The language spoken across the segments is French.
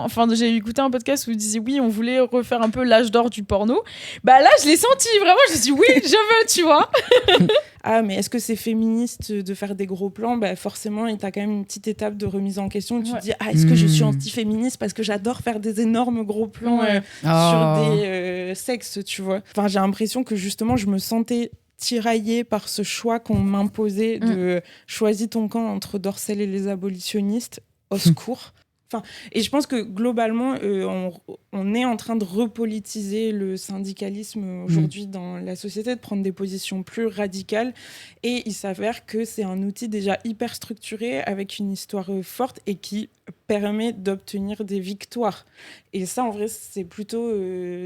Enfin, j'ai écouté un podcast où ils disaient oui, on voulait refaire un peu l'âge d'or du porno. Bah là, je l'ai senti, vraiment, je me suis dit oui, je veux, tu vois. Ah, mais est-ce que c'est féministe de faire des gros plans ? Bah forcément, il y a quand même une petite étape de remise en question où tu te dis ah, est-ce que je suis anti-féministe parce que j'adore faire des énormes gros plans sur des sexes, tu vois. Enfin, j'ai l'impression que justement, je me sentais tiraillée par ce choix qu'on m'imposait de choisis ton camp entre Dorcel et les abolitionnistes, au secours. Enfin, et je pense que globalement, on est en train de repolitiser le syndicalisme aujourd'hui dans la société, de prendre des positions plus radicales. Et il s'avère que c'est un outil déjà hyper structuré, avec une histoire forte et qui permet d'obtenir des victoires. Et ça, en vrai, c'est plutôt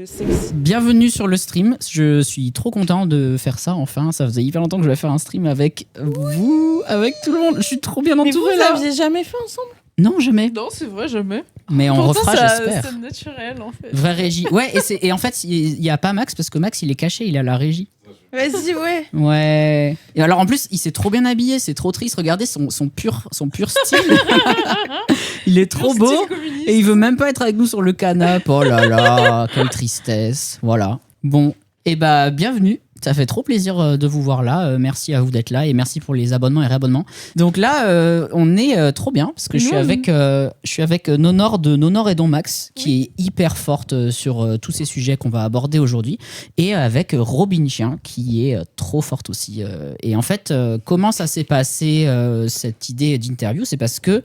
sexy. Bienvenue sur le stream. Je suis trop content de faire ça, enfin. Ça faisait hyper longtemps que je voulais faire un stream avec vous, avec tout le monde. Je suis trop bien entourée, là. Mais vous l'aviez jamais fait ensemble ? Non, jamais. Non, c'est vrai, jamais. Mais on pourtant, refera, j'espère. C'est naturel, en fait. Vraie régie. Ouais, et en fait, il n'y a pas Max, parce que Max, il est caché, il est à la régie. Vas-y, ouais. Ouais. Et alors, en plus, il s'est trop bien habillé, c'est trop triste. Regardez son pur style. Il est trop beau. Et il veut même pas être avec nous sur le canapé. Oh là là, quelle tristesse. Voilà. Bon, et bah, bienvenue. Ça fait trop plaisir de vous voir là. Merci à vous d'être là et merci pour les abonnements et réabonnements. Donc là, on est trop bien parce que je suis avec Nonor de Nonor et Don Max qui est hyper forte sur tous ces sujets qu'on va aborder aujourd'hui et avec Robin Chien qui est trop forte aussi. Et en fait, comment ça s'est passé cette idée d'interview ? C'est parce que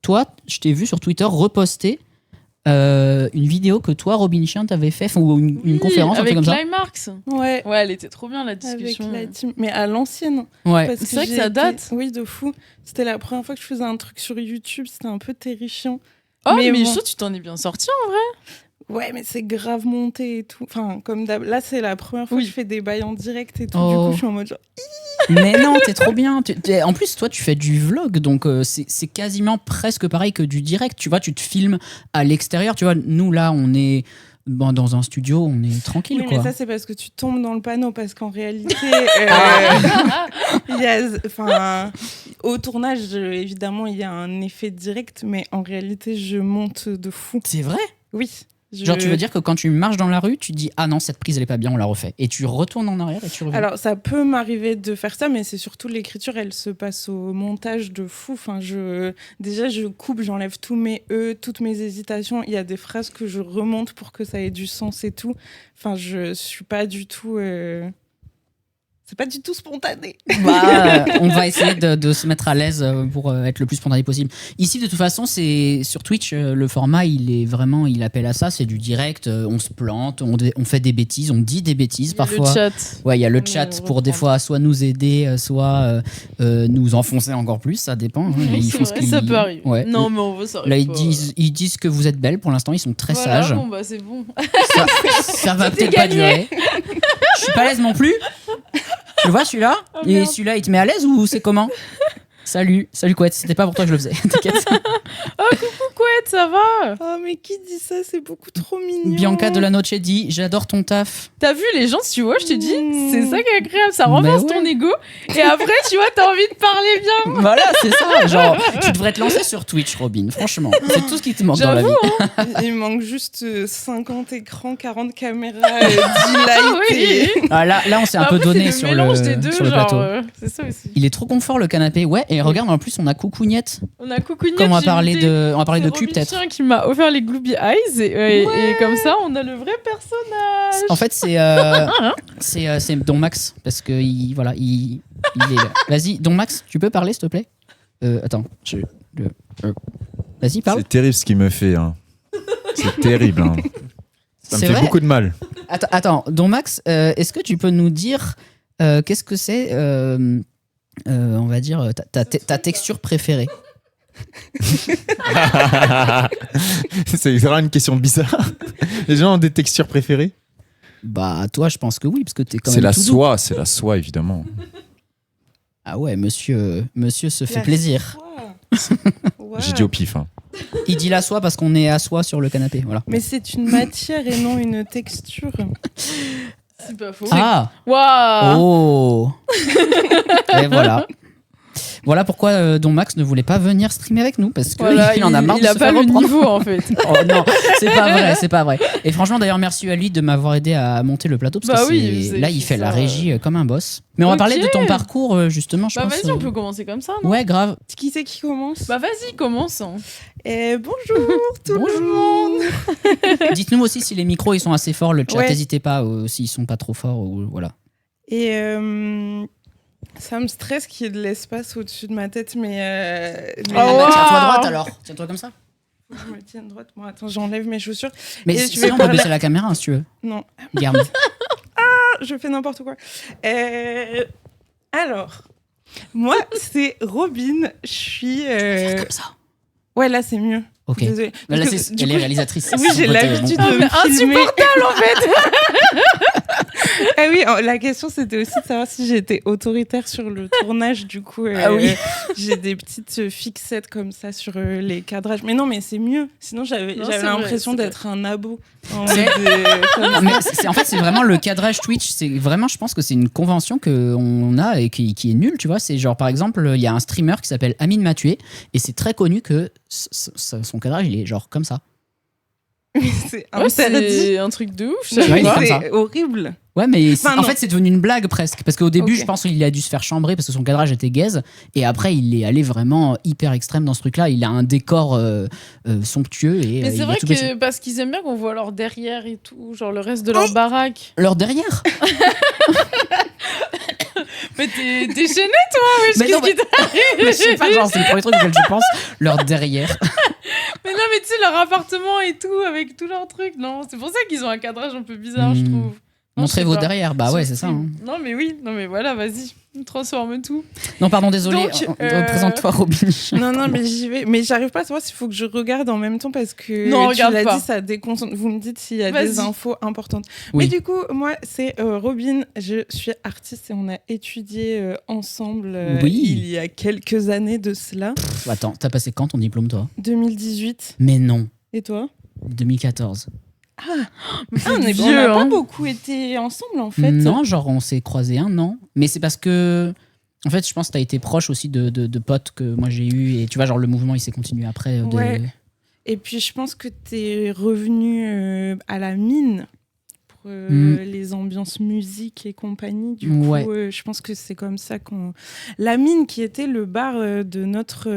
toi, je t'ai vu sur Twitter reposter une vidéo que toi, Robin Chien, t'avais fait, ou une conférence, un truc comme ça. Avec Climax. Ouais, elle était trop bien la discussion. avec la team, mais à l'ancienne. Ouais. C'est vrai que ça date. Oui, de fou. C'était la première fois que je faisais un truc sur YouTube, c'était un peu terrifiant. Oh, mais bon. je trouve que tu t'en es bien sorti en vrai. Ouais, mais c'est grave monté et tout. Enfin, comme d'hab. Là, c'est la première fois que je fais des bails en direct et tout. Du coup, je suis en mode genre... Mais non, t'es trop bien. En plus, toi, tu fais du vlog, donc c'est quasiment presque pareil que du direct. Tu vois, tu te filmes à l'extérieur. Tu vois, nous, là, on est... dans un studio, on est tranquille, quoi. Mais ça, c'est parce que tu tombes dans le panneau, parce qu'en réalité, au tournage, évidemment, il y a un effet direct, mais en réalité, je monte de fou. C'est vrai ? Oui. Genre, tu veux dire que quand tu marches dans la rue, tu dis « Ah non, cette prise, elle est pas bien, on la refait. » Et tu retournes en arrière et tu reviens. Alors, ça peut m'arriver de faire ça, mais c'est surtout l'écriture, elle se passe au montage de fou. Enfin, déjà, je coupe, j'enlève tous mes « toutes mes hésitations. Il y a des phrases que je remonte pour que ça ait du sens et tout. Enfin, je suis pas du tout... C'est pas du tout spontané. On va essayer de se mettre à l'aise pour être le plus spontané possible. Ici, de toute façon, c'est sur Twitch, le format, il appelle à ça, c'est du direct, on se plante, on fait des bêtises, on dit des bêtises parfois. Il y a le chat. Ouais, il y a le chat pour des fois soit nous aider, soit nous enfoncer encore plus, ça dépend. Hein, ils font ça peut arriver. Ouais. Non, mais on veut ça. Là, ils disent que vous êtes belle, pour l'instant, ils sont très sages. Bon, bah c'est bon. Ça va peut-être pas durer. Je suis pas à l'aise non plus. Tu le vois celui-là et celui-là, il te met à l'aise ou c'est comment ? Salut Couette, c'était pas pour toi que je le faisais, t'inquiète. Oh, coucou Couette, ça va ? Oh, mais qui dit ça ? C'est beaucoup trop mignon. Bianca de la Noche dit « J'adore ton taf ». T'as vu les gens, tu vois, je te dis, c'est ça qui est agréable, ça renforce ton ego. Et après, tu vois, t'as envie de parler bien. Voilà, c'est ça. Genre, tu devrais te lancer sur Twitch, Robin, franchement. C'est tout ce qui te manque dans la vie. Hein. Il manque juste 50 écrans, 40 caméras, 10 lights. Oui. Ah, là, on s'est un peu donné sur le plateau. C'est ça aussi. Il est trop confort, le canapé. Ouais, et regarde, en plus, on a Coucougnette. Comme on va parler de cul, peut-être. C'est Robin qui m'a offert les Glooby Eyes. Et comme ça, on a le vrai personnage. En fait, c'est Don Max. Parce que, voilà, il est là. Vas-y, Don Max, tu peux parler, s'il te plaît ? Attends, vas-y, parle. C'est terrible ce qu'il me fait. Hein. C'est terrible. Hein. Ça me fait beaucoup de mal. Attends, Don Max, est-ce que tu peux nous dire qu'est-ce que c'est, on va dire, ta texture préférée ? C'est vraiment une question bizarre. Les gens ont des textures préférées ? Bah, toi, je pense que oui, parce que t'es quand même. C'est la soie, évidemment. Ah ouais, monsieur se fait plaisir. Ouais. J'ai dit au pif. Hein. Il dit la soie parce qu'on est à soie sur le canapé, voilà. Mais c'est une matière et non une texture. C'est pas faux. Ah. Waouh. Oh. Et voilà. Voilà pourquoi Don Max ne voulait pas venir streamer avec nous parce qu'il en a marre de se faire il a pas le reprendre. niveau en fait. Oh non, c'est pas vrai. Et franchement, d'ailleurs, merci à lui de m'avoir aidé à monter le plateau parce que là, il fait la régie comme un boss. Mais on va parler de ton parcours justement, je pense. Vas-y, on peut commencer comme ça, non? Ouais, grave. Qui c'est qui commence? Vas-y, commence. Bonjour tout le monde. Dites-nous aussi si les micros ils sont assez forts, le chat, Ouais. n'hésitez pas, s'ils sont pas trop forts, ou voilà. Et ça me stresse qu'il y ait de l'espace au-dessus de ma tête, mais Tiens-toi droite alors. Tiens-toi comme ça. je me tiens droite. Moi, attends, j'enlève mes chaussures. Mais Et sinon, on peut baisser la caméra si tu veux. Non, Garde. je fais n'importe quoi. Alors, moi, c'est Robin. Je suis. Comme ça. Ouais, là, c'est mieux. Ok. Désolée. Là, Parce que, c'est- du elle coup, est réalisatrice. Oui, j'ai l'habitude de me filmer. Insupportable en fait. Ah oui, la question c'était aussi de savoir si j'étais autoritaire sur le tournage. Du coup, oui. j'ai des petites fixettes comme ça sur les cadrages. Mais non, mais c'est mieux. Sinon, j'avais l'impression d'être un abo. En C'est- mode, Mais en fait, c'est vraiment le cadrage Twitch. C'est vraiment, je pense que c'est une convention qu'on a et qui est nulle, tu vois. C'est genre, par exemple, il y a un streamer qui s'appelle Amine Mathieu et c'est très connu que son cadrage, il est genre comme ça. c'est C'est un truc de ouf. je Ouais, savais il est pas. comme ça. C'est horrible. Ouais, mais Enfin, en non. fait, c'est devenu une blague presque. Parce qu'au début, Ok. je pense qu'il a dû se faire chambrer parce que son cadrage était gaze. Et après, il est allé vraiment hyper extrême dans ce truc-là. Il a un décor somptueux. Et, Mais il c'est a vrai tout baissé. que parce qu'ils aiment bien qu'on voit leur derrière et tout, genre le reste de leur baraque. Leur derrière. Mais t'es déchaîné toi, wesh, Mais non, qu'est-ce qui t'arrive? Mais je sais pas, genre, c'est le premier truc auquel je pense. Leur derrière. Mais non, mais tu sais, leur appartement et tout, avec tous leurs trucs, non? C'est pour ça qu'ils ont un cadrage un peu bizarre, je trouve. Non, Montrez je sais vos pas. derrière. Bah ouais, c'est ça. hein. Non, mais oui, non, mais voilà, vas-y, transforme tout. Non, pardon, désolé. Donc, Représente-toi, Robin. Non, mais j'y vais. Mais j'arrive pas à savoir s'il faut que je regarde en même temps parce que Non, tu regarde l'as pas. dit, ça déconcentre. Vous me dites s'il y a Vas-y. des infos importantes. Oui. Mais du coup, moi, c'est Robin. Je suis artiste et on a étudié ensemble Oui. il y a quelques années de cela. Attends, t'as passé quand ton diplôme, toi? 2018. Mais non. Et toi? 2014. On n'a vieux, pas hein. beaucoup été ensemble en fait. Non, genre on s'est croisés un an. Mais c'est parce que, en fait, je pense que t'as été proche aussi de potes que moi j'ai eu. Et tu vois, genre le mouvement il s'est continué après. Ouais. Et puis je pense que t'es revenu à la mine pour les ambiances musique et compagnie. Du coup, Ouais. je pense que c'est comme ça qu'on... La mine qui était le bar de notre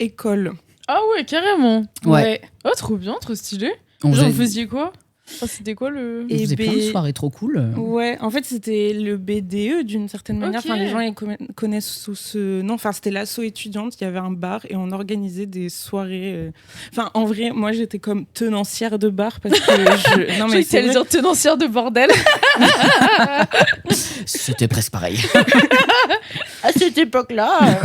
école. Ah ouais, carrément. Ouais. Oh, trop bien, trop stylé. On Genre, faisait, vous faisiez quoi? Enfin, c'était quoi le... on faisait plein de B- soirées trop cool. Ouais, en fait, c'était le BDE d'une certaine manière. Ok. Enfin, les gens ils connaissent sous ce nom. Enfin, c'était l'asso étudiante. Il y avait un bar et on organisait des soirées. Enfin, en vrai, moi, j'étais comme tenancière de bar parce que je. Non, mais c'est vrai. dire tenancière de bordel. C'était presque pareil. À cette époque-là.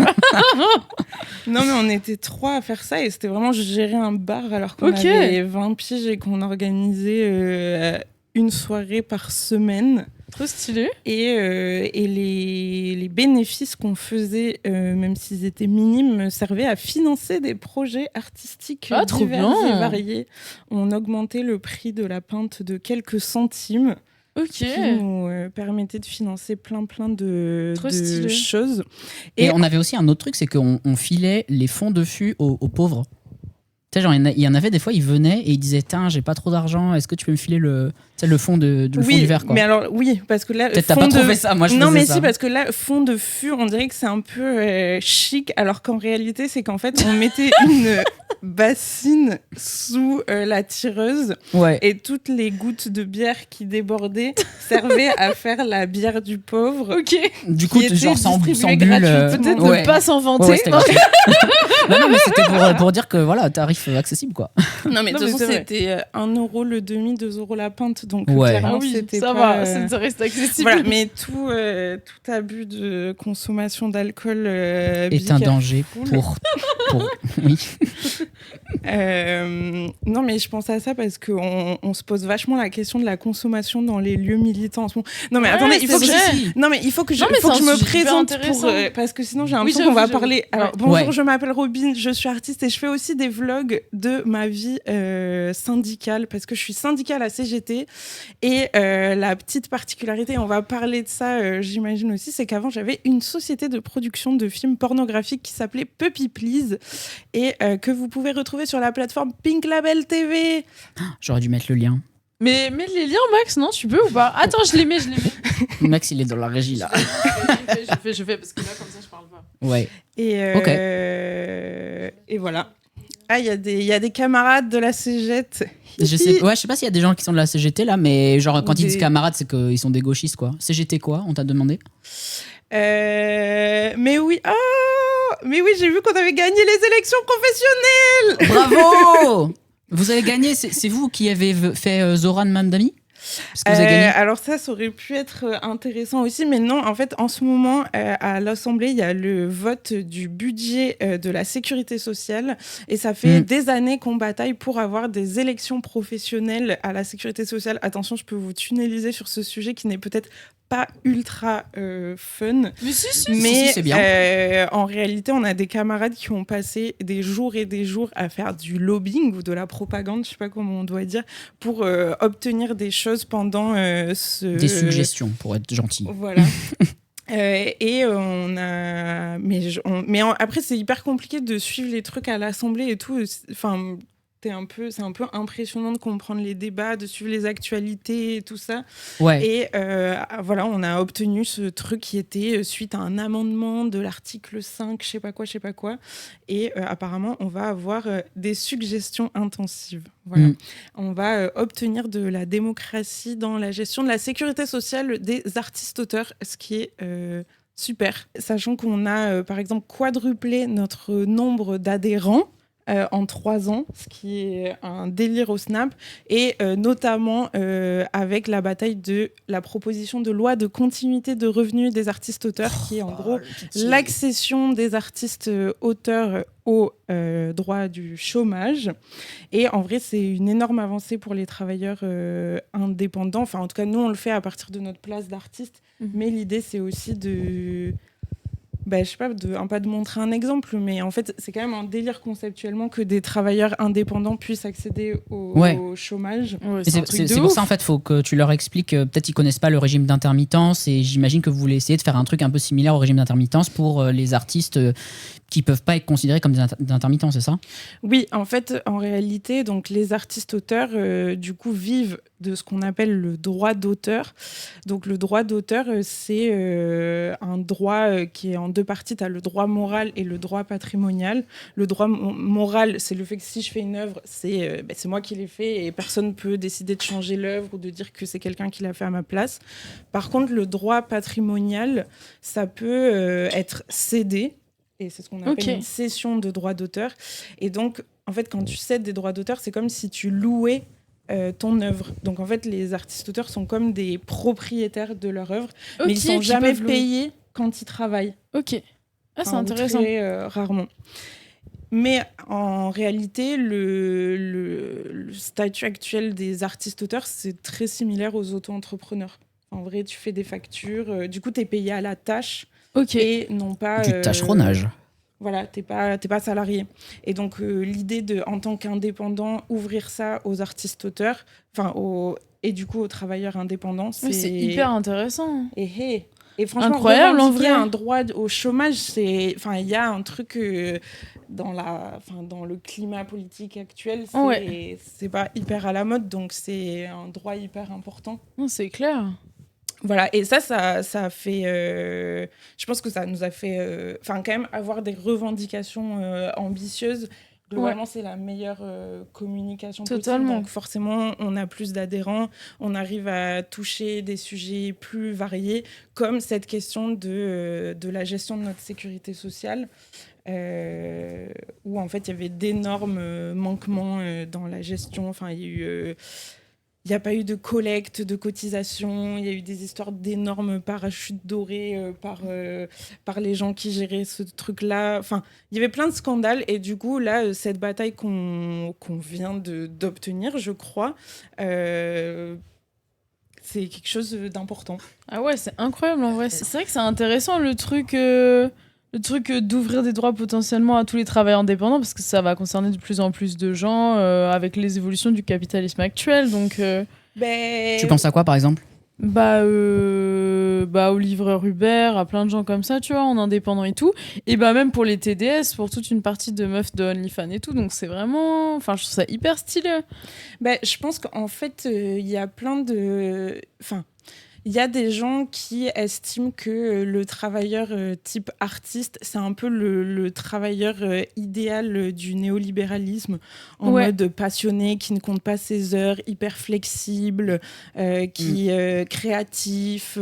Non, mais on était 3 à faire ça et c'était vraiment je gérais un bar alors qu'on Ok. avait 20 piges et qu'on organisait une soirée par semaine. Trop stylé. Et les bénéfices qu'on faisait, même s'ils étaient minimes, servaient à financer des projets artistiques Ah, trop divers bien. et variés. On augmentait le prix de la pinte de quelques centimes, Ok. qui nous permettait de financer plein de Trop stylé. choses. Et Et on avait aussi un autre truc, c'est qu'on filait les fonds de fût aux pauvres. Tu sais, genre, il y en avait des fois, ils venaient et ils disaient: Tiens, j'ai pas trop d'argent, est-ce que tu peux me filer le fond, le fond oui, du verre, quoi. mais alors oui, parce que là, Peut-être t'as fond pas de- trop fait ça, moi je non, faisais mais ça. si, parce que là, fond de fût, on dirait que c'est un peu chic, alors qu'en réalité, c'est qu'en fait, on mettait une bassine sous la tireuse Ouais. et toutes les gouttes de bière qui débordaient servaient à faire la bière du pauvre. Ok. Du coup, qui était genre sans distribué bulle. gratuitement. Peut-être ouais. ne pas s'en vanter. Ouais, ouais, c'était gratuit. non, mais c'était pour dire que voilà, tarif accessible, quoi. Non, mais de Non, toute mais façon, c'est c'était 1 euro le demi, 2 euros la pinte, donc Ouais. clairement, Ah oui, c'était ça pas, va, ça reste accessible. Voilà, mais tout abus de consommation d'alcool Est un danger pour. Oui. Non, mais je pense à ça parce qu'on se pose vachement la question de la consommation dans les lieux militants en ce moment. Non, mais attendez, il faut que je me présente parce que sinon j'ai l'impression qu'on va parler. Alors, bonjour, je m'appelle Robin, je suis artiste et je fais aussi des vlogs de ma vie syndicale parce que je suis syndicale à CGT. Et la petite particularité, on va parler de ça, j'imagine aussi, c'est qu'avant j'avais une société de production de films pornographiques qui s'appelait Puppy Please et que vous pouvez retrouver sur la plateforme Pink Label TV. J'aurais dû mettre le lien. Mais mets les liens, Max, non, tu peux ou pas? Attends, je les mets. Max, il est dans la régie, là. Je fais, parce que là, comme ça, je parle pas. Ouais. Et voilà. Ah, il y a des camarades de la CGT. Je sais pas s'il y a des gens qui sont de la CGT, là, mais genre, quand ils disent camarades, c'est qu'ils sont des gauchistes, quoi. CGT quoi? On t'a demandé? Mais oui, j'ai vu qu'on avait gagné les élections professionnelles. Bravo. Vous avez gagné, c'est vous qui avez fait Zoran Mamdani? Parce que vous avez gagné. Alors ça aurait pu être intéressant aussi, mais non, en fait, en ce moment, à l'Assemblée, il y a le vote du budget de la sécurité sociale, et ça fait des années qu'on bataille pour avoir des élections professionnelles à la sécurité sociale. Attention, je peux vous tunneliser sur ce sujet qui n'est peut-être pas ultra fun, mais c'est bien. en réalité, on a des camarades qui ont passé des jours et des jours à faire du lobbying ou de la propagande, je sais pas comment on doit dire, pour obtenir des choses pendant des suggestions, pour être gentil. Voilà. Et on a, après c'est hyper compliqué de suivre les trucs à l'Assemblée et tout. Enfin, c'est un peu impressionnant de comprendre les débats, de suivre les actualités et tout ça. Ouais. Et voilà, on a obtenu ce truc qui était suite à un amendement de l'article 5, je sais pas quoi. Et apparemment, on va avoir des suggestions intensives. Voilà. On va obtenir de la démocratie dans la gestion de la sécurité sociale des artistes-auteurs, ce qui est super. Sachant qu'on a, par exemple, quadruplé notre nombre d'adhérents en 3 ans, ce qui est un délire au Snap, et notamment avec la bataille de la proposition de loi de continuité de revenus des artistes-auteurs, qui est en gros l'accession des artistes-auteurs au droit du chômage. Et en vrai, c'est une énorme avancée pour les travailleurs indépendants. Enfin, en tout cas, nous, on le fait à partir de notre place d'artiste, mais l'idée, c'est aussi de... je sais pas, pas de montrer un exemple, mais en fait, c'est quand même un délire conceptuellement que des travailleurs indépendants puissent accéder au chômage. Ouais, c'est pour ça, en fait, faut que tu leur expliques, peut-être ils connaissent pas le régime d'intermittence, et j'imagine que vous voulez essayer de faire un truc un peu similaire au régime d'intermittence pour les artistes qui peuvent pas être considérés comme des intermittents, c'est ça? Oui, en fait, en réalité, donc les artistes-auteurs, du coup, vivent de ce qu'on appelle le droit d'auteur. Donc, le droit d'auteur, c'est un droit qui est en 2 parties. Tu as le droit moral et le droit patrimonial. Le droit moral, c'est le fait que si je fais une œuvre, c'est moi qui l'ai fait et personne ne peut décider de changer l'œuvre ou de dire que c'est quelqu'un qui l'a fait à ma place. Par contre, le droit patrimonial, ça peut être cédé. Et c'est ce qu'on appelle une cession de droits d'auteur. Et donc, en fait, quand tu cèdes des droits d'auteur, c'est comme si tu louais ton œuvre. Donc, en fait, les artistes-auteurs sont comme des propriétaires de leur œuvre, mais ils sont jamais payés quand ils travaillent. Ok. Ah, c'est intéressant. Très rarement. Mais en réalité, le statut actuel des artistes-auteurs, c'est très similaire aux auto-entrepreneurs. En vrai, tu fais des factures, du coup, tu es payé à la tâche. Et non pas du tâcheronnage. Voilà, t'es pas salarié. Et donc l'idée de, en tant qu'indépendant, ouvrir ça aux artistes-auteurs, et du coup aux travailleurs indépendants, c'est hyper intéressant. Et franchement, incroyable en vrai. Un droit au chômage, il y a un truc dans le climat politique actuel, c'est pas hyper à la mode, donc c'est un droit hyper important. C'est clair. Voilà, et ça a fait... je pense que ça nous a fait... quand même, avoir des revendications ambitieuses, globalement, c'est la meilleure communication possible. Donc forcément, on a plus d'adhérents, on arrive à toucher des sujets plus variés, comme cette question de la gestion de notre sécurité sociale, où en fait, il y avait d'énormes manquements dans la gestion. Enfin, il y a eu... il n'y a pas eu de collecte de cotisations, il y a eu des histoires d'énormes parachutes dorés par les gens qui géraient ce truc-là. Enfin, il y avait plein de scandales et du coup, là, cette bataille qu'on vient d'obtenir, je crois, c'est quelque chose d'important. Ah ouais, c'est incroyable en vrai. C'est vrai que c'est intéressant le truc d'ouvrir des droits potentiellement à tous les travailleurs indépendants parce que ça va concerner de plus en plus de gens avec les évolutions du capitalisme actuel. Donc, Tu penses à quoi par exemple ? aux livreurs Uber, à plein de gens comme ça, tu vois, en indépendant et tout. Et même pour les TDS, pour toute une partie de meufs de OnlyFans et tout. Donc c'est vraiment... Enfin, je trouve ça hyper stylé. Je pense qu'en fait, il y a plein de... Enfin, il y a des gens qui estiment que le travailleur type artiste, c'est un peu le travailleur idéal du néolibéralisme, en mode passionné, qui ne compte pas ses heures, hyper flexible, qui est créatif.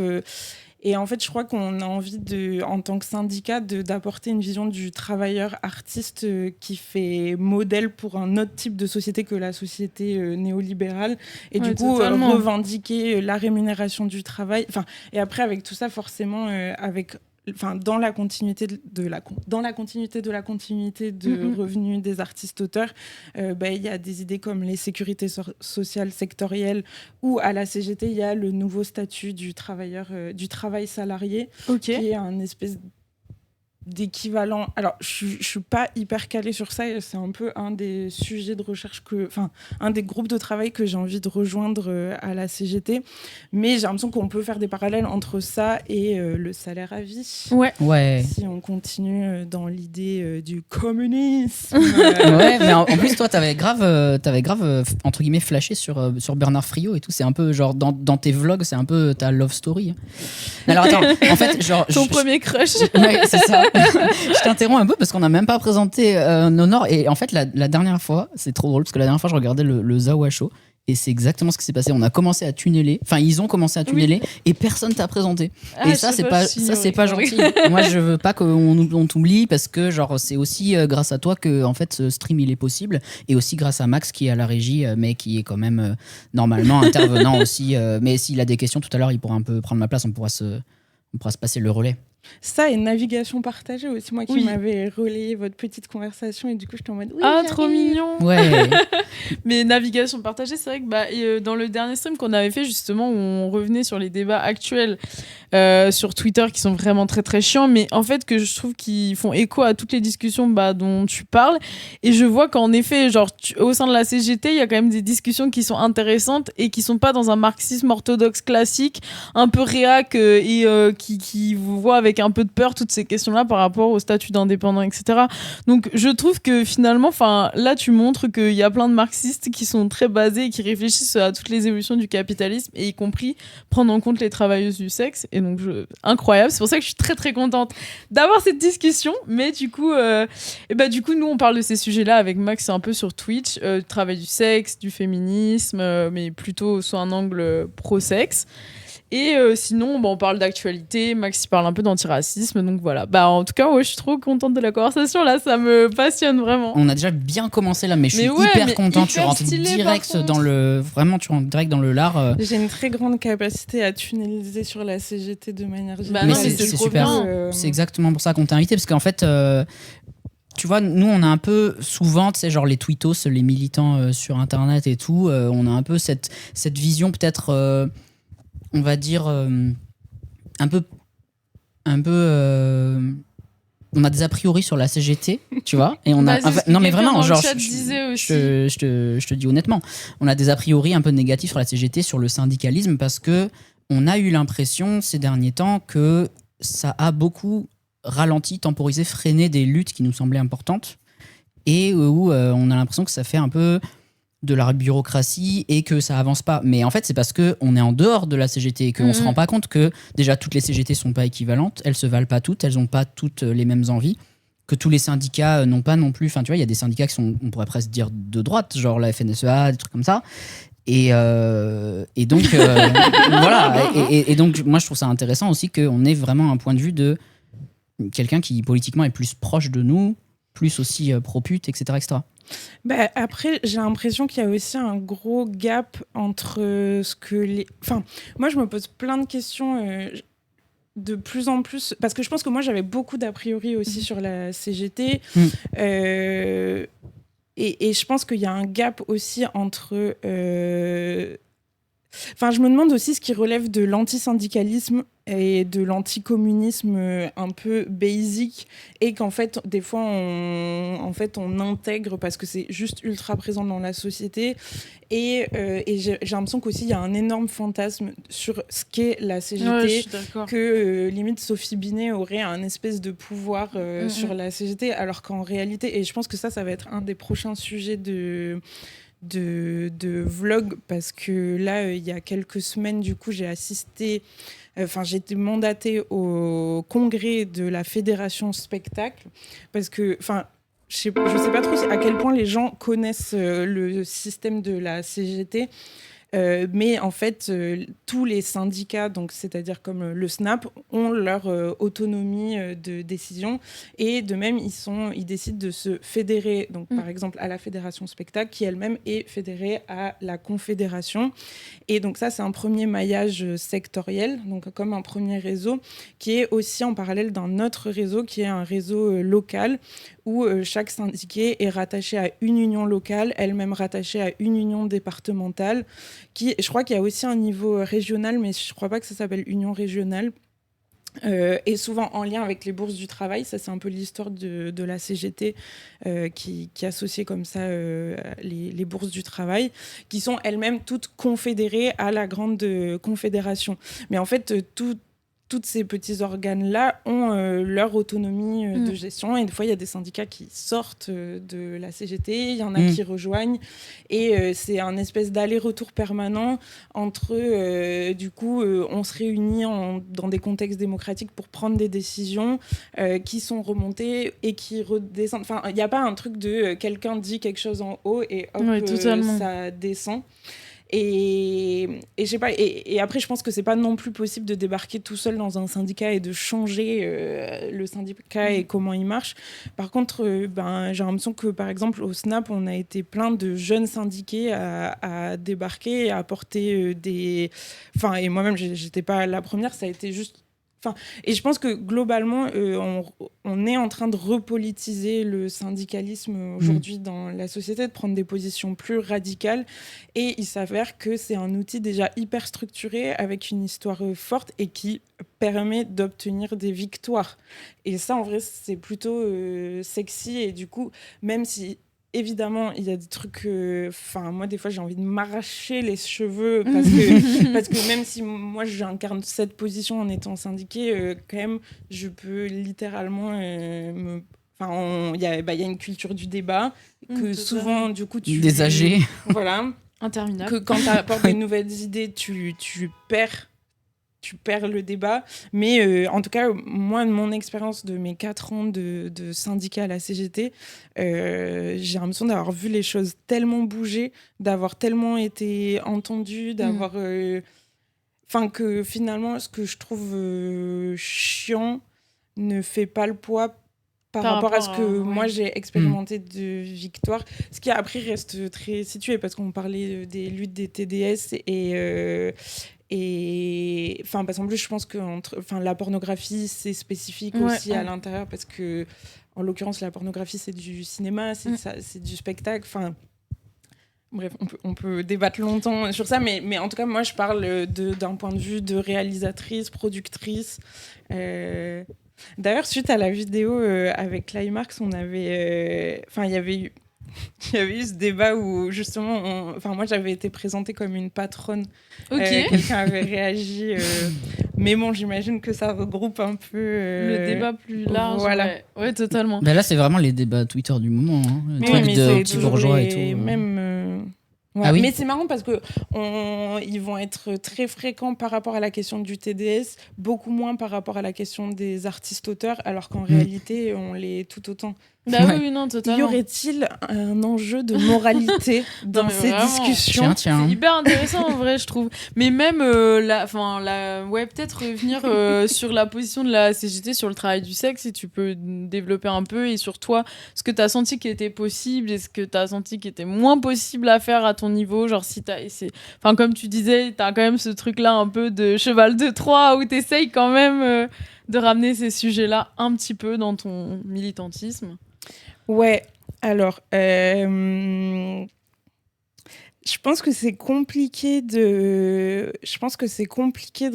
Et en fait, je crois qu'on a envie, en tant que syndicat, d'apporter une vision du travailleur artiste qui fait modèle pour un autre type de société que la société néolibérale. Et du coup, revendiquer la rémunération du travail. Et après, avec tout ça, forcément, dans la continuité de la continuité de revenus des artistes-auteurs, il y a des idées comme les sécurités sociales sectorielles ou à la CGT, il y a le nouveau statut du travailleur, du travail salarié, qui est un espèce d'équivalent. Alors, je suis pas hyper calée sur ça et c'est un peu un des sujets de recherche un des groupes de travail que j'ai envie de rejoindre à la CGT. Mais j'ai l'impression qu'on peut faire des parallèles entre ça et le salaire à vie. Ouais. Si on continue dans l'idée du communisme. Ouais, mais en plus, toi, t'avais grave entre guillemets flashé sur Bernard Friot et tout. C'est un peu genre dans tes vlogs, c'est un peu ta love story. Alors attends, en fait, genre ton premier crush. Ouais, c'est ça. Je t'interromps un peu parce qu'on n'a même pas présenté Nonor. Et en fait, la dernière fois, c'est trop drôle parce que la dernière fois, je regardais le Zawa Show et c'est exactement ce qui s'est passé. On a commencé à tunneler, enfin, ils ont commencé à tunneler et personne t'a présenté. Et ça, c'est pas gentil. Moi, je veux pas qu'on t'oublie parce que, genre, c'est aussi grâce à toi que, en fait, ce stream il est possible et aussi grâce à Max qui est à la régie, mais qui est quand même normalement intervenant aussi. Mais s'il a des questions tout à l'heure, il pourra un peu prendre ma place. On pourra se passer le relais. Ça et navigation partagée aussi, moi qui m'avais relayé votre petite conversation et du coup j'étais en mode trop mignon. Ouais. Mais navigation partagée, c'est vrai que dans le dernier stream qu'on avait fait justement où on revenait sur les débats actuels sur Twitter qui sont vraiment très très chiants, mais en fait que je trouve qu'ils font écho à toutes les discussions dont tu parles et je vois qu'en effet genre au sein de la CGT il y a quand même des discussions qui sont intéressantes et qui sont pas dans un marxisme orthodoxe classique un peu réac et qui vous voit avec un peu de peur toutes ces questions-là par rapport au statut d'indépendant, etc. Donc je trouve que finalement, là tu montres qu'il y a plein de marxistes qui sont très basés et qui réfléchissent à toutes les évolutions du capitalisme et y compris prendre en compte les travailleuses du sexe. Et donc incroyable, c'est pour ça que je suis très très contente d'avoir cette discussion. Mais du coup, nous on parle de ces sujets-là avec Max un peu sur Twitch, du travail du sexe, du féminisme, mais plutôt sous un angle pro-sexe. Et sinon, on parle d'actualité. Max, il parle un peu d'antiracisme. Donc voilà. En tout cas, je suis trop contente de la conversation. Là, ça me passionne vraiment. On a déjà bien commencé là, mais je suis hyper contente. Tu rentres direct dans le... Vraiment, tu rentres direct dans le lard. J'ai une très grande capacité à tunneliser sur la CGT de manière générale. Mais c'est super. C'est exactement pour ça qu'on t'a invité. Parce qu'en fait... tu vois, nous, on a un peu souvent, tu sais, genre les tweetos, les militants sur Internet et tout, on a un peu cette vision peut-être... on va dire un peu on a des a priori sur la CGT, tu vois, et on a non mais vraiment genre je te dis honnêtement, on a des a priori un peu négatifs sur la CGT, sur le syndicalisme parce que on a eu l'impression ces derniers temps que ça a beaucoup ralenti, temporisé, freiné des luttes qui nous semblaient importantes et où on a l'impression que ça fait un peu de la bureaucratie et que ça avance pas. Mais en fait, c'est parce qu'on est en dehors de la CGT et qu'on se rend pas compte que déjà toutes les CGT sont pas équivalentes, elles se valent pas toutes, elles ont pas toutes les mêmes envies, que tous les syndicats n'ont pas non plus. Enfin, tu vois, il y a des syndicats qui sont, on pourrait presque dire, de droite, genre la FNSEA, des trucs comme ça. Et donc, voilà. Et donc, moi, je trouve ça intéressant aussi qu'on ait vraiment un point de vue de quelqu'un qui politiquement est plus proche de nous, plus aussi pro-pute, etc., etc. Après, j'ai l'impression qu'il y a aussi un gros gap entre ce que les... Enfin, moi, je me pose plein de questions de plus en plus... Parce que je pense que moi, j'avais beaucoup d'a priori aussi sur la CGT. Et je pense qu'il y a un gap aussi entre... Enfin, je me demande aussi ce qui relève de l'antisyndicalisme et de l'anticommunisme un peu basic, et qu'en fait, des fois, on intègre parce que c'est juste ultra présent dans la société. Et j'ai l'impression qu'aussi, il y a un énorme fantasme sur ce qu'est la CGT, que limite Sophie Binet aurait un espèce de pouvoir sur la CGT, alors qu'en réalité, et je pense que ça va être un des prochains sujets de vlog, parce que là, il y a quelques semaines, du coup, j'ai été mandatée au congrès de la Fédération Spectacle, parce que, je sais pas trop à quel point les gens connaissent le système de la CGT. Mais en fait, tous les syndicats, donc c'est-à-dire comme le SNAP, ont leur autonomie de décision, et de même ils décident de se fédérer. Donc par exemple à la Fédération Spectacle, qui elle-même est fédérée à la Confédération. Et donc ça, c'est un premier maillage sectoriel, donc comme un premier réseau, qui est aussi en parallèle d'un autre réseau, qui est un réseau local, où chaque syndiqué est rattaché à une union locale, elle-même rattachée à une union départementale. Je crois qu'il y a aussi un niveau régional, mais je ne crois pas que ça s'appelle union régionale. Et souvent en lien avec les bourses du travail. Ça, c'est un peu l'histoire de la CGT qui associe comme ça les bourses du travail, qui sont elles-mêmes toutes confédérées à la grande confédération. Mais en fait, tous ces petits organes-là ont leur autonomie de gestion. Et des fois, il y a des syndicats qui sortent de la CGT, il y en a qui rejoignent. Et c'est un espèce d'aller-retour permanent entre, du coup, on se réunit dans des contextes démocratiques pour prendre des décisions qui sont remontées et qui redescendent. Enfin, il n'y a pas un truc de quelqu'un dit quelque chose en haut et hop, ça descend. Et je sais pas, et après je pense que c'est pas non plus possible de débarquer tout seul dans un syndicat et de changer le syndicat et comment il marche. Par contre, j'ai l'impression que par exemple au SNAP, on a été plein de jeunes syndiqués à débarquer et à apporter et moi-même j'étais pas la première, ça a été juste... Et je pense que globalement, on est en train de repolitiser le syndicalisme aujourd'hui dans la société, de prendre des positions plus radicales. Et il s'avère que c'est un outil déjà hyper structuré, avec une histoire forte et qui permet d'obtenir des victoires. Et ça, en vrai, c'est plutôt sexy. Et du coup, même si... Évidemment, il y a des trucs... moi, des fois, j'ai envie de m'arracher les cheveux parce que même si moi, j'incarne cette position en étant syndiquée, quand même, je peux littéralement... il y a une culture du débat que souvent, du coup... Des âgés. Voilà. Interminable. Que quand tu apportes des nouvelles idées, tu perds le débat. Mais en tout cas, moi, de mon expérience de mes 4 ans de syndicat à la CGT, j'ai l'impression d'avoir vu les choses tellement bouger, d'avoir tellement été entendue, d'avoir... que finalement, ce que je trouve chiant ne fait pas le poids par rapport à ce que moi j'ai expérimenté de victoire. Ce qui après reste très situé, parce qu'on parlait des luttes des TDS et parce qu'en plus je pense que la pornographie c'est spécifique aussi à l'intérieur, parce que en l'occurrence la pornographie c'est du cinéma, c'est du spectacle, bref, on peut débattre longtemps sur ça, mais en tout cas moi je parle d'un point de vue de réalisatrice, productrice. D'ailleurs, suite à la vidéo avec Climax, on avait il y avait eu ce débat où justement moi j'avais été présentée comme une patronne. Quelqu'un avait réagi, mais bon, j'imagine que ça regroupe un peu le débat plus large. Voilà. Ouais, totalement. Là, c'est vraiment les débats Twitter du moment, hein. Le truc mais de petits bourgeois et tout. Même mais c'est marrant parce que ils vont être très fréquents par rapport à la question du TDS, beaucoup moins par rapport à la question des artistes-auteurs, alors qu'en réalité on l'est tout autant. Bah oui, non, totalement. Y aurait-il un enjeu de moralité dans ces discussions? Tiens. C'est hyper intéressant en vrai, je trouve. Mais même, peut-être revenir sur la position de la CGT sur le travail du sexe, si tu peux développer un peu, et sur toi, ce que tu as senti qui était possible et ce que tu as senti qui était moins possible à faire à ton niveau. Genre, si t'as essayé. Enfin, comme tu disais, tu as quand même ce truc-là un peu de cheval de Troie où tu essayes quand même de ramener ces sujets-là un petit peu dans ton militantisme. Ouais, alors, je pense que c'est compliqué de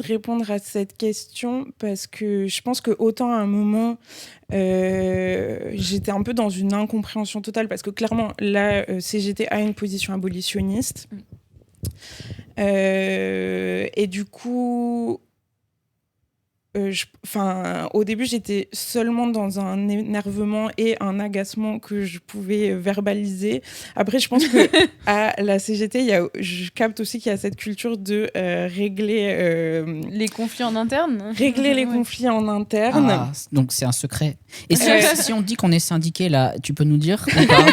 répondre à cette question parce que je pense que autant à un moment, j'étais un peu dans une incompréhension totale parce que clairement, la CGT a une position abolitionniste. Et du coup... au début, j'étais seulement dans un énervement et un agacement que je pouvais verbaliser. Après, je pense que à la CGT, je capte aussi qu'il y a cette culture de régler les conflits en interne. Régler les conflits en interne. Ah, donc c'est un secret. Et si on dit qu'on est syndiqué là, tu peux nous dire ou pas?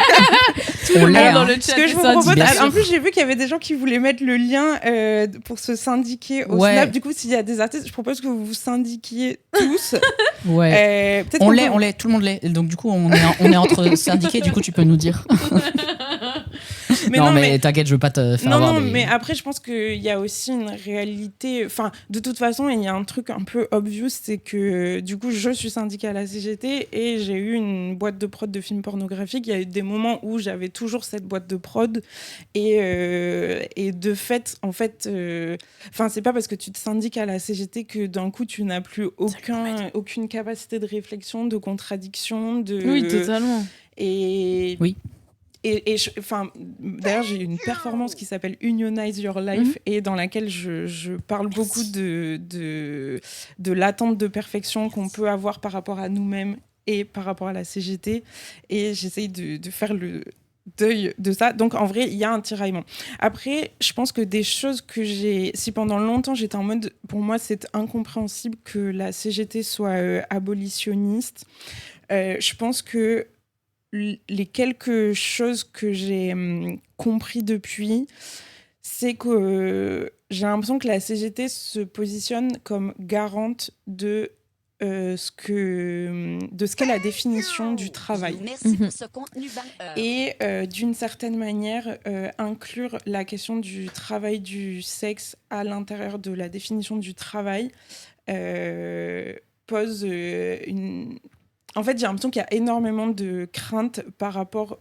On l'est dans le chat. Ce que je vous propose, en plus, j'ai vu qu'il y avait des gens qui voulaient mettre le lien pour se syndiquer au Snap. Du coup, s'il y a des artistes, je propose que vous vous syndiquiez tous. Ouais. On l'est, tout le monde l'est. Donc du coup, on est entre syndiqués. Du coup, tu peux nous dire. mais t'inquiète, je veux pas te faire avoir mais après, je pense qu'il y a aussi une réalité. Enfin, de toute façon, il y a un truc un peu obvious, c'est que du coup, je suis syndiquée à la CGT et j'ai eu une boîte de prod de films pornographiques. Il y a eu des moments où j'avais toujours cette boîte de prod et de fait, en fait, c'est pas parce que tu te syndiques à la CGT que d'un coup, tu n'as plus aucune capacité de réflexion, de contradiction, Oui, totalement. Et oui. D'ailleurs, j'ai une performance qui s'appelle Unionize Your Life et dans laquelle je parle beaucoup de l'attente de perfection qu'on peut avoir par rapport à nous-mêmes et par rapport à la CGT. Et j'essaye de faire le deuil de ça. Donc, en vrai, il y a un tiraillement. Après, je pense que des choses que si pendant longtemps, j'étais en mode, pour moi, c'est incompréhensible que la CGT soit abolitionniste. Je pense que les quelques choses que j'ai compris depuis, c'est que j'ai l'impression que la CGT se positionne comme garante de ce qu'est la définition du travail. Merci pour ce contenu. Et d'une certaine manière, inclure la question du travail du sexe à l'intérieur de la définition du travail pose une... En fait, j'ai l'impression qu'il y a énormément de craintes par rapport...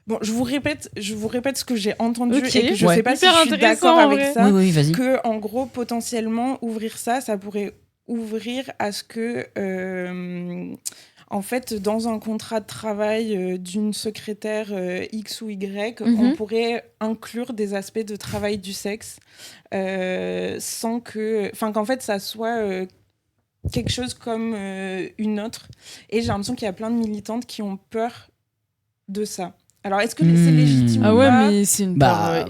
Bon, je vous répète ce que j'ai entendu et que je ne sais pas si je suis d'accord avec ça. Oui, vas-y. Que, en gros, potentiellement, ouvrir ça pourrait ouvrir à ce que... en fait, dans un contrat de travail d'une secrétaire X ou Y, on pourrait inclure des aspects de travail du sexe sans que... Enfin, qu'en fait, ça soit... quelque chose comme une autre. Et j'ai l'impression qu'il y a plein de militantes qui ont peur de ça. Alors, est-ce que c'est légitime Ah ou ouais, pas mais c'est une peur...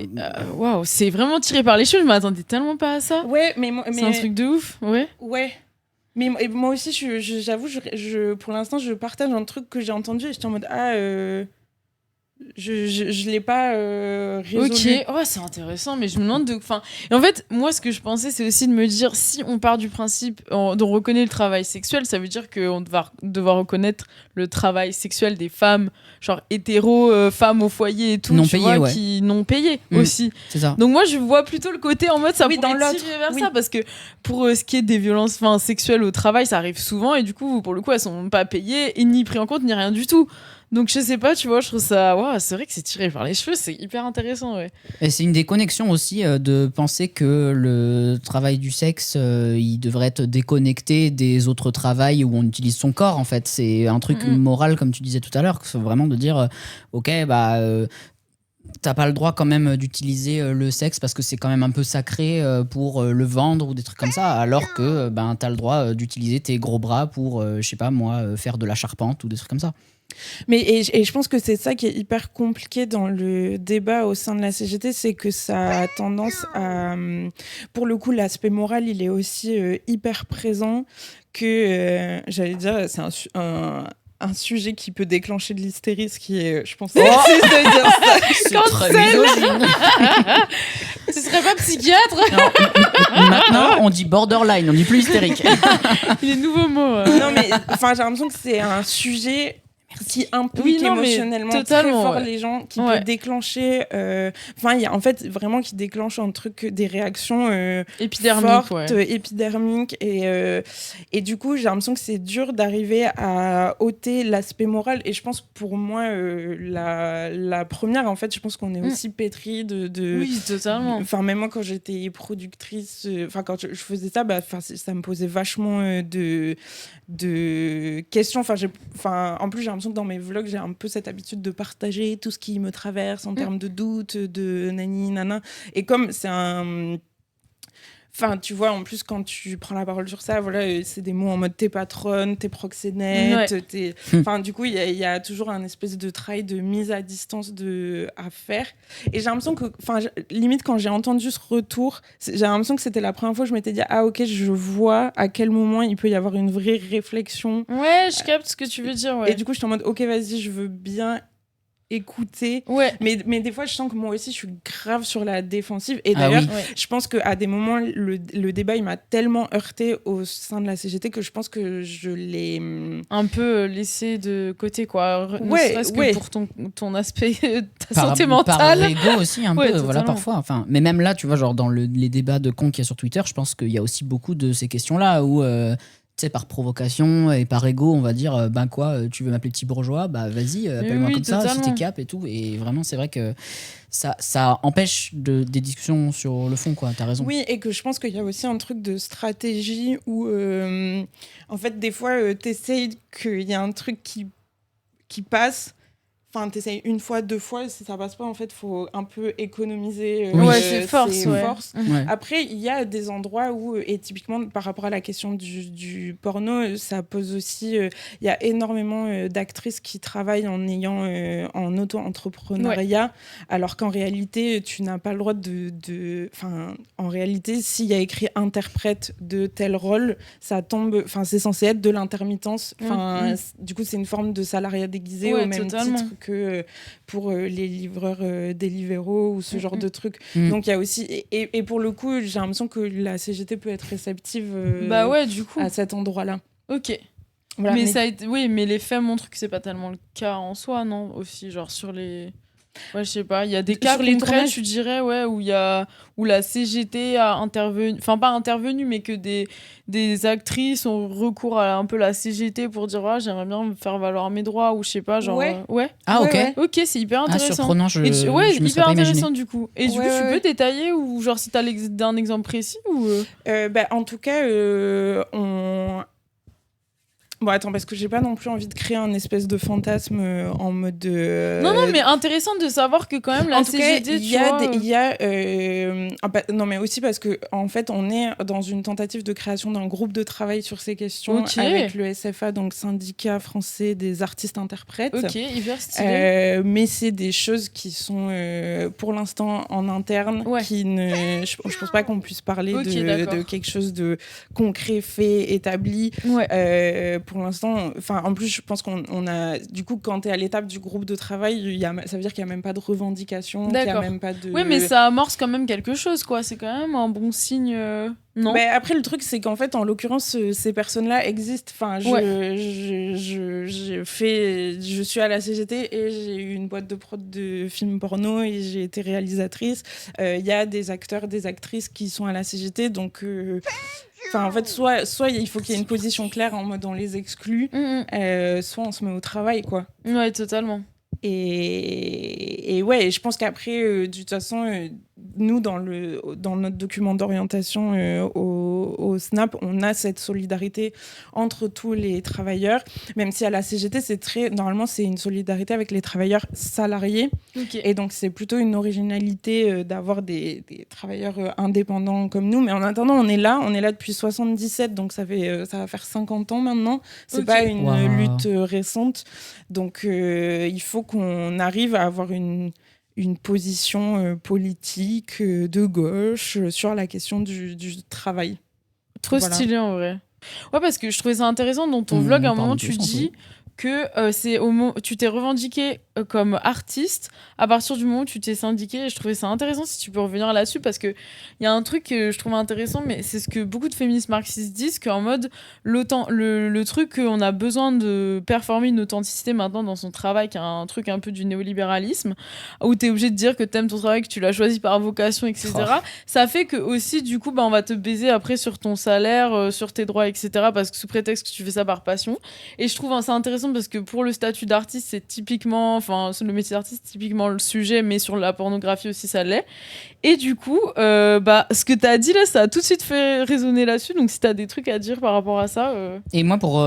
Waouh, c'est vraiment tiré par les cheveux. Je m'attendais tellement pas à ça. Ouais, mais c'est un truc de ouf, ouais. Ouais. Mais moi aussi, j'avoue, pour l'instant, je partage un truc que j'ai entendu et j'étais en mode je l'ai pas résolu. Ok, c'est intéressant, mais je me demande Et en fait, moi, ce que je pensais, c'est aussi de me dire, si on part du principe d'on reconnaît le travail sexuel, ça veut dire qu'on va devoir reconnaître le travail sexuel des femmes, genre hétéros, femmes au foyer et tout, non tu payé, vois, qui non payées aussi. C'est ça. Donc moi, je vois plutôt le côté en mode ça pourrait dans l'autre. tirer vers ça, parce que pour ce qui est des violences sexuelles au travail, ça arrive souvent, et du coup, pour le coup, elles sont pas payées, et ni pris en compte, ni rien du tout. Donc je sais pas, tu vois, je trouve ça... c'est vrai que c'est tiré par les cheveux, c'est hyper intéressant, ouais. Et c'est une des connexions aussi de penser que le travail du sexe, il devrait être déconnecté des autres travails où on utilise son corps, en fait. C'est un truc moral, comme tu disais tout à l'heure, vraiment de dire, t'as pas le droit quand même d'utiliser le sexe parce que c'est quand même un peu sacré pour le vendre ou des trucs comme ça, alors que t'as le droit d'utiliser tes gros bras pour, je sais pas moi, faire de la charpente ou des trucs comme ça. Mais et je pense que c'est ça qui est hyper compliqué dans le débat au sein de la CGT, c'est que ça a tendance à... Pour le coup, l'aspect moral, il est aussi hyper présent que, j'allais dire, c'est un sujet qui peut déclencher de l'hystérie, ce qui est, je pense, c'est très misogyne. Ce serait pas psychiatre? Maintenant, on dit borderline, on dit plus hystérique. Les nouveaux mots. Non, mais j'ai l'impression que c'est un sujet qui implique émotionnellement très fort les gens, qui peut déclencher en fait vraiment qui déclenche un truc, des réactions fortes, épidermiques et du coup j'ai l'impression que c'est dur d'arriver à ôter l'aspect moral et je pense pour moi la première en fait je pense qu'on est aussi pétri de oui totalement, même moi quand j'étais productrice quand je faisais ça ça me posait vachement de questions en plus j'ai l'impression que dans mes vlogs j'ai un peu cette habitude de partager tout ce qui me traverse en termes de doutes, de nani nana, et comme c'est un tu vois, en plus, quand tu prends la parole sur ça, c'est des mots en mode t'es patronne, t'es proxénète, du coup, il y a toujours un espèce de travail de mise à distance à faire. Et j'ai l'impression que, limite, quand j'ai entendu ce retour, j'ai l'impression que c'était la première fois que je m'étais dit, ah ok, je vois à quel moment il peut y avoir une vraie réflexion. Ouais, je capte ce que tu veux dire, ouais. Et du coup, j'étais en mode, ok, vas-y, je veux bien écouter, mais des fois je sens que moi aussi je suis grave sur la défensive et d'ailleurs je pense qu'à des moments le débat il m'a tellement heurté au sein de la CGT que je pense que je l'ai un peu laissé de côté quoi, ne serait-ce que pour ton aspect ta santé mentale, par l'ego aussi un peu parfois, mais même là tu vois genre dans les débats de cons qu'il y a sur Twitter, je pense qu'il y a aussi beaucoup de ces questions là où tu sais, par provocation et par ego, on va dire, tu veux m'appeler petit bourgeois, vas-y, appelle-moi comme totalement. ça, si t'es cap et tout. Et vraiment, c'est vrai que ça empêche des discussions sur le fond, quoi. T'as raison. Oui, et que je pense qu'il y a aussi un truc de stratégie où, en fait, des fois, t'essayes qu'il y a un truc qui passe. T'essayes une fois, deux fois, si ça passe pas, en fait, faut un peu économiser ses forces. Ouais. Après, il y a des endroits où, et typiquement par rapport à la question du porno, ça pose aussi. Il y a énormément d'actrices qui travaillent en auto-entrepreneuriat, alors qu'en réalité, tu n'as pas le droit en réalité, s'il y a écrit interprète de tel rôle, ça tombe. C'est censé être de l'intermittence. Du coup, c'est une forme de salariat déguisé au même titre que pour les livreurs Deliveroo ou ce genre de trucs. Donc il y a aussi et pour le coup j'ai l'impression que la CGT peut être réceptive du coup. à cet endroit-là. Ok. Voilà, mais ça a été... Oui, mais les faits montrent que c'est pas tellement le cas en soi, non? Aussi, genre sur les... Ouais, je sais pas, il y a des cas concrets, tu dirais, où la CGT a intervenu, enfin pas intervenu, mais que des actrices ont recours à un peu la CGT pour dire j'aimerais bien me faire valoir mes droits, ou je sais pas, genre... Ouais. Ah, ok. Ok, c'est hyper intéressant. Surprenant, je me hyper intéressant imaginé. du coup. Et du coup, tu peux détailler, ou genre si t'as un exemple précis, ou... En tout cas, Bon, attends, parce que j'ai pas non plus envie de créer un espèce de fantasme en mode... Non, mais intéressant de savoir que quand même la CGT, non, mais aussi parce que en fait, on est dans une tentative de création d'un groupe de travail sur ces questions avec le SFA, donc Syndicat français des artistes interprètes. Ok, hyper stylé. Mais c'est des choses qui sont pour l'instant en interne, qui ne... Je pense pas qu'on puisse parler de quelque chose de concret, fait, établi. Pour l'instant, en plus, je pense qu'on a... Du coup, quand tu es à l'étape du groupe de travail, ça veut dire qu'il n'y a même pas de revendication, qu'il n'y a même pas de... Oui, mais ça amorce quand même quelque chose, quoi. C'est quand même un bon signe, non? Après, le truc, c'est qu'en fait, en l'occurrence, ces personnes-là existent. Je suis à la CGT et j'ai eu une boîte de prod de films porno et j'ai été réalisatrice. Il y a des acteurs, des actrices qui sont à la CGT, donc... en fait, soit il faut qu'il y ait une position claire en mode on les exclut, soit on se met au travail, quoi. Ouais, totalement. Et je pense qu'après, de toute façon, nous, dans notre document d'orientation au Snap, on a cette solidarité entre tous les travailleurs, même si à la CGT, normalement, c'est une solidarité avec les travailleurs salariés. Okay. Et donc, c'est plutôt une originalité d'avoir des travailleurs indépendants comme nous. Mais en attendant, on est là depuis 77, donc ça va faire 50 ans maintenant. C'est pas une lutte récente. Donc, il faut qu'on arrive à avoir une position politique de gauche sur la question du travail. Trop stylé en vrai. Ouais, parce que je trouvais ça intéressant dans ton vlog, à un moment tu dis que tu t'es revendiqué comme artiste à partir du moment où tu t'es syndiqué, et je trouvais ça intéressant si tu peux revenir là-dessus, parce qu'il y a un truc que je trouve intéressant, mais c'est ce que beaucoup de féministes marxistes disent, qu'en mode le truc qu'on a besoin de performer une authenticité maintenant dans son travail, qui est un truc un peu du néolibéralisme, où t'es obligé de dire que t'aimes ton travail, que tu l'as choisi par vocation, etc. Ça fait que aussi du coup on va te baiser après sur ton salaire, sur tes droits, etc., parce que sous prétexte que tu fais ça par passion. Et je trouve ça intéressant parce que pour le statut d'artiste, c'est typiquement, le métier d'artiste, typiquement le sujet, mais sur la pornographie aussi, ça l'est. Et du coup, ce que t'as dit là, ça a tout de suite fait résonner là-dessus. Donc si t'as des trucs à dire par rapport à ça. Et moi, pour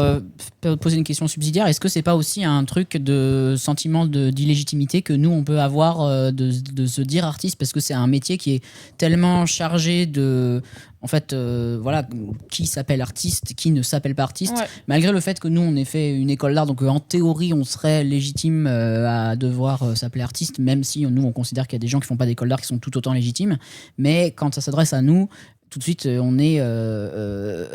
poser une question subsidiaire, est-ce que c'est pas aussi un truc de sentiment d'illégitimité que nous, on peut avoir de se dire artiste, parce que c'est un métier qui est tellement chargé de... En fait, qui s'appelle artiste, qui ne s'appelle pas artiste, malgré le fait que nous, on ait fait une école d'art, donc en théorie, on serait légitime à devoir s'appeler artiste, même si nous, on considère qu'il y a des gens qui font pas d'école d'art qui sont tout autant légitimes. Mais quand ça s'adresse à nous, tout de suite, on est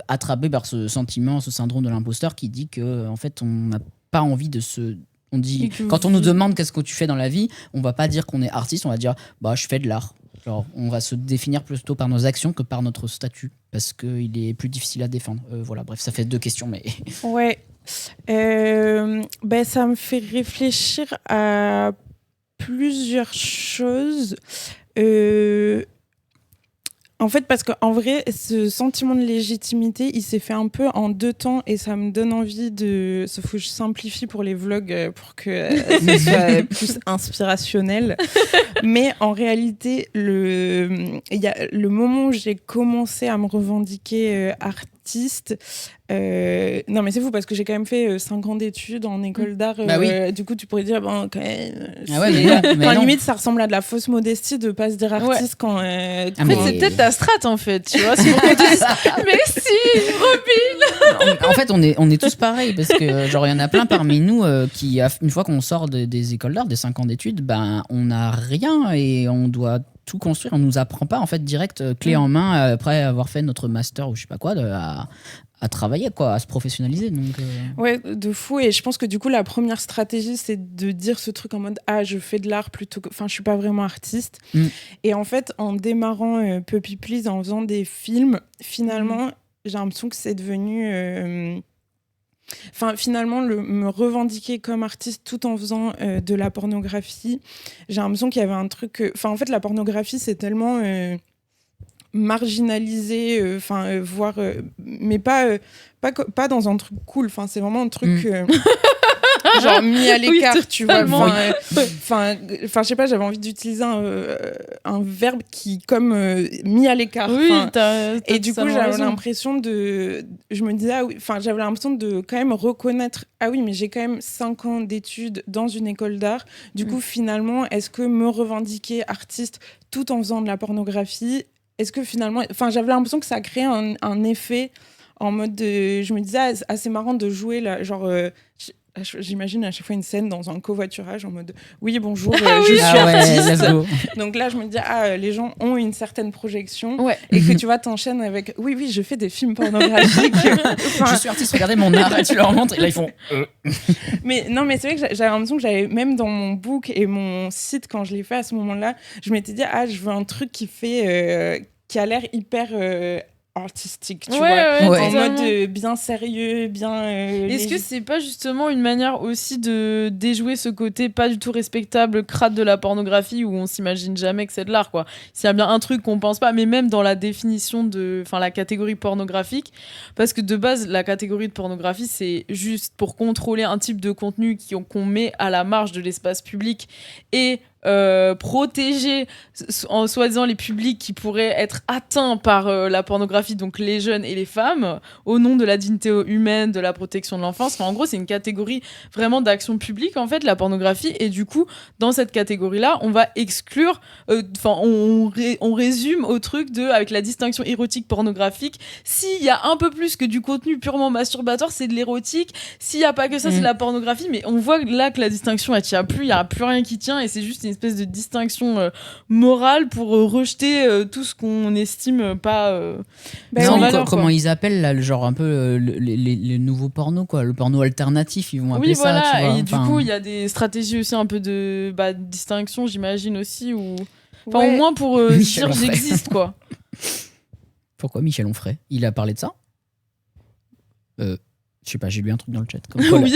attrapé par ce sentiment, ce syndrome de l'imposteur qui dit que, en fait, on n'a pas envie de se... On dit, quand on nous demande qu'est-ce que tu fais dans la vie, on va pas dire qu'on est artiste, on va dire je fais de l'art. Genre, on va se définir plutôt par nos actions que par notre statut, parce qu'il est plus difficile à défendre. Bref, ça fait 2 questions, mais... Ouais. Ça me fait réfléchir à plusieurs choses. En fait, parce qu'en vrai, ce sentiment de légitimité, il s'est fait un peu en 2 temps, et ça me donne envie de... Sauf que je simplifie pour les vlogs pour que ce soit plus inspirationnel. Mais en réalité, il y a le moment où j'ai commencé à me revendiquer artiste. Non, mais c'est fou parce que j'ai quand même fait 5 ans d'études en école d'art. Du coup, tu pourrais dire, quand même. Limite, ça ressemble à de la fausse modestie de pas se dire artiste quand. En fait, c'est peut-être ta strate, en fait. Tu vois, c'est pour que tu dises merci, Robin. En fait, on est tous pareils, parce que, il y en a plein parmi nous qui, une fois qu'on sort des écoles d'art, des 5 ans d'études, on n'a rien et on doit tout construire. On nous apprend pas, en fait, direct, clé en main, après avoir fait notre master ou je sais pas quoi, à travailler, à se professionnaliser. Donc, Ouais, de fou. Et je pense que du coup, la première stratégie, c'est de dire ce truc en mode je fais de l'art plutôt que... Enfin, je suis pas vraiment artiste. Et en fait, en démarrant Puppy Please, en faisant des films, finalement, j'ai l'impression que c'est devenu... finalement, me revendiquer comme artiste tout en faisant de la pornographie, j'ai l'impression qu'il y avait un truc... en fait, la pornographie, c'est tellement... marginalisé, voire mais pas dans un truc cool, c'est vraiment un truc genre mis à l'écart, tu vois, je sais pas, j'avais envie d'utiliser un verbe qui comme mis à l'écart, et du coup j'avais l'impression je me disais j'avais l'impression de quand même reconnaître mais j'ai quand même 5 ans d'études dans une école d'art, du coup finalement est-ce que me revendiquer artiste tout en faisant de la pornographie, est-ce que finalement... j'avais l'impression que ça a créé un effet en mode de... Je me disais, c'est marrant de jouer, là, j'imagine à chaque fois une scène dans un covoiturage en mode oui, bonjour, je suis artiste. Donc là, je me dis, les gens ont une certaine projection, et que tu vois, t'enchaînes avec oui, je fais des films pornographiques. Je suis artiste, regardez mon art, et tu leur montres, et là, ils font... mais c'est vrai que j'avais l'impression que j'avais, même dans mon book et mon site, quand je l'ai fait à ce moment-là, je m'étais dit, je veux un truc qui a l'air hyper... artistique, tu vois, en mode bien sérieux, bien... Est-ce que c'est pas justement une manière aussi de déjouer ce côté pas du tout respectable, crade de la pornographie, où on s'imagine jamais que c'est de l'art, quoi. S'il y a bien un truc qu'on pense pas, mais même dans la définition de... la catégorie pornographique, parce que de base, la catégorie de pornographie, c'est juste pour contrôler un type de contenu qu'on met à la marge de l'espace public, et protéger en soi-disant les publics qui pourraient être atteints par la pornographie, donc les jeunes et les femmes, au nom de la dignité humaine, de la protection de l'enfance. Enfin, en gros, c'est une catégorie vraiment d'action publique, en fait, la pornographie. Et du coup, dans cette catégorie-là, on va exclure, on résume au truc avec la distinction érotique pornographique. S'il y a un peu plus que du contenu purement masturbatoire, c'est de l'érotique. S'il n'y a pas que ça, c'est de la pornographie. Mais on voit là que la distinction, elle tient plus, il n'y a plus rien qui tient, et c'est juste une espèce de distinction morale pour rejeter tout ce qu'on estime pas non, valeur, comment ils appellent là, le genre un peu les nouveaux pornos, quoi, le porno alternatif, ils vont appeler ça, tu vois. Et du coup il y a des stratégies aussi un peu de distinction, j'imagine aussi, ou au moins pour dire j'existe, quoi. Pourquoi Michel Onfray, il a parlé de ça? Je sais pas, j'ai lu un truc dans le chat. Comme quoi, oui.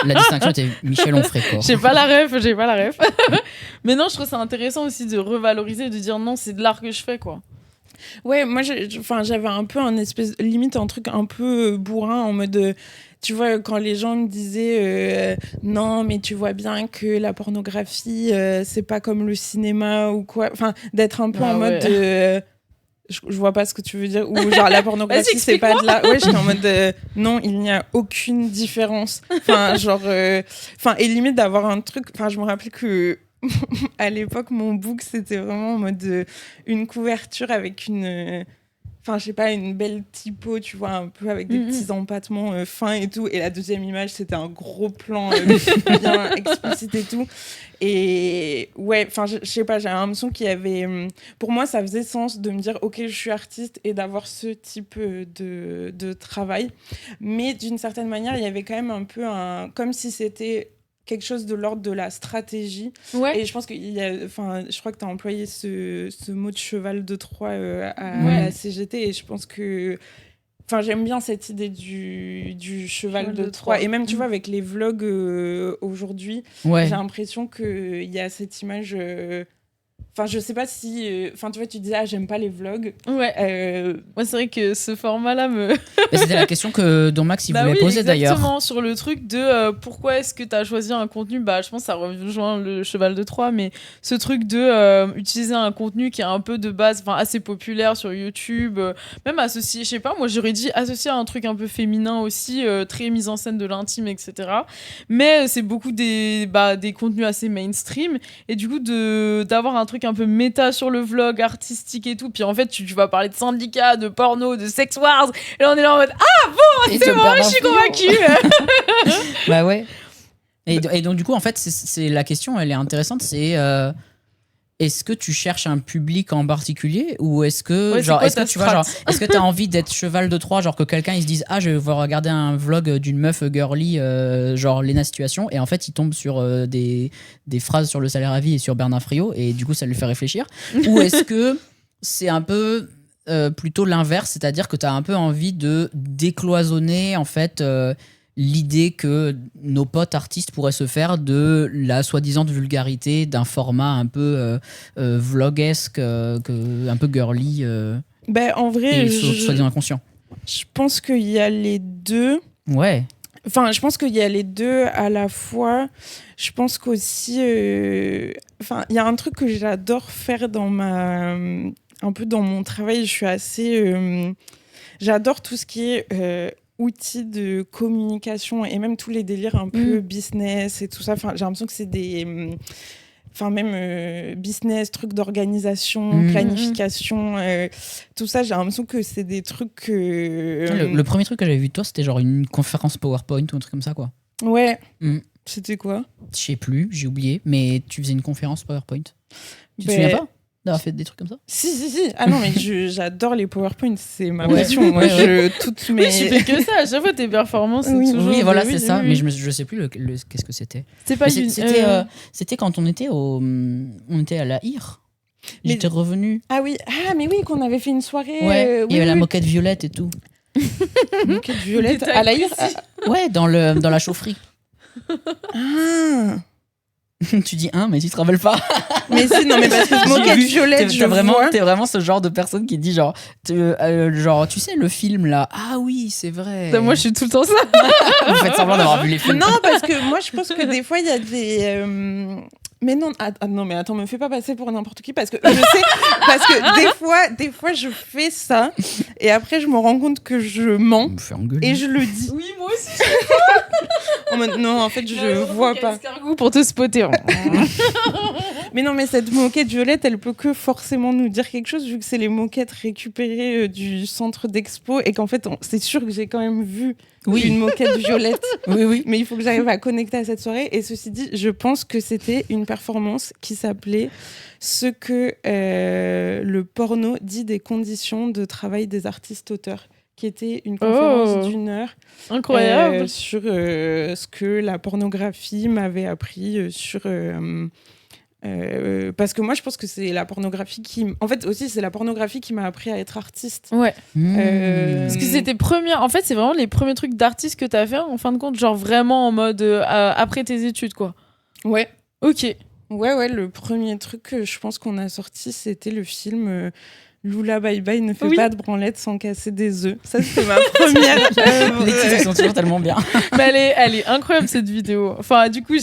La distinction était Michel Onfray, quoi. J'ai pas la ref. Mais non, je trouve ça intéressant aussi de revaloriser, de dire non, c'est de l'art que je fais, quoi. Ouais, moi, j'avais un peu limite un truc un peu bourrin en mode. Tu vois, quand les gens me disaient non, mais tu vois bien que la pornographie, c'est pas comme le cinéma ou quoi. Enfin, d'être un peu en mode. Je vois pas ce que tu veux dire. Ou genre, la pornographie, c'est pas de la. Ouais, j'étais en mode non, il n'y a aucune différence. Enfin, genre. Et limite d'avoir un truc. Enfin, je me rappelle que. À l'époque, mon book, c'était vraiment en mode une couverture avec une belle typo, tu vois, un peu avec des petits empattements fins et tout. Et la deuxième image, c'était un gros plan bien explicite et tout. Et ouais, je sais pas, j'ai l'impression qu'il y avait... pour moi, ça faisait sens de me dire, ok, je suis artiste et d'avoir ce type de travail. Mais d'une certaine manière, il y avait quand même un peu comme si c'était... quelque chose de l'ordre de la stratégie. Ouais. Et je pense je crois que tu as employé ce mot de cheval de Troie à la CGT, et je pense que j'aime bien cette idée du cheval de Troie. Et même, tu vois, avec les vlogs aujourd'hui, j'ai l'impression qu'il y a cette image... je sais pas si... tu vois, tu disais, j'aime pas les vlogs. Ouais. Moi, c'est vrai que ce format-là me... C'était la question dont Max voulait poser, d'ailleurs. Exactement, sur le truc de pourquoi est-ce que tu as choisi un contenu. Je pense que ça rejoint le cheval de Troie, mais ce truc de utiliser un contenu qui est un peu de base, assez populaire sur YouTube, même associé, je sais pas, moi j'aurais dit associé à un truc un peu féminin aussi, très mise en scène de l'intime, etc. Mais c'est beaucoup des contenus assez mainstream, et du coup d'avoir un truc un peu méta sur le vlog, artistique et tout, puis en fait tu vas parler de syndicats, de porno, de sex wars, et là on est là en mode c'est bon, je suis convaincue. Bah ouais. Et donc du coup en fait c'est la question, elle est intéressante, c'est est-ce que tu cherches un public en particulier, ou est-ce que est-ce que t'as envie d'être cheval de Troie, genre que quelqu'un il se dise je vais regarder un vlog d'une meuf girly genre Léna Situation, et en fait il tombe sur des phrases sur le salaire à vie et sur Bernard Friot, et du coup ça lui fait réfléchir, ou est-ce que c'est un peu plutôt l'inverse, c'est-à-dire que t'as un peu envie de décloisonner en fait l'idée que nos potes artistes pourraient se faire de la soi-disant vulgarité d'un format un peu vloguesque, un peu girly, en vrai, soi-disant inconscient. Je pense qu'il y a les deux. Ouais. Je pense qu'il y a les deux à la fois. Je pense qu'aussi... il y a un truc que j'adore faire un peu dans mon travail. Je suis assez... j'adore tout ce qui est... outils de communication, et même tous les délires un peu business et tout ça. J'ai l'impression que c'est des... même business, trucs d'organisation, planification, tout ça, j'ai l'impression que c'est des trucs que... Le premier truc que j'avais vu de toi, c'était genre une conférence PowerPoint ou un truc comme ça, quoi. Ouais. C'était quoi? Je sais plus, j'ai oublié, mais tu faisais une conférence PowerPoint. Tu te souviens pas d'avoir fait des trucs comme ça? Si. Ah non, mais j'adore les PowerPoints, c'est ma passion. Moi, toutes mes... Oui, tu fais que ça. À chaque fois, tes performances, c'est toujours... Oui, voilà, c'est ça. Mais je sais plus qu'est-ce que c'était. C'était quand on était à la IR. J'étais revenu. Ah oui, mais oui, qu'on avait fait une soirée... Ouais, il y avait la moquette violette et tout. Moquette violette à la IR? Ouais, dans la chaufferie. Tu dis mais tu te rappelles pas. Mais si, non, mais parce que moquette violette, t'es vraiment ce genre de personne qui dit genre tu sais le film là, oui c'est vrai. Moi je suis tout le temps ça. Vous faites semblant d'avoir vu les films. Non, parce que moi je pense que des fois il y a des Mais non, non, mais attends, me fais pas passer pour n'importe qui parce que je sais, parce que des fois, je fais ça et après, je me rends compte que je mens et je le dis. Oui, moi aussi. Non, en fait, je vois pas. Escargot pour te spotter. Mais non, mais cette moquette violette, elle peut que forcément nous dire quelque chose vu que c'est les moquettes récupérées du centre d'expo et qu'en fait, c'est sûr que j'ai quand même vu une moquette violette. Oui. Mais il faut que j'arrive à connecter à cette soirée. Et ceci dit, je pense que c'était une performance qui s'appelait Ce que le porno dit des conditions de travail des artistes-auteurs, qui était une conférence d'1 heure. Incroyable. Sur ce que la pornographie m'avait appris sur... parce que moi je pense que c'est la pornographie c'est la pornographie qui m'a appris à être artiste. Ouais. Parce que c'était en fait c'est vraiment les premiers trucs d'artiste que t'as fait en fin de compte, genre vraiment en mode après tes études quoi. Ouais. Ok. Ouais, le premier truc que je pense qu'on a sorti c'était le film Lula Bye Bye ne fait pas de branlette sans casser des œufs. Ça, c'était ma première œuvre. Les titres sont toujours tellement bien. Mais elle est incroyable, cette vidéo. Enfin, du coup,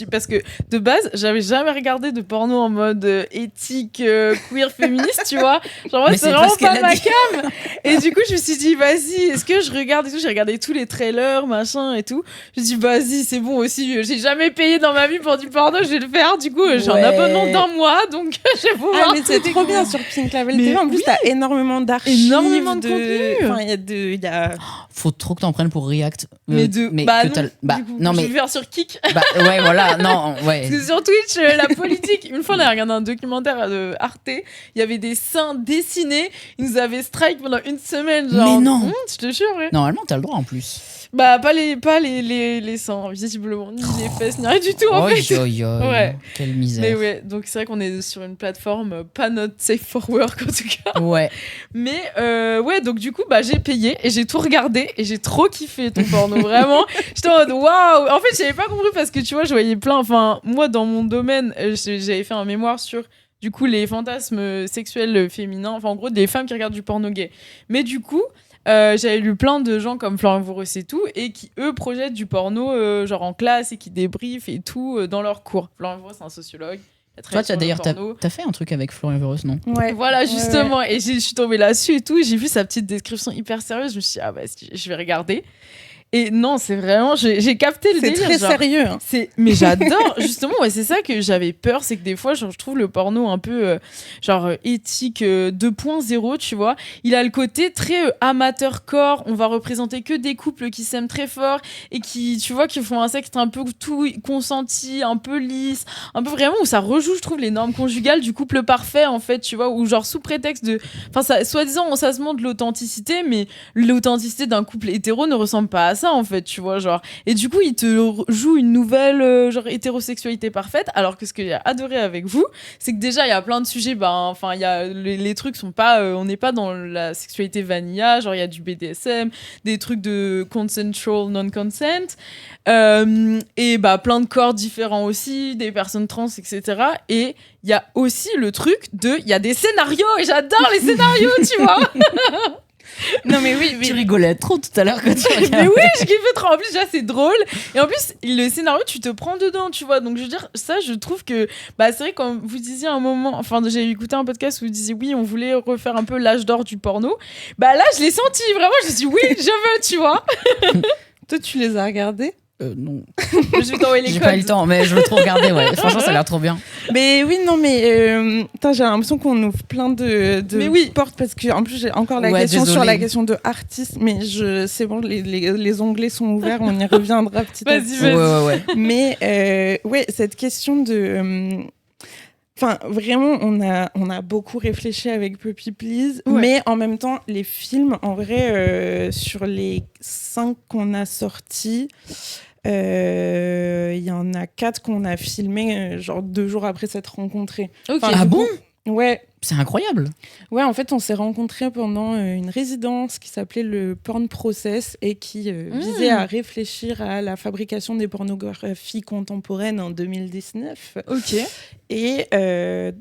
parce que de base, j'avais jamais regardé de porno en mode éthique, queer, féministe, tu vois. Genre, moi, c'est vraiment pas ma cam. Et du coup, je me suis dit, vas-y, est-ce que je regarde et tout? J'ai regardé tous les trailers, machin et tout. Je me suis dit, vas-y, c'est bon aussi. J'ai jamais payé dans ma vie pour du porno, je vais le faire. Du coup, j'ai un abonnement d'1 mois, donc je vais pouvoir. Ah, mais c'est trop bien sur Pink Label TV. En plus, t'as énormément d'archives. Énormément de contenu. Enfin, il y a... Faut trop que t'en prennes pour React. Mais bah que non, mais je vais faire sur Kik. Ouais, voilà, non, ouais. Parce que sur Twitch, la politique, une fois on a regardé un documentaire de Arte, il y avait des seins dessinés, ils nous avaient strike pendant 1 semaine, genre. Mais non. Je te jure, ouais. Normalement, t'as le droit en plus. Bah pas les seins, visiblement, ni les fesses, ni rien du tout en fait. Ouais. Quelle misère. Mais ouais, donc c'est vrai qu'on est sur une plateforme pas not safe for work en tout cas. Ouais. Mais ouais, donc du coup, j'ai payé et j'ai tout regardé et j'ai trop kiffé ton porno, vraiment. J'étais en mode waouh. En fait, j'avais pas compris parce que tu vois, je voyais plein. Enfin, moi dans mon domaine, j'avais fait un mémoire sur du coup les fantasmes sexuels féminins. Enfin, en gros, des femmes qui regardent du porno gay. Mais du coup. J'avais lu plein de gens comme Florian Voureux et tout, et qui eux projettent du porno genre en classe et qui débriefent et tout dans leurs cours. Florian Voureux, c'est un sociologue. Toi, t'as fait un truc avec Florian Voureux, non? Ouais. Voilà, justement. Ouais. Et je suis tombée là-dessus et tout. J'ai vu sa petite description hyper sérieuse. Je me suis dit, je vais regarder. Et non, c'est vraiment, j'ai capté le délire. C'est très sérieux. Hein. Mais j'adore, justement, ouais, c'est ça que j'avais peur, c'est que des fois, genre, je trouve le porno un peu, éthique 2.0, tu vois. Il a le côté très amateur corps, on va représenter que des couples qui s'aiment très fort et qui, tu vois, qui font un sexe un peu tout consenti, un peu lisse, un peu vraiment où ça rejoue, je trouve, les normes conjugales du couple parfait, en fait, tu vois, où genre sous prétexte de, enfin, soi-disant, ça se montre de l'authenticité, mais l'authenticité d'un couple hétéro ne ressemble pas à ça, en fait, tu vois, genre. Et du coup, il te joue une nouvelle genre hétérosexualité parfaite, alors que ce que j'ai adoré avec vous, c'est que déjà il y a plein de sujets, enfin il y a les trucs sont pas on n'est pas dans la sexualité vanilla, genre il y a du BDSM, des trucs de consensual non-consent, et plein de corps différents aussi, des personnes trans, etc. Et il y a aussi le truc il y a des scénarios, et j'adore les scénarios, tu vois. Non mais oui, tu rigolais trop tout à l'heure quand tu regardais. Mais oui, je kiffais trop. En plus, déjà, c'est drôle. Et en plus, le scénario, tu te prends dedans, tu vois. Donc, je veux dire, ça, je trouve que... c'est vrai, quand vous disiez à un moment... Enfin, j'ai écouté un podcast où vous disiez, oui, on voulait refaire un peu l'âge d'or du porno. Là, je l'ai senti. Vraiment, je me suis dit, oui, je veux, tu vois. Toi, tu les as regardés? Non. Je vais t'envoyer les codes. J'ai pas eu le temps, mais je veux trop regarder, ouais. Franchement, ça a l'air trop bien. Mais oui, non, mais j'ai l'impression qu'on ouvre plein de portes parce que en plus j'ai encore la question sur la question de artiste, mais c'est bon, les onglets sont ouverts, on y reviendra petit à petit. Vas-y. Ouais. Mais cette question de enfin, vraiment, on a beaucoup réfléchi avec Puppy Please, mais en même temps, les films, en vrai, sur les 5 qu'on a sortis, il y en a 4 qu'on a filmés genre 2 jours après s'être rencontrés. Okay. Enfin, bon? Ouais. C'est incroyable. Ouais, en fait, on s'est rencontrés pendant une résidence qui s'appelait le Porn Process et qui visait à réfléchir à la fabrication des pornographies contemporaines en 2019. Ok. Et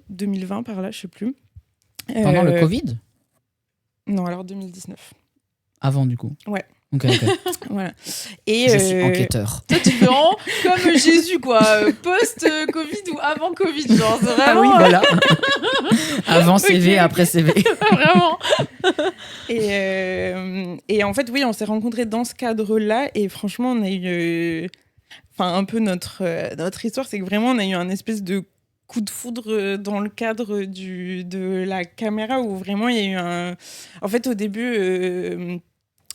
2020 par là, je sais plus. Pendant le Covid? Non, alors 2019. Avant, du coup. Ouais. Ok. Voilà. Et Je suis enquêteur. Toi, tu fais vraiment comme Jésus, quoi. Post-Covid ou avant Covid, genre. C'est Ah vraiment. oui, voilà. Avant CV, Ok. après CV. Vraiment. Et en fait, oui, on s'est rencontrés dans ce cadre-là. Et franchement, on a eu. Enfin, un peu notre histoire, c'est que vraiment, on a eu un espèce de coup de foudre dans le cadre de la caméra où vraiment il y a eu un. En fait, au début.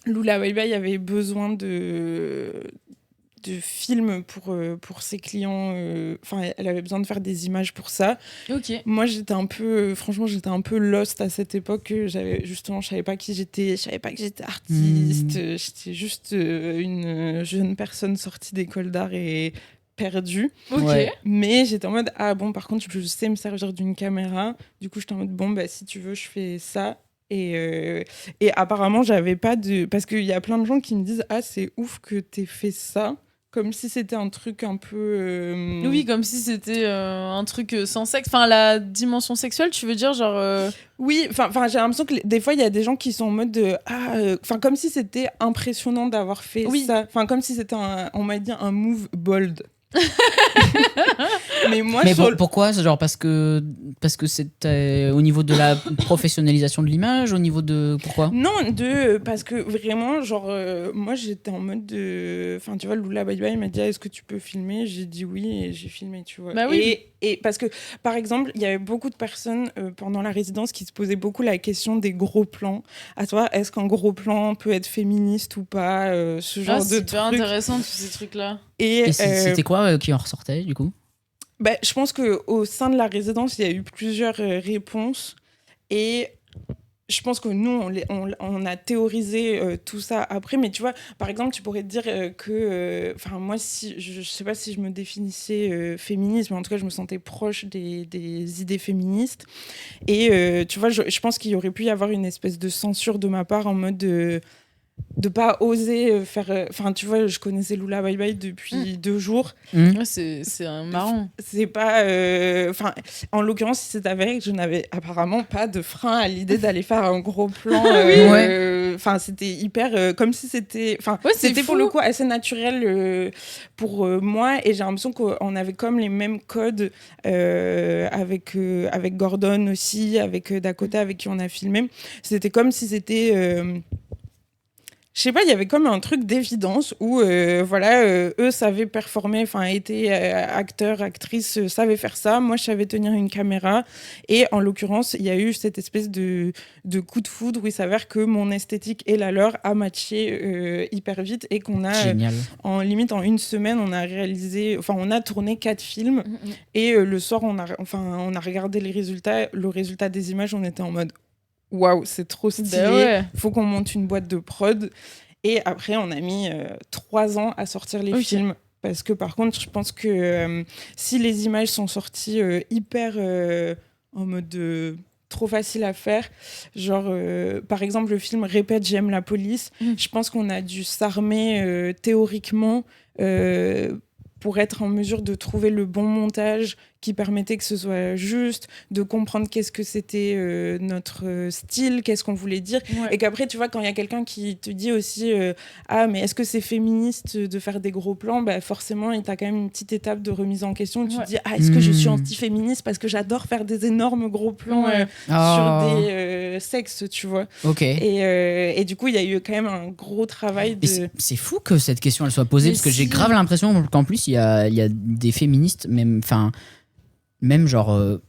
Lula Bye Bye avait besoin de films pour ses clients. Enfin, elle avait besoin de faire des images pour ça. Ok. Moi, franchement, j'étais un peu lost à cette époque. Je savais pas qui j'étais, je savais pas que j'étais artiste. J'étais juste une jeune personne sortie d'école d'art et perdue. Ok. Ouais. Mais j'étais en mode, ah bon, par contre, je sais me servir d'une caméra. Du coup, j'étais en mode, bon, bah, si tu veux, je fais ça. Et apparemment, j'avais pas de. Parce qu'il y a plein de gens qui me disent, ah, c'est ouf que t'aies fait ça. Comme si c'était un truc un peu. Oui, comme si c'était un truc sans sexe. Enfin, la dimension sexuelle, tu veux dire, genre. Oui, enfin, j'ai l'impression que des fois, il y a des gens qui sont en mode de. Enfin, comme si c'était impressionnant d'avoir fait ça. Enfin, comme si c'était, on m'a dit, un move bold. Mais moi, pourquoi? Genre parce que c'était au niveau de la professionnalisation de l'image, au niveau de pourquoi? Non, parce que vraiment, genre, moi j'étais en mode de. Enfin, tu vois, Lula Bye Bye m'a dit, est-ce que tu peux filmer? J'ai dit oui et j'ai filmé, tu vois. Bah oui. Et parce que, par exemple, il y avait beaucoup de personnes pendant la résidence qui se posaient beaucoup la question des gros plans. À toi, est-ce qu'un gros plan peut être féministe ou pas? Ce genre de c'est trucs. super intéressant, tous ces trucs-là. Et c'était quoi qui en ressortait du coup? Je pense qu'au sein de la résidence, il y a eu plusieurs réponses. Et je pense que nous, on a théorisé tout ça après. Mais tu vois, par exemple, tu pourrais te dire que... Enfin, moi, je sais pas si je me définissais féministe, mais en tout cas, je me sentais proche des idées féministes. Et tu vois, je pense qu'il y aurait pu y avoir une espèce de censure de ma part en mode de pas oser faire. Enfin, tu vois, je connaissais Lula Bye Bye depuis 2 jours. Ouais, c'est marrant. C'est pas. Enfin, en l'occurrence, si c'est avéré que je n'avais apparemment pas de frein à l'idée d'aller faire un gros plan. Enfin, c'était hyper. Comme si c'était. Enfin, c'était pour le coup assez naturel pour moi. Et j'ai l'impression qu'on avait comme les mêmes codes avec Gordon aussi, avec Dakota, avec qui on a filmé. C'était comme si c'était. Je sais pas, il y avait comme un truc d'évidence où, eux savaient performer, enfin, étaient acteurs, actrices, savaient faire ça. Moi, je savais tenir une caméra. Et en l'occurrence, il y a eu cette espèce de coup de foudre où il s'avère que mon esthétique et la leur a matché hyper vite et qu'on a, en 1 semaine, on a tourné 4 films. Et le soir, on a regardé les résultats. Le résultat des images, on était en mode waouh, c'est trop stylé. Faut qu'on monte une boîte de prod. Et après, on a mis 3 ans à sortir les films. Parce que par contre, je pense que si les images sont sorties hyper en mode trop facile à faire, genre par exemple le film Répète, j'aime la police, je pense qu'on a dû s'armer théoriquement pour être en mesure de trouver le bon montage qui permettait que ce soit juste, de comprendre qu'est-ce que c'était notre style, qu'est-ce qu'on voulait dire. Et qu'après, tu vois, quand il y a quelqu'un qui te dit aussi ah, mais est-ce que c'est féministe de faire des gros plans? Forcément, il t'a quand même une petite étape de remise en question où tu te dis ah, est-ce que je suis anti-féministe parce que j'adore faire des énormes gros plans sur des sexes, tu vois. Et du coup, il y a eu quand même un gros travail de... C'est fou que cette question elle soit posée, parce que j'ai grave l'impression qu'en plus, il y a des féministes, même genre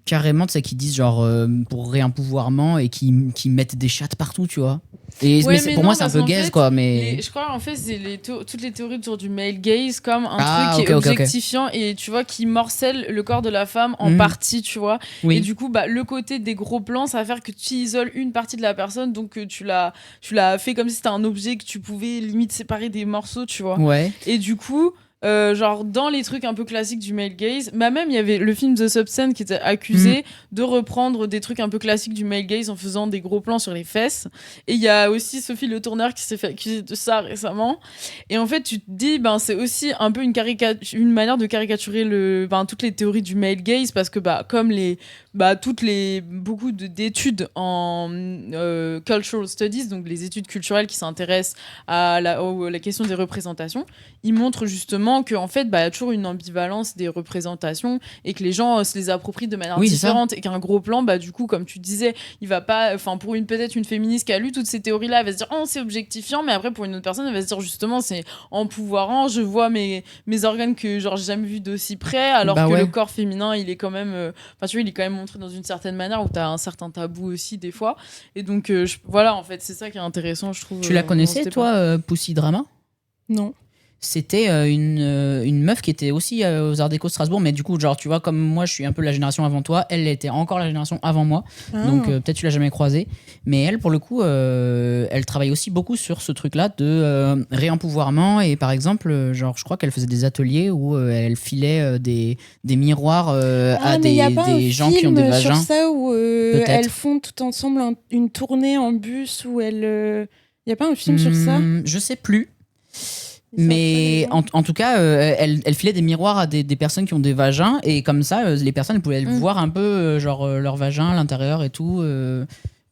carrément, tu sais, qui disent genre pour réempouvoirment et qui mettent des chattes partout, tu vois. Mais pour moi, c'est un peu gaze, quoi. Mais je crois en fait, c'est toutes les théories autour du male gaze comme un truc qui est objectifiant et tu vois qui morcelle le corps de la femme en partie, tu vois. Et du coup, le côté des gros plans, ça va faire que tu isoles une partie de la personne, donc tu l'as fait comme si c'était un objet que tu pouvais limite séparer des morceaux, tu vois. Et du coup, genre dans les trucs un peu classiques du male gaze. Même il y avait le film The Substance qui était accusé de reprendre des trucs un peu classiques du male gaze en faisant des gros plans sur les fesses. Et il y a aussi Sophie Le Tourneur qui s'est fait accuser de ça récemment. Et en fait, tu te dis, c'est aussi un peu une manière de caricaturer toutes les théories du male gaze, parce que comme beaucoup d'études en cultural studies, donc les études culturelles qui s'intéressent à la question des représentations, ils montrent justement que en fait, y a toujours une ambivalence des représentations et que les gens se les approprient de manière différente, et qu'un gros plan, du coup, comme tu disais, il va pas, pour peut-être une féministe qui a lu toutes ces théories-là, elle va se dire oh, c'est objectifiant, mais après pour une autre personne, elle va se dire justement c'est empouvoirant, je vois mes organes que j'ai jamais vu d'aussi près, alors que le corps féminin, il est quand même, tu vois, il est quand même montré dans une certaine manière où t'as un certain tabou aussi des fois, et donc voilà, en fait, c'est ça qui est intéressant, je trouve. Tu la connaissais toi, Pussy Drama? Non. C'était une meuf qui était aussi aux Arts Déco Strasbourg, mais du coup, genre, tu vois, comme moi, je suis un peu la génération avant toi, elle était encore la génération avant moi, donc peut-être tu l'as jamais croisée, mais elle, pour le coup, elle travaille aussi beaucoup sur ce truc-là de réempouvoirment, et par exemple, genre, je crois qu'elle faisait des ateliers où elle filait des miroirs à des gens qui ont des vagins. Sur ça où elles font tout ensemble une tournée en bus où elles... Il n'y a pas un film sur ça? Je sais plus. Mais en tout cas, elle filait des miroirs à des personnes qui ont des vagins, et comme ça, les personnes pouvaient voir un peu leur vagin, l'intérieur et tout,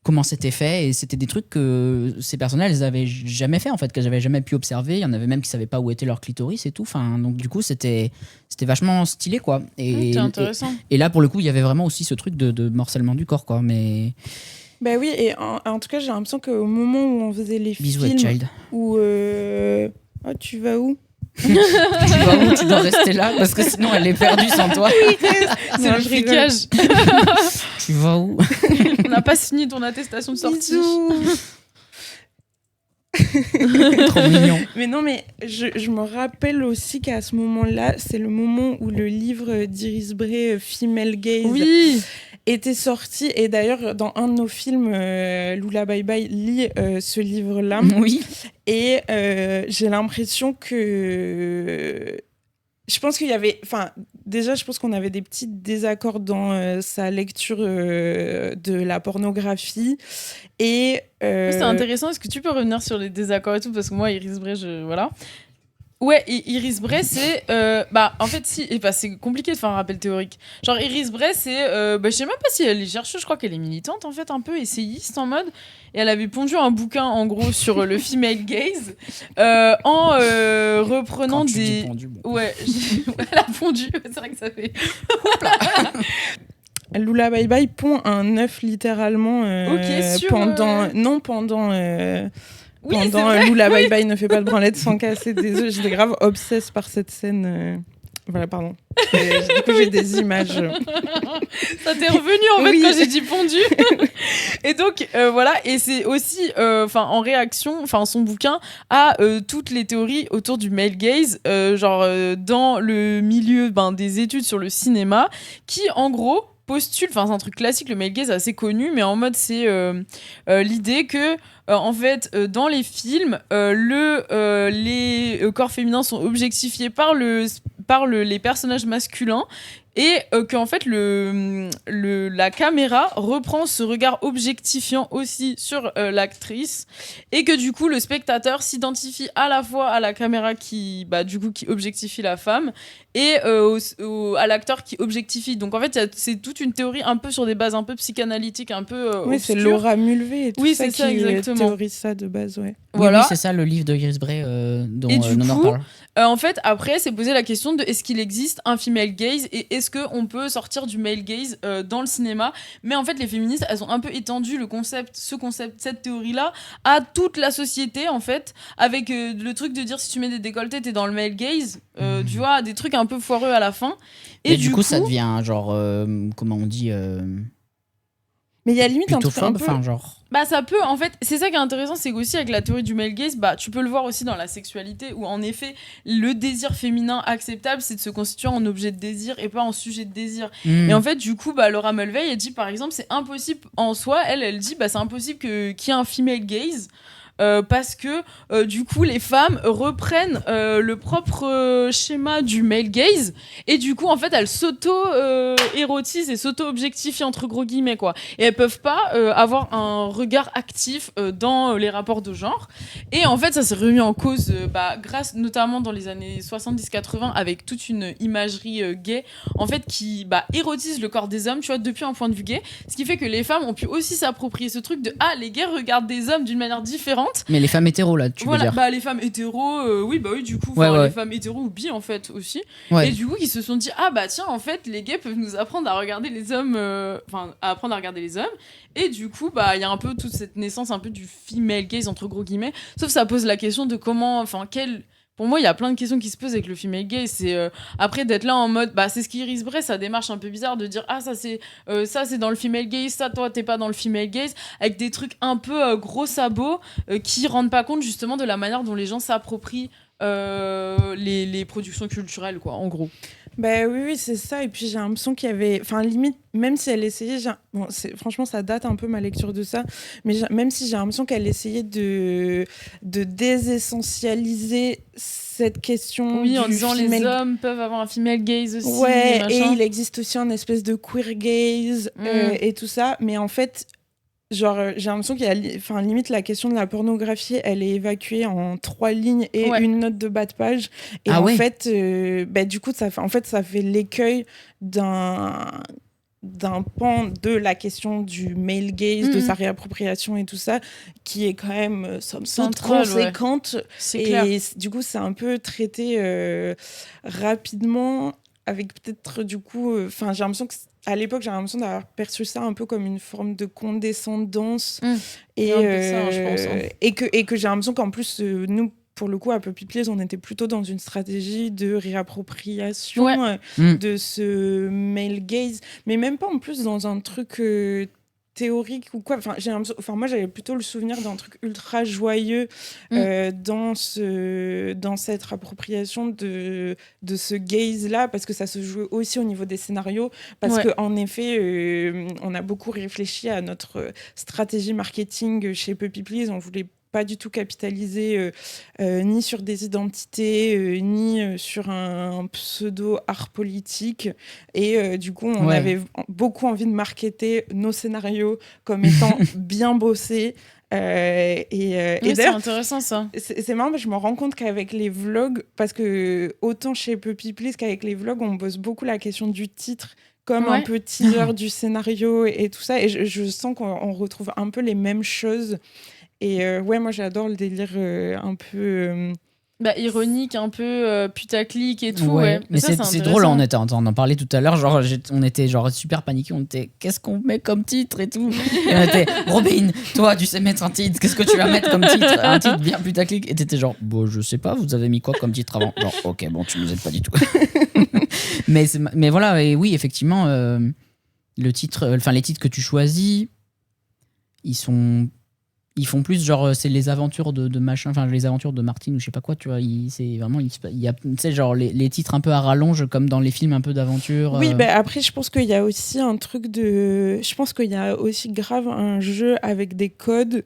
comment c'était fait. Et c'était des trucs que ces personnes-là, elles avaient jamais fait en fait, qu'elles avaient jamais pu observer. Il y en avait même qui savaient pas où était leur clitoris et tout. Enfin, donc du coup, c'était vachement stylé quoi. Et, c'est intéressant. Et là, pour le coup, il y avait vraiment aussi ce truc de morcellement du corps quoi. Mais oui, et en tout cas, j'ai l'impression qu'au moment où on faisait les Bisous films, Child. où oh, tu vas où? Tu vas où? Tu dois rester là parce que sinon elle est perdue sans toi. Oui, c'est le fricage. Tu vas où? On n'a pas signé ton attestation de sortie. Trop mignon. Mais non, mais je me rappelle aussi qu'à ce moment-là, c'est le moment où le livre d'Iris Bray, Female Gaze, était sorti. Et d'ailleurs, dans un de nos films, Lula Bye Bye lit ce livre-là. Oui. Et j'ai l'impression que... Je pense qu'il y avait... Enfin, déjà, je pense qu'on avait des petits désaccords dans sa lecture de la pornographie. Et... C'est intéressant. Est-ce que tu peux revenir sur les désaccords et tout? Parce que moi, Iris Bray, voilà. Ouais, Iris Bray, c'est... en fait, c'est compliqué de faire un rappel théorique. Genre, Iris Bray, c'est... je sais même pas si elle est chercheuse, je crois qu'elle est militante, en fait, un peu essayiste en mode. Et elle avait pondu un bouquin, en gros, sur le female gaze, en reprenant Quand tu des... dis pondu, bon. Ouais, elle a pondu, c'est vrai que ça fait... Lula Bye Bye pond un œuf littéralement pendant Oui, Lula Bye Bye ne fait pas de branlette sans casser des œufs. J'étais grave obsesse par cette scène. Voilà, pardon. Du coup, j'ai des images. Ça t'est revenu en fait quand j'ai dit pondu. Et donc voilà, et c'est aussi en réaction, son bouquin à toutes les théories autour du male gaze, dans le milieu des études sur le cinéma, qui en gros postule, c'est un truc classique, le male gaze assez connu, mais en mode c'est l'idée que en fait dans les films les corps féminins sont objectifiés par les personnages masculins, et qu'en fait la caméra reprend ce regard objectifiant aussi sur l'actrice, et que du coup le spectateur s'identifie à la fois à la caméra qui objectifie la femme, et à l'acteur qui objectifie. Donc en fait c'est toute une théorie un peu sur des bases un peu psychanalytiques, un peu oui, c'est Laura Mulvey et tout ça, c'est ça, exactement. Théorise ça de base, ouais. Voilà. Oui, c'est ça le livre de Iris Bray dont on parle. En fait, après, c'est posé la question de est-ce qu'il existe un female gaze, et est-ce qu'on peut sortir du male gaze dans le cinéma. Mais en fait, les féministes, elles ont un peu étendu cette théorie-là à toute la société, en fait, avec le truc de dire si tu mets des décolletés, t'es dans le male gaze, tu vois, des trucs un peu foireux à la fin. Et du coup, ça devient genre, comment on dit mais il y a limite un truc un peu... ça peut, en fait, c'est ça qui est intéressant, c'est qu'aussi avec la théorie du male gaze, tu peux le voir aussi dans la sexualité, où en effet, le désir féminin acceptable, c'est de se constituer en objet de désir et pas en sujet de désir. Et en fait, du coup, Laura Mulvey, elle dit, par exemple, c'est impossible en soi, elle dit, c'est impossible qu'il y ait un female gaze parce que du coup les femmes reprennent le propre schéma du male gaze et du coup en fait elles s'auto-érotisent et s'auto-objectifient entre gros guillemets quoi, et elles peuvent pas avoir un regard actif dans les rapports de genre. Et en fait ça s'est remis en cause grâce notamment dans les années 70-80 avec toute une imagerie gay en fait qui érotise le corps des hommes, tu vois, depuis un point de vue gay, ce qui fait que les femmes ont pu aussi s'approprier ce truc de les gays regardent des hommes d'une manière différente. Mais les femmes hétéros là, tu veux dire. Les femmes hétéros, du coup, les femmes hétéros ou bi en fait aussi. Et du coup, ils se sont dit tiens, en fait, les gays peuvent nous apprendre à regarder les hommes, apprendre à regarder les hommes. Et du coup, il y a un peu toute cette naissance un peu du female gaze entre gros guillemets. Sauf ça pose la question de comment, pour moi, il y a plein de questions qui se posent avec le female gaze. C'est après d'être là en mode, c'est ce qu'Iris Bray, sa démarche un peu bizarre de dire ça c'est dans le female gaze, ça toi t'es pas dans le female gaze, avec des trucs un peu gros sabots qui rendent pas compte justement de la manière dont les gens s'approprient les productions culturelles quoi, en gros. Oui, c'est ça. Et puis j'ai l'impression qu'il y avait, limite, même si elle essayait, franchement ça date un peu ma lecture de ça, mais même si j'ai l'impression qu'elle essayait de désessentialiser cette question en disant les hommes peuvent avoir un female gaze aussi, et il existe aussi un espèce de queer gaze et tout ça, mais en fait j'ai l'impression qu'il y a limite la question de la pornographie elle est évacuée en 3 lignes et une note de bas de page et fait du coup ça fait l'écueil d'un pan de la question du male gaze, de sa réappropriation et tout ça, qui est quand même conséquente. C'est clair. Et du coup, c'est un peu traité rapidement, avec peut-être du coup... j'ai l'impression qu'à l'époque, j'ai l'impression d'avoir perçu ça un peu comme une forme de condescendance. Et que j'ai l'impression qu'en plus, nous, pour le coup, à Puppy Please, on était plutôt dans une stratégie de réappropriation de ce male gaze, mais même pas en plus dans un truc théorique ou quoi. Moi, j'avais plutôt le souvenir d'un truc ultra joyeux dans cette appropriation de ce gaze-là, parce que ça se jouait aussi au niveau des scénarios, parce qu'en effet, on a beaucoup réfléchi à notre stratégie marketing chez Puppy Please. On voulait pas du tout capitaliser ni sur des identités ni sur un pseudo art politique, et du coup on avait beaucoup envie de marketer nos scénarios comme étant bien bossés. C'est intéressant ça. C'est marrant, mais je me rends compte qu'avec les vlogs, parce que autant chez Puppy Please qu'avec les vlogs, on bosse beaucoup la question du titre comme un peu teaser du scénario et tout ça, et je sens qu'on retrouve un peu les mêmes choses. Et moi j'adore le délire un peu ironique, un peu putaclic et tout. Mais c'est drôle, on en parlait tout à l'heure, genre on était genre super paniqués, on était qu'est-ce qu'on met comme titre et tout. Et on était Robin, toi tu sais mettre un titre, qu'est-ce que tu vas mettre comme titre, un titre bien putaclic, et t'étais genre je sais pas, vous avez mis quoi comme titre avant, genre ok bon tu nous aides pas du tout. mais voilà, et oui effectivement le titre, les titres que tu choisis, ils font plus genre c'est les aventures de machin, les aventures de Martine ou je sais pas quoi, tu vois, c'est vraiment il y a tu sais genre les titres un peu à rallonge comme dans les films un peu d'aventure. Oui, après je pense qu'il y a aussi un truc je pense qu'il y a aussi grave un jeu avec des codes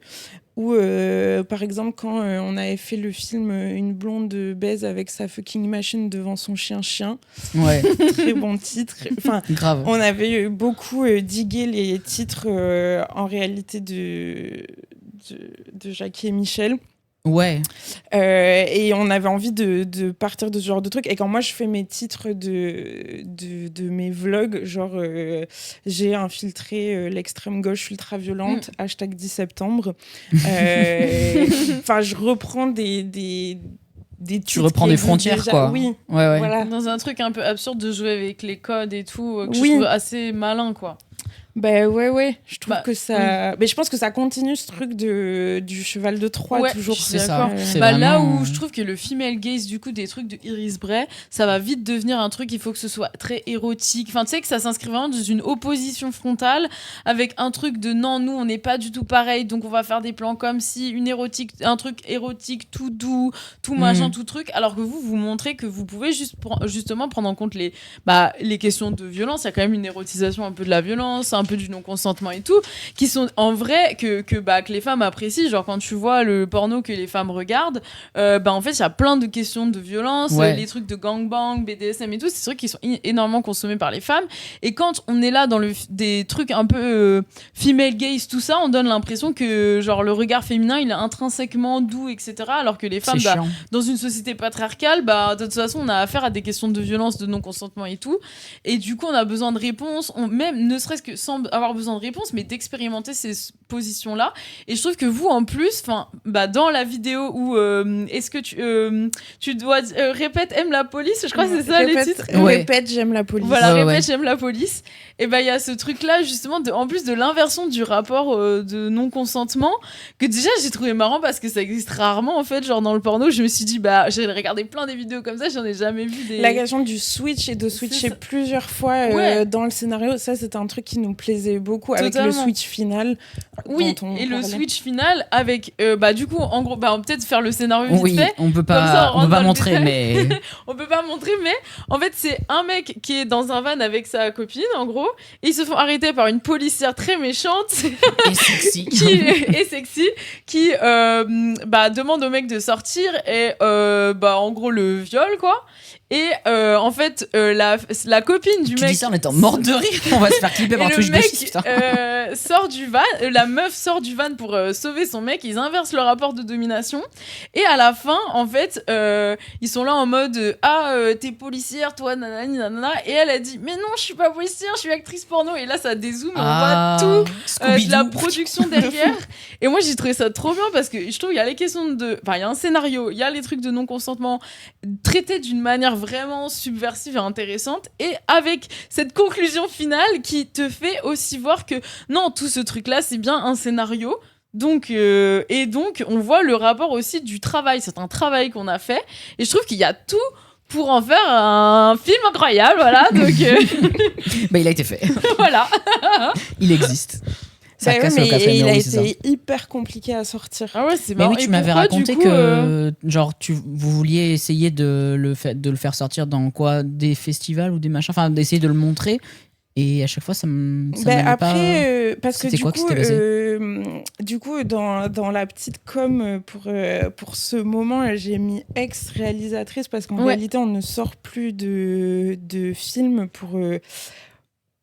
où par exemple quand on avait fait le film Une blonde baise avec sa fucking machine devant son chien très bon titre, grave. On avait beaucoup digué les titres en réalité de Jackie et Michel. Et on avait envie de partir de ce genre de truc. Et quand moi je fais mes titres de mes vlogs, genre j'ai infiltré l'extrême gauche ultra violente, hashtag 10 septembre. Je reprends des tu reprends des frontières déjà, quoi. Oui. Voilà. Dans un truc un peu absurde de jouer avec les codes et tout, que je trouve assez malin quoi. Je trouve que ça... Mais je pense que ça continue ce truc du cheval de Troie, toujours. C'est ça. Là où je trouve que le female gaze, du coup, des trucs de Iris Bray, ça va vite devenir un truc, il faut que ce soit très érotique. Tu sais, que ça s'inscrit vraiment dans une opposition frontale avec un truc de non, nous, on n'est pas du tout pareil, donc on va faire des plans comme si un truc érotique, tout doux, tout machin, tout truc, alors que vous montrez que vous pouvez justement prendre en compte les questions de violence. Il y a quand même une érotisation un peu de la violence, un un peu du non-consentement et tout, qui sont en vrai que les femmes apprécient. Genre quand tu vois le porno que les femmes regardent, en fait il y a plein de questions de violence, les trucs de gangbang, BDSM et tout, c'est des trucs qui sont énormément consommés par les femmes. Et quand on est là dans des trucs un peu female gaze, tout ça, on donne l'impression que genre le regard féminin il est intrinsèquement doux, etc. Alors que les femmes, dans une société patriarcale, de toute façon on a affaire à des questions de violence, de non-consentement et tout. Et du coup on a besoin de réponses, même ne serait-ce que sans avoir besoin de réponses, mais d'expérimenter ces positions-là. Et je trouve que vous en plus, dans la vidéo où est-ce que tu dois répète aime la police, je crois que c'est ça les titres. Répète j'aime la police. Voilà, répète j'aime la police. Et il y a ce truc-là justement en plus de l'inversion du rapport de non-consentement que déjà j'ai trouvé marrant parce que ça existe rarement en fait, genre dans le porno. Je me suis dit j'ai regardé plein des vidéos comme ça, j'en ai jamais vu des. La question du switch et de switcher plusieurs fois dans le scénario, ça c'était un truc qui nous plaisait beaucoup. Totalement. Avec le switch final. Oui, et le switch final avec du coup en gros on peut-être faire le scénario vite fait. On peut pas montrer mais on peut pas montrer mais en fait c'est un mec qui est dans un van avec sa copine en gros et ils se font arrêter par une policière très méchante et sexy qui demande au mec de sortir et en gros le viol quoi. Et en fait, la copine du mec. Tu dis ça en étant morte de rire. On va se faire clipper par Twitch de 6, putain. Sort du van, la meuf sort du van pour sauver son mec. Ils inversent le rapport de domination. Et à la fin, en fait, ils sont là en mode t'es policière, toi, nanani, nanana. Et elle a dit mais non, je suis pas policière, je suis actrice porno. Et là, ça dézoome, on voit tout la production derrière. Et moi, j'ai trouvé ça trop bien parce que je trouve qu'il y a les questions de. Enfin, il y a un scénario, il y a les trucs de non-consentement traités d'une manière vraiment subversive et intéressante et avec cette conclusion finale qui te fait aussi voir que non, tout ce truc là c'est bien un scénario donc on voit le rapport aussi du travail, c'est un travail qu'on a fait et je trouve qu'il y a tout pour en faire un film incroyable, voilà donc il a été fait voilà il existe. Il a été hyper compliqué à sortir. Ah ouais, c'est marrant. Mais oui, tu m'avais raconté que genre vous vouliez essayer de le faire sortir dans quoi, des festivals ou des machins, enfin d'essayer de le montrer. Et à chaque fois, ça après, pas... parce que du coup, dans la petite com pour ce moment, j'ai mis ex-réalisatrice parce qu'en réalité, on ne sort plus de films pour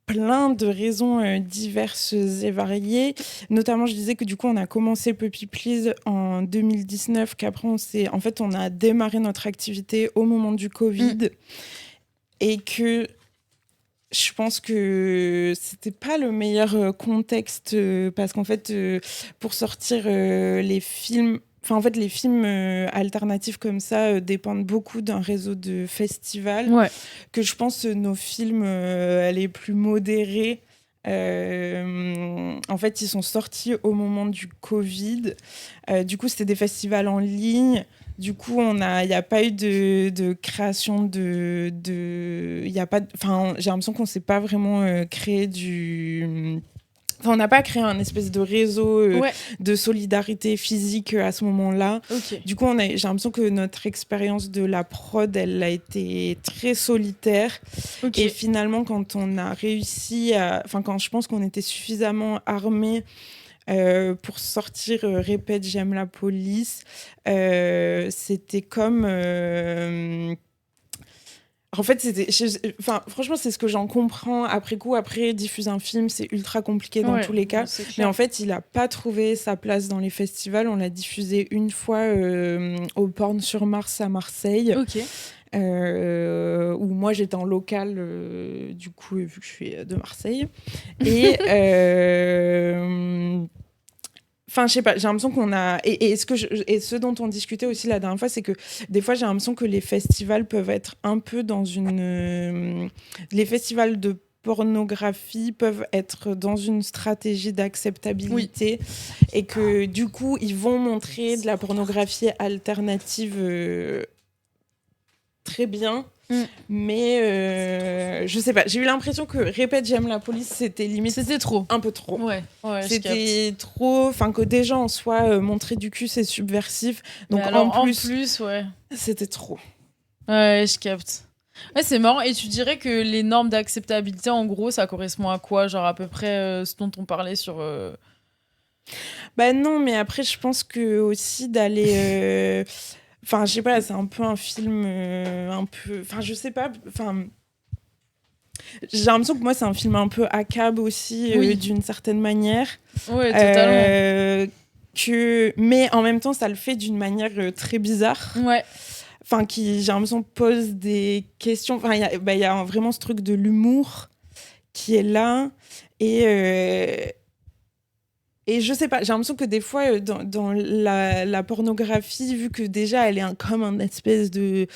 plein de raisons diverses et variées. Notamment, je disais que du coup, on a commencé Puppy Please en 2019, qu'après, on a démarré notre activité au moment du Covid et que je pense que c'était pas le meilleur contexte parce qu'en fait, pour sortir les films... Enfin, en fait, les films alternatifs comme ça dépendent beaucoup d'un réseau de festivals. Ouais. Que je pense nos films les plus modérés, en fait, ils sont sortis au moment du Covid. Du coup, c'était des festivals en ligne. Du coup, il n'y a pas eu de création y a pas, j'ai l'impression qu'on ne s'est pas vraiment créé du... Enfin, on n'a pas créé un espèce de réseau de solidarité physique à ce moment-là. Okay. Du coup, j'ai l'impression que notre expérience de la prod, elle a été très solitaire. Okay. Et finalement, quand on a réussi quand je pense qu'on était suffisamment armés pour sortir Répète, j'aime la police, c'était comme... En fait, franchement, c'est ce que j'en comprends après coup. Après, diffuser un film, c'est ultra compliqué dans tous les cas. Mais en fait, il n'a pas trouvé sa place dans les festivals. On l'a diffusé une fois au Porn sur Mars à Marseille. Okay. Où moi j'étais en local du coup vu que je suis de Marseille et enfin, je sais pas, j'ai l'impression qu'on a... Et ce dont on discutait aussi la dernière fois, c'est que des fois, j'ai l'impression que les festivals peuvent être un peu dans une... Les festivals de pornographie peuvent être dans une stratégie d'acceptabilité et que du coup, ils vont montrer de la pornographie alternative très bien. Mais je sais pas, j'ai eu l'impression que Répète j'aime la police c'était limite trop, un peu trop. Ouais, c'était trop, enfin que déjà en soi montrer du cul c'est subversif, donc en plus ouais, c'était trop. Ouais, je capte. Ouais, c'est marrant. Et tu dirais que les normes d'acceptabilité, en gros, ça correspond à quoi? Genre à peu près ce dont on parlait sur... Bah non, mais après, je pense que aussi d'aller... Enfin, je sais pas, c'est un peu un film un peu... Enfin, je sais pas... Enfin... J'ai l'impression que moi, c'est un film un peu ACAB aussi, d'une certaine manière. Oui, totalement. Mais en même temps, ça le fait d'une manière très bizarre. Ouais. Enfin, qui, j'ai l'impression, pose des questions. Enfin, il y a vraiment ce truc de l'humour qui est là. Et je sais pas, j'ai l'impression que des fois, dans la pornographie, vu que déjà, elle est comme un espèce de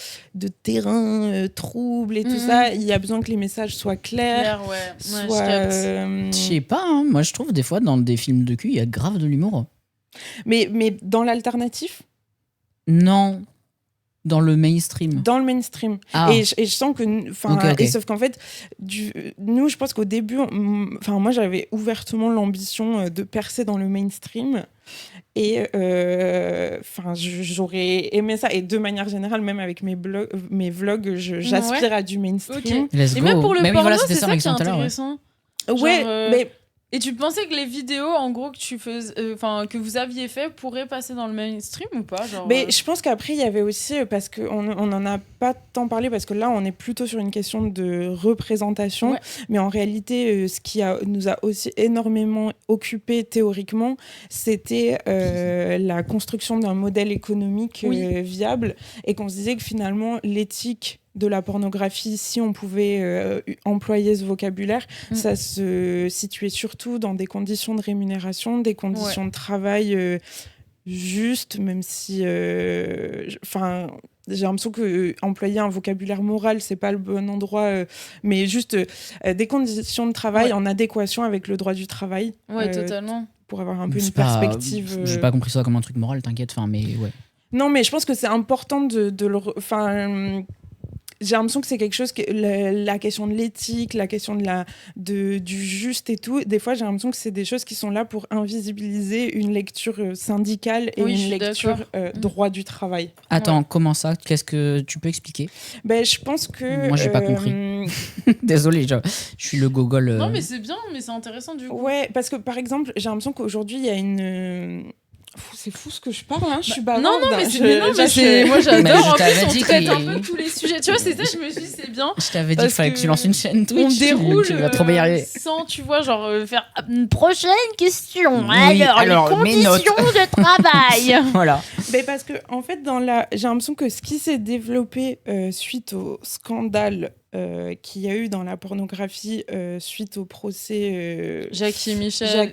terrain trouble et tout ça, il y a besoin que les messages soient clairs. Je sais pas, hein. Moi, je trouve des fois, dans des films de cul, il y a grave de l'humour. Mais dans l'alternatif ? Non. Dans le mainstream. Dans le mainstream. Ah. Et je sens que... Okay. Et sauf qu'en fait, nous, je pense qu'au début, moi, j'avais ouvertement l'ambition de percer dans le mainstream. Et j'aurais aimé ça. Et de manière générale, même avec mes vlogs, j'aspire à du mainstream. Okay. Let's go. Et même pour le porno, voilà, c'est ça qui est intéressant. Ouais, mais... Et tu pensais que les vidéos, en gros, que vous aviez fait pourraient passer dans le mainstream ou pas, genre, Mais je pense qu'après, il y avait aussi, parce qu'on n'en a pas tant parlé, parce que là, on est plutôt sur une question de représentation. Ouais. Mais en réalité, ce qui nous a aussi énormément occupé théoriquement, c'était la construction d'un modèle économique viable. Et qu'on se disait que finalement, l'éthique de la pornographie, si on pouvait employer ce vocabulaire, ça se situait surtout dans des conditions de rémunération, des conditions de travail justes, même si... j'ai l'impression qu'employer un vocabulaire moral, c'est pas le bon endroit, mais juste des conditions de travail en adéquation avec le droit du travail. Ouais, totalement. Pour avoir un peu une perspective... J'ai pas compris ça comme un truc moral, t'inquiète, mais ouais. Non, mais je pense que c'est important de le... j'ai l'impression que c'est quelque chose la question de l'éthique, la question du juste et tout, des fois j'ai l'impression que c'est des choses qui sont là pour invisibiliser une lecture syndicale et une lecture droit du travail. Attends, comment ça ? Qu'est-ce que tu peux expliquer ? Je pense que... Moi j'ai pas compris. Désolée, je suis le gogol. Non mais c'est bien, mais c'est intéressant du coup. Ouais, parce que par exemple, j'ai l'impression qu'aujourd'hui il y a une... C'est fou ce que je parle, hein. Je suis bavarde. Non, mais moi j'adore. En plus, on traite un peu tous les sujets. Tu vois, c'est ça, je me suis dit, c'est bien. Je t'avais dit qu'il fallait que tu lances une chaîne Twitch. On déroule tu vas trop bien y arriver. Sans, tu vois, genre faire une prochaine question. Oui, alors les conditions de travail. Voilà. Mais parce que, en fait, j'ai l'impression que ce qui s'est développé suite au scandale qu'il y a eu dans la pornographie suite au procès Jackie Michel,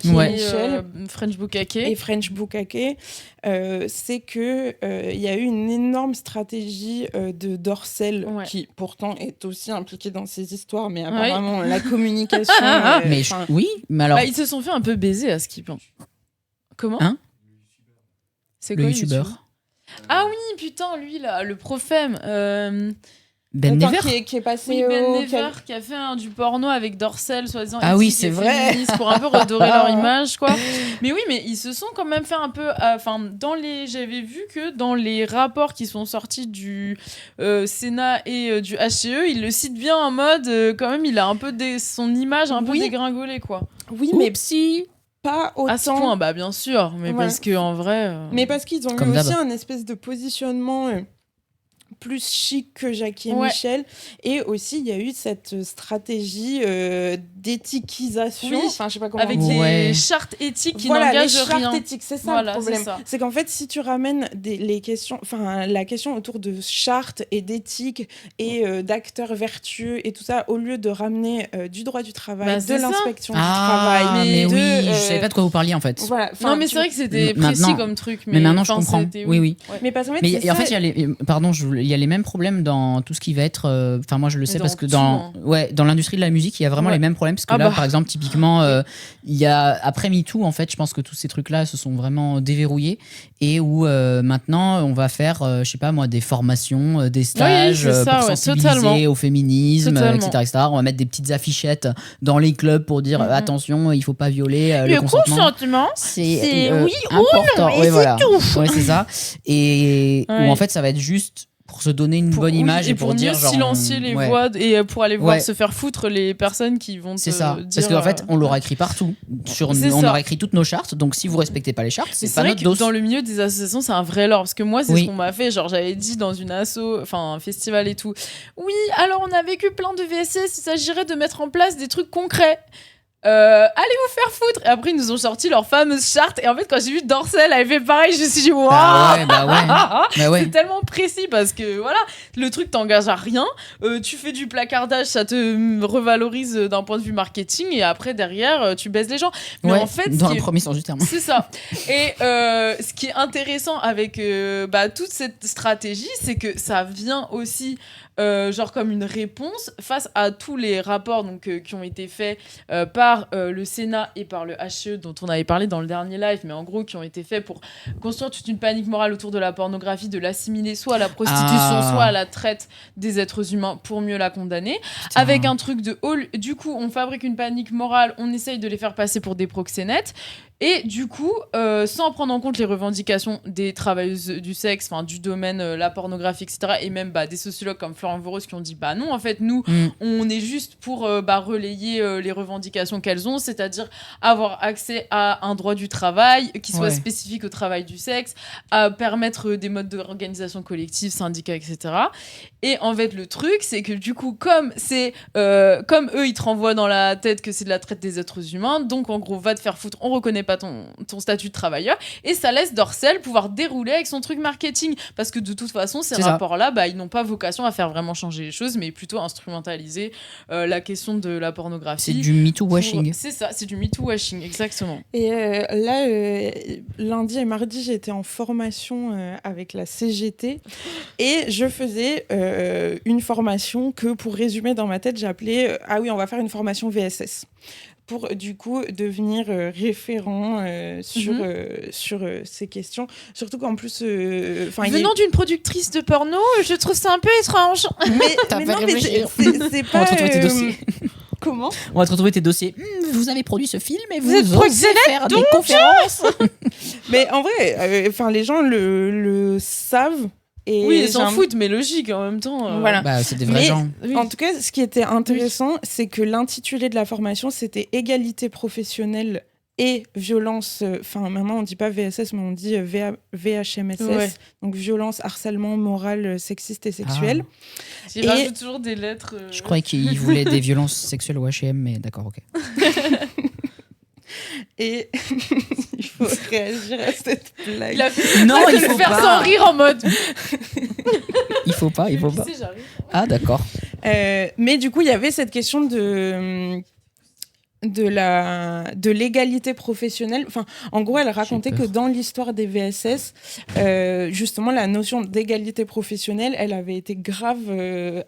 French Bukake et French Bukake, c'est que il y a eu une énorme stratégie de Dorsel qui pourtant est aussi impliqué dans ces histoires, mais apparemment la communication oui, mais alors ils se sont fait un peu baiser à Skip. Comment c'est quoi le youtubeur? Ah oui, putain, lui là, le Profème. Ben Never qui est passé Never qui a fait du porno avec Dorsel, soi-disant. Ah oui, c'est vrai. Pour un peu redorer leur image, quoi. Mais oui, mais ils se sont quand même fait un peu. J'avais vu que dans les rapports qui sont sortis du Sénat et du HCE, ils le citent bien en mode quand même, il a un peu son image un peu dégringolée, quoi. Oui, mais pas autant. À ce point, bah bien sûr, mais parce que en vrai. Mais parce qu'ils ont eu aussi un espèce de positionnement. Plus chic que Jackie et Michel, et aussi il y a eu cette stratégie d'éthiquisation, je sais pas comment avec les chartes éthiques qui n'engagent rien. Les chartes éthiques, c'est ça le problème. C'est qu'en fait, si tu ramènes les questions, la question autour de chartes et d'éthique et d'acteurs vertueux et tout ça, au lieu de ramener du droit du travail, de l'inspection du travail. Mais oui, je savais pas de quoi vous parliez en fait. Voilà, non, mais c'est vrai que c'était précis comme truc. Mais maintenant je comprends. Oui. Mais parce qu'en fait, il y a les mêmes problèmes dans tout ce qui va être moi je le sais parce que dans l'industrie de la musique il y a vraiment les mêmes problèmes parce que par exemple typiquement il y a après MeToo en fait je pense que tous ces trucs là se sont vraiment déverrouillés et où maintenant on va faire je sais pas moi des formations des stages pour sensibiliser au féminisme etc. On va mettre des petites affichettes dans les clubs pour dire attention il faut pas violer le consentement c'est oui important. Tout. Ouais, c'est ça et où en fait ça va être juste Pour se donner une bonne image et pour mieux dire silencier les voix et pour aller voir se faire foutre les personnes qui vont c'est ça dire, parce qu'en fait on l'aura écrit partout on aura écrit toutes nos chartes, donc si vous respectez pas les chartes c'est pas notre dos. Dans le milieu des associations c'est un vrai lore, parce que moi c'est ce qu'on m'a fait, genre j'avais dit dans une asso, enfin un festival et tout, oui alors on a vécu plein de VSS, il s'agirait de mettre en place des trucs concrets. Allez vous faire foutre. Et après ils nous ont sorti leur fameuse charte, et en fait quand j'ai vu Dorcel elle fait pareil, je me suis dit waouh, bah ouais. C'est tellement précis, parce que voilà, le truc t'engage à rien, tu fais du placardage, ça te revalorise d'un point de vue marketing, et après derrière tu baises les gens, mais en fait dans un premier sens du terme c'est ça. Et ce qui est intéressant avec toute cette stratégie, c'est que ça vient aussi genre comme une réponse face à tous les rapports donc, qui ont été faits par le Sénat et par le HCE dont on avait parlé dans le dernier live, mais en gros qui ont été faits pour construire toute une panique morale autour de la pornographie, de l'assimiler soit à la prostitution, soit à la traite des êtres humains pour mieux la condamner. Putain. Avec un truc de du coup on fabrique une panique morale, on essaye de les faire passer pour des proxénètes. Et du coup, sans prendre en compte les revendications des travailleuses du sexe, du domaine, la pornographie, etc., et même des sociologues comme Florent Voros qui ont dit non, en fait, nous, on est juste pour relayer les revendications qu'elles ont, c'est-à-dire avoir accès à un droit du travail qui soit spécifique au travail du sexe, à permettre des modes d'organisation collective, syndicats, etc. Et en fait, le truc, c'est que du coup, comme eux, ils te renvoient dans la tête que c'est de la traite des êtres humains, donc en gros, va te faire foutre, on reconnaît pas ton statut de travailleur, et ça laisse Dorcel pouvoir dérouler avec son truc marketing, parce que de toute façon ces rapports-là ils n'ont pas vocation à faire vraiment changer les choses, mais plutôt instrumentaliser la question de la pornographie. C'est du MeToo-washing. C'est ça, c'est du MeToo-washing, exactement. Et là, lundi et mardi, j'étais en formation avec la CGT, et je faisais une formation que, pour résumer dans ma tête, j'ai appelée « Ah oui, on va faire une formation VSS ». Pour du coup devenir référent sur ces questions, surtout qu'en plus venant d'une productrice de porno, je trouve ça un peu étrange. Mais c'est pas tes dossiers. Comment on va te retrouver tes dossiers. Vous avez produit ce film et vous êtes osez faire des conférences. Mais en vrai les gens le savent. Et oui, ils s'en foutent, mais logique en même temps. Voilà. C'est des vrais gens. Oui. En tout cas, ce qui était intéressant, c'est que l'intitulé de la formation, c'était égalité professionnelle et violence. Maintenant, on dit pas VSS, mais on dit VHMSS. Donc violence, harcèlement moral, sexiste et sexuel. J'y rajoute toujours des lettres. Je croyais qu'il voulait des violences sexuelles au HM, mais d'accord, ok. Et il faut réagir à cette blague. Non, il faut faire pas. sans rire en mode. Il faut pas. Ah d'accord. Mais du coup, il y avait cette question de l'égalité professionnelle. En gros, elle racontait que dans l'histoire des VSS, justement, la notion d'égalité professionnelle, elle avait été grave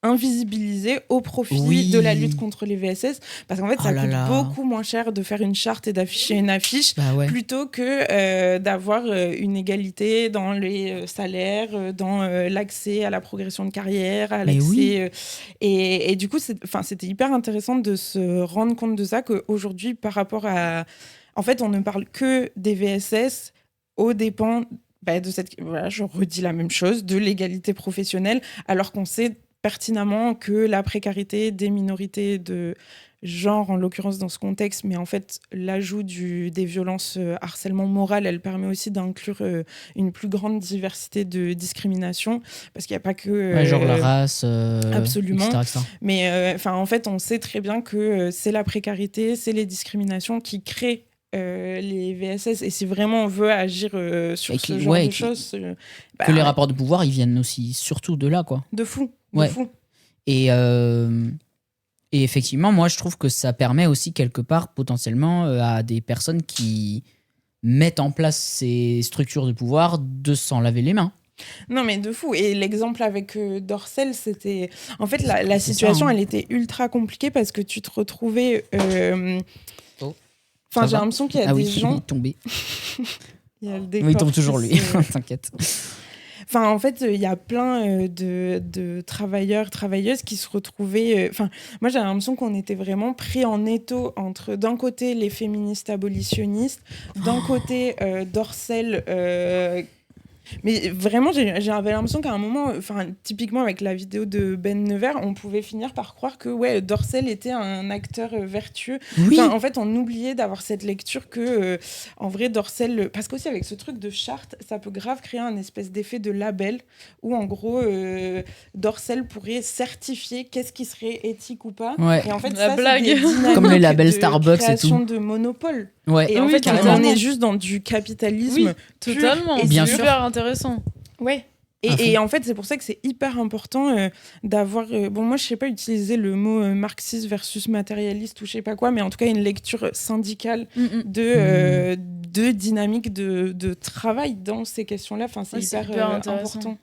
invisibilisée au profit de la lutte contre les VSS, parce qu'en fait ça coûte beaucoup moins cher de faire une charte et d'afficher une affiche plutôt que d'avoir une égalité dans les salaires, dans l'accès à la progression de carrière, à l'accès et du coup c'était hyper intéressant de se rendre compte de ça, qu'aujourd'hui par rapport à en fait on ne parle que des VSS aux dépens de cette je redis la même chose, de l'égalité professionnelle, alors qu'on sait pertinemment que la précarité des minorités de genre, en l'occurrence dans ce contexte, mais en fait, l'ajout des violences harcèlement moral, elle permet aussi d'inclure une plus grande diversité de discrimination, parce qu'il n'y a pas que... genre la race, absolument. etc. Mais en fait, on sait très bien que c'est la précarité, c'est les discriminations qui créent les VSS, et si vraiment on veut agir sur ce genre de choses... que les rapports de pouvoir, ils viennent aussi surtout de là, quoi. De fou. Et effectivement, moi, je trouve que ça permet aussi quelque part, potentiellement, à des personnes qui mettent en place ces structures de pouvoir de s'en laver les mains. Non, mais de fou. Et l'exemple avec Dorcel, c'était... En fait, la situation, elle était ultra compliquée, parce que tu te retrouvais... j'ai l'impression qu'il y a des gens... Il est tombé. Il tombe toujours, lui. T'inquiète. En fait, il y a plein de travailleurs, travailleuses qui se retrouvaient... moi, j'ai l'impression qu'on était vraiment pris en étau entre, d'un côté, les féministes abolitionnistes, d'un côté, Dorcel... Mais vraiment, j'avais l'impression qu'à un moment, typiquement avec la vidéo de Ben Nevers, on pouvait finir par croire que Dorcel était un acteur vertueux. Oui. En fait, on oubliait d'avoir cette lecture que, en vrai, Dorcel... Parce qu'aussi, avec ce truc de charte, ça peut grave créer un espèce d'effet de label où, en gros, Dorcel pourrait certifier qu'est-ce qui serait éthique ou pas. Ouais. Et en fait, La ça, blague. c'est des dynamiques Comme les labels de Starbucks et création tout. de monopole. Ouais. Et en Oui, fait, totalement. on est juste dans du capitalisme pur. Totalement, Et Bien c'est sûr. super intéressant. Ouais. À fond. Et en fait, c'est pour ça que c'est hyper important d'avoir... moi, je sais pas utiliser le mot marxiste versus matérialiste ou je sais pas quoi, mais en tout cas, une lecture syndicale de dynamique de travail dans ces questions-là. Enfin, c'est hyper intéressant. important.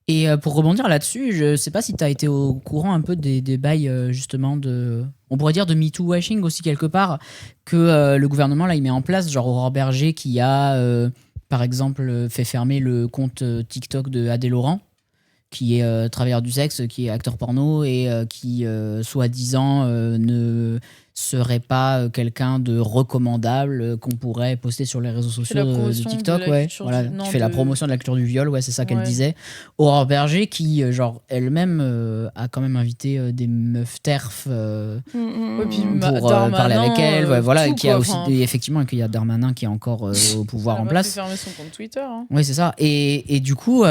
Et pour rebondir là-dessus, je sais pas si tu as été au courant un peu des bails justement de... On pourrait dire de MeToo-washing aussi quelque part, que le gouvernement là il met en place, genre Aurore Berger qui a par exemple fait fermer le compte TikTok de Adé Laurent, qui est travailleur du sexe, qui est acteur porno et qui soi-disant ne serait pas quelqu'un de recommandable qu'on pourrait poster sur les réseaux sociaux de TikTok, qui fait la promotion de la culture du viol, c'est ça qu'elle disait. Aurore Berger qui genre elle-même a quand même invité des meufs TERF pour parler avec elle, qui a aussi effectivement qu'il y a Darmanin qui est encore au pouvoir en place. Elle a fermé son compte Twitter. Oui, c'est ça. Et du coup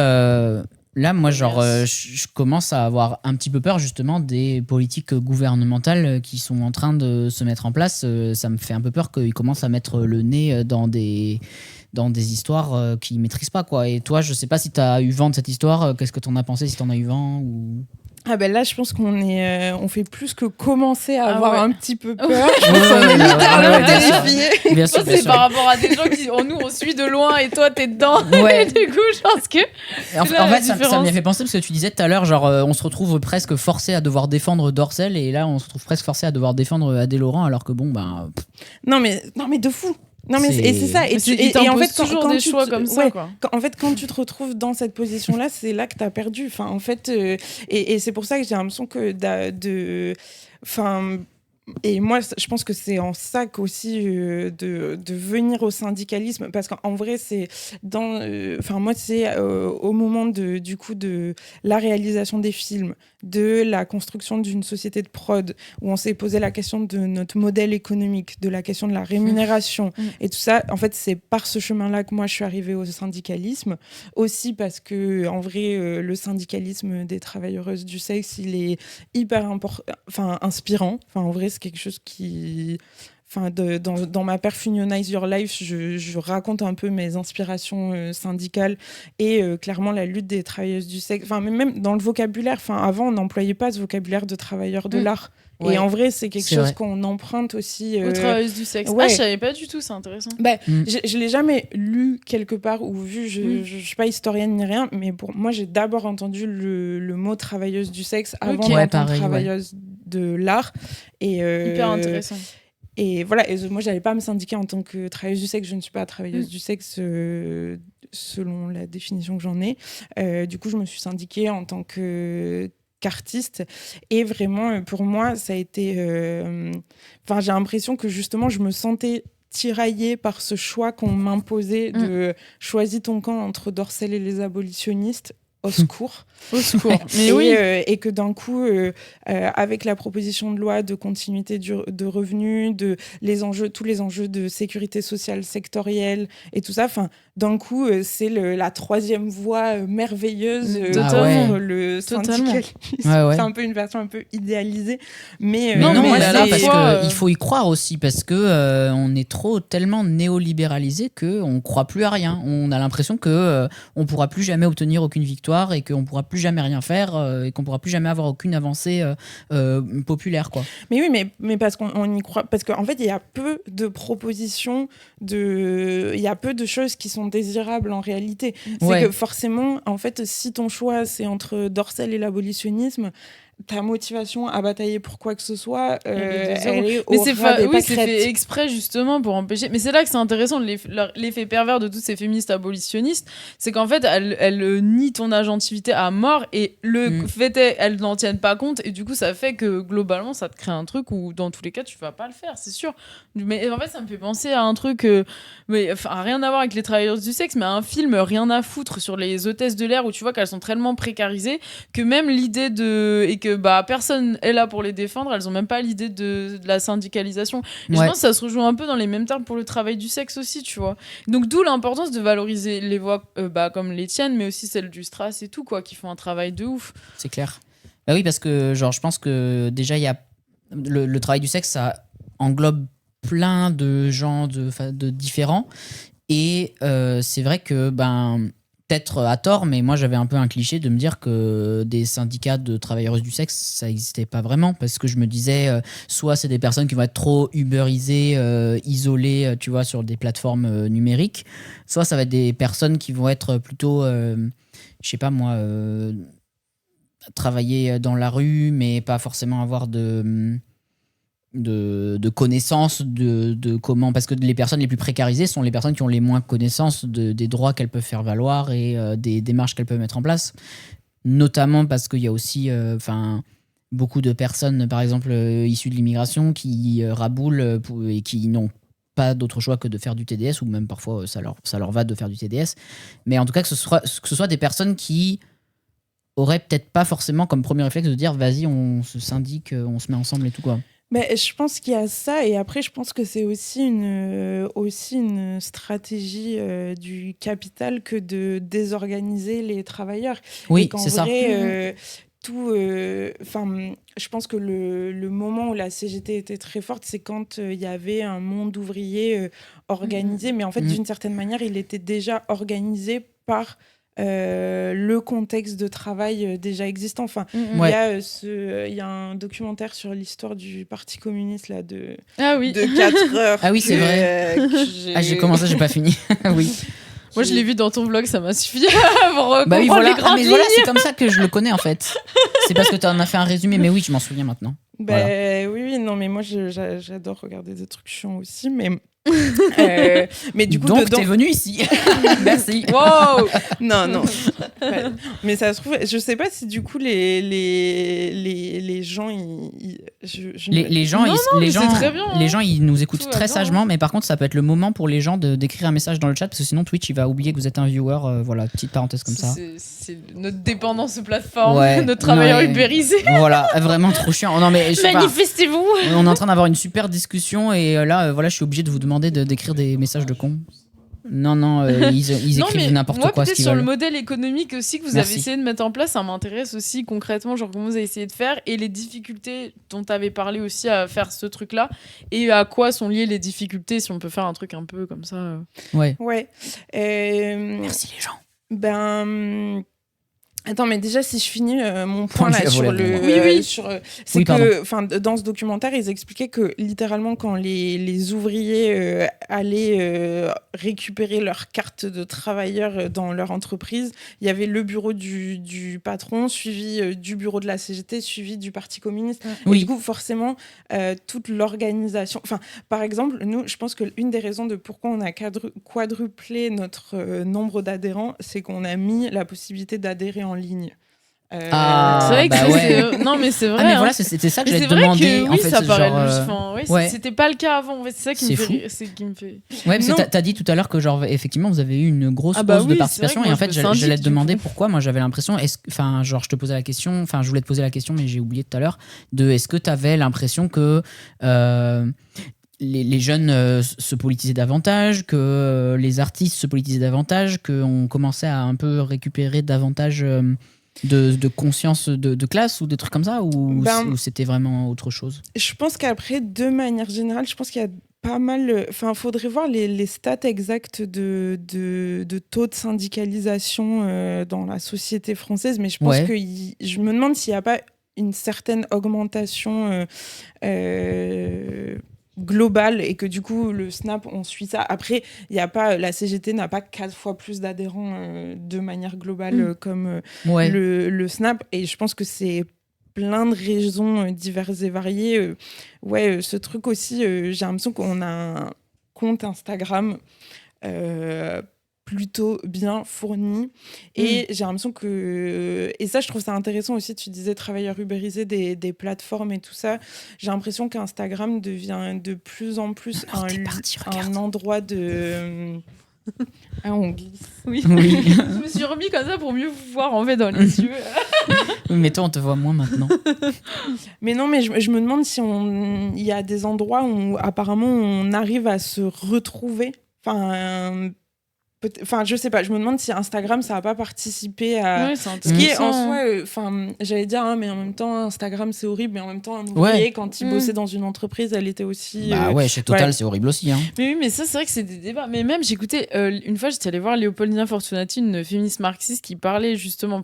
là, moi, je commence à avoir un petit peu peur justement des politiques gouvernementales qui sont en train de se mettre en place. Ça me fait un peu peur qu'ils commencent à mettre le nez dans des histoires qu'ils ne maîtrisent pas, quoi. Et toi, je sais pas si tu as eu vent de cette histoire. Qu'est-ce que tu en as pensé, si tu en as eu vent ou... Ah ben là, je pense on fait plus que commencer à avoir un petit peu peur. Bien sûr, c'est par rapport à des gens qui, nous, on suit de loin et toi, t'es dedans. Ouais. Et du coup, je pense que. En fait, ça m'y a fait penser parce que tu disais tout à l'heure, genre, on se retrouve presque forcé à devoir défendre Dorcel et là, on se retrouve presque forcé à devoir défendre Adé Laurent alors que bon, ben. Non, mais de fou. Non mais c'est ça et en fait toujours des choix comme ça quoi. En fait quand tu te retrouves dans cette position là c'est là que t'as perdu en fait et c'est pour ça que j'ai l'impression que et moi je pense que c'est en ça qu'aussi de venir au syndicalisme parce qu'en vrai c'est dans moi c'est au moment de la réalisation des films, de la construction d'une société de prod où on s'est posé la question de notre modèle économique, de la question de la rémunération et tout ça. En fait, c'est par ce chemin-là que moi je suis arrivée au syndicalisme, aussi parce que en vrai le syndicalisme des travailleuses du sexe, il est hyper inspirant. En vrai, c'est quelque chose qui dans ma perf Unionize Your Life, je raconte un peu mes inspirations syndicales et clairement la lutte des travailleuses du sexe. Mais même dans le vocabulaire, avant on n'employait pas ce vocabulaire de travailleurs de l'art. Ouais. Et en vrai, c'est quelque chose qu'on emprunte aussi aux travailleuses du sexe. Je savais pas du tout, c'est intéressant. Je l'ai jamais lu quelque part ou vu. Je suis pas historienne ni rien, mais pour moi, j'ai d'abord entendu le mot travailleuse du sexe avant d'entendre travailleuse de l'art. Et hyper intéressant. Et voilà, et moi, j'allais pas me syndiquer en tant que travailleuse du sexe. Je ne suis pas travailleuse du sexe selon la définition que j'en ai. Du coup, je me suis syndiquée en tant qu'artiste. Et vraiment, pour moi, ça a été... j'ai l'impression que justement, je me sentais tiraillée par ce choix qu'on m'imposait de choisis ton camp entre Dorcel et les abolitionnistes. Au secours. Au secours. Mais et que d'un coup, avec la proposition de loi de continuité de revenus, tous les enjeux de sécurité sociale sectorielle et tout ça, d'un coup, c'est la troisième voie merveilleuse pour le syndicalisme. C'est un peu une version un peu idéalisée. Mais il faut y croire aussi parce que on est tellement néolibéralisé qu'on croit plus à rien. On a l'impression que on pourra plus jamais obtenir aucune victoire et qu'on pourra plus jamais rien faire et qu'on pourra plus jamais avoir aucune avancée populaire, quoi. Mais oui, mais parce qu'on y croit, parce qu'en fait il y a peu de propositions, il y a peu de choses qui sont désirables en réalité. C'est que forcément, en fait, si ton choix c'est entre Dorcel et l'abolitionnisme, ta motivation à batailler pour quoi que ce soit, mais c'est fait exprès justement pour empêcher. Mais c'est là que c'est intéressant, l'effet pervers de toutes ces féministes abolitionnistes, c'est qu'en fait elles nient ton agentivité à mort et le fait est elles n'en tiennent pas compte et du coup ça fait que globalement ça te crée un truc où dans tous les cas tu vas pas le faire, c'est sûr. Mais en fait ça me fait penser à un truc rien à voir avec les travailleurs du sexe, mais à un film Rien à foutre sur les hôtesses de l'air où tu vois qu'elles sont tellement précarisées que même l'idée et que personne est là pour les défendre, elles ont même pas l'idée de la syndicalisation. Et je pense que ça se rejoint un peu dans les mêmes termes pour le travail du sexe aussi, tu vois. Donc d'où l'importance de valoriser les voix comme les tiennes, mais aussi celles du Stras et tout, quoi, qui font un travail de ouf. C'est clair. Bah oui, parce que genre je pense que déjà il y a le travail du sexe, ça englobe plein de gens de différents et c'est vrai que peut-être à tort, mais moi j'avais un peu un cliché de me dire que des syndicats de travailleuses du sexe, ça n'existait pas vraiment, parce que je me disais, soit c'est des personnes qui vont être trop uberisées, isolées, tu vois, sur des plateformes numériques, soit ça va être des personnes qui vont être plutôt, je sais pas moi, travailler dans la rue, mais pas forcément avoir de connaissances de comment, parce que les personnes les plus précarisées sont les personnes qui ont les moins connaissances des droits qu'elles peuvent faire valoir et des démarches qu'elles peuvent mettre en place, notamment parce qu'il y a aussi beaucoup de personnes par exemple issues de l'immigration qui raboulent et qui n'ont pas d'autre choix que de faire du TDS, ou même parfois ça leur va de faire du TDS, mais en tout cas que ce soit des personnes qui auraient peut-être pas forcément comme premier réflexe de dire vas-y on se syndique, on se met ensemble et tout quoi. Mais je pense qu'il y a ça, et après je pense que c'est aussi une stratégie du capital que de désorganiser les travailleurs. Oui, c'est ça. Je pense que le moment où la CGT était très forte, c'est quand il y avait un monde ouvrier organisé, mais en fait d'une certaine manière il était déjà organisé par le contexte de travail déjà existant. Enfin, il y a un documentaire sur l'histoire du Parti communiste là, de 4 heures. Ah oui, c'est vrai. J'ai commencé, j'ai pas fini. Oui. Moi, je l'ai vu dans ton vlog, ça m'a suffi pour comprendre les grandes lignes. Voilà, c'est comme ça que je le connais en fait. C'est parce que tu en as fait un résumé, mais oui, je m'en souviens maintenant. Oui, non, mais moi j'adore regarder des trucs chiants aussi, mais du coup, donc t'es venu ici. Merci. Wow. Non. Mais ça se trouve, je sais pas si du coup les gens les gens ils nous écoutent très sagement, mais par contre ça peut être le moment pour les gens d'écrire un message dans le chat, parce que sinon Twitch il va oublier que vous êtes un viewer. Voilà, petite parenthèse comme ça. C'est notre dépendance aux plateformes, notre travailleur ubérisé. Voilà, vraiment trop chiant. Non mais manifestez-vous. On est en train d'avoir une super discussion et là voilà, je suis obligé de vous demander d'écrire des messages de cons. Non, ils écrivent n'importe quoi. Peut-être sur le modèle économique aussi que vous avez essayé de mettre en place, ça m'intéresse aussi concrètement, genre comment vous avez essayé de faire et les difficultés dont tu avais parlé aussi à faire ce truc-là, et à quoi sont liées les difficultés, si on peut faire un truc un peu comme ça. Ouais. Merci les gens. Attends, mais déjà, si je finis mon point là sur le... c'est que dans ce documentaire, ils expliquaient que littéralement, quand les ouvriers allaient récupérer leur carte de travailleur dans leur entreprise, il y avait le bureau du patron, suivi du bureau de la CGT, suivi du Parti communiste. Et du coup, forcément, toute l'organisation... Enfin, par exemple, nous, je pense qu'une des raisons de pourquoi on a quadruplé notre nombre d'adhérents, c'est qu'on a mis la possibilité d'adhérer en ligne. C'est vrai que non mais c'est vrai. Mais voilà, c'était ça que j'allais te demander. Oui, en fait, ça paraît c'était pas le cas avant. En fait, c'est ça qui me fait. Ouais, parce que t'as dit tout à l'heure que genre effectivement vous avez eu une grosse pause de participation, et en fait j'allais te demander pourquoi. Moi j'avais l'impression, je te posais la question, je voulais te poser la question, mais j'ai oublié tout à l'heure, est-ce que t'avais l'impression que les jeunes se politisaient davantage, que les artistes se politisaient davantage, qu'on commençait à un peu récupérer davantage de conscience de classe ou des trucs comme ça, ou c'était vraiment autre chose? Je pense qu'après, de manière générale, je pense qu'il y a pas mal... Enfin, il faudrait voir les stats exactes de taux de syndicalisation dans la société française, mais je pense que je me demande s'il n'y a pas une certaine augmentation globale, et que du coup le Snap on suit ça. Après la CGT n'a pas 4 fois plus d'adhérents de manière globale comme le Snap, et je pense que c'est plein de raisons diverses et variées. Ce truc aussi, j'ai l'impression qu'on a un compte Instagram plutôt bien fourni et j'ai l'impression que et ça je trouve ça intéressant aussi, tu disais travailleurs ubérisés des plateformes et tout ça, j'ai l'impression qu'Instagram devient de plus en plus un endroit de on glisse. Oui. Je me suis remis comme ça pour mieux vous voir en fait dans les yeux. Oui, mais toi on te voit moins maintenant. Mais non, mais je me demande si il y a des endroits où apparemment on arrive à se retrouver, enfin, je sais pas, je me demande si Instagram ça va pas participer à ce qui est en soi j'allais dire mais en même temps Instagram c'est horrible, mais en même temps un ouvrier quand il bossait dans une entreprise, elle était aussi chez Total c'est horrible aussi hein. Mais oui, mais ça c'est vrai que c'est des débats, mais même j'écoutais une fois j'étais allée voir Léopoldina Fortunati, une féministe marxiste qui parlait justement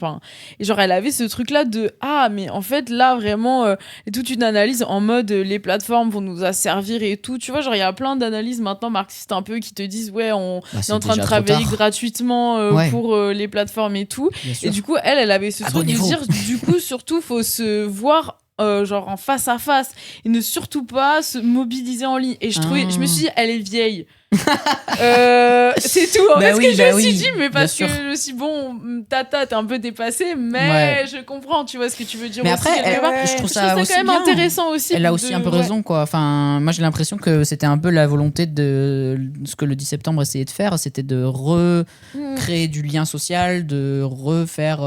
et genre elle avait ce truc là de mais en fait là vraiment toute une analyse en mode les plateformes vont nous asservir et tout, tu vois, genre il y a plein d'analyses maintenant marxistes un peu qui te disent on est en train de travailler gratuitement pour les plateformes et tout. Et du coup, elle avait ce truc de dire, du coup, surtout, faut se voir genre en face à face et ne surtout pas se mobiliser en ligne. Et je me suis dit, elle est vieille. C'est tout en fait ce que je me suis dit, mais parce que je me suis dit, bon, Tata t'es un peu dépassée, mais je comprends, tu vois ce que tu veux dire. Mais aussi, après je trouve ça aussi quand même bien. intéressant aussi. Elle a aussi un peu raison quoi. Enfin, moi j'ai l'impression que c'était un peu la volonté de ce que le 10 septembre essayait de faire, c'était de recréer du lien social, de refaire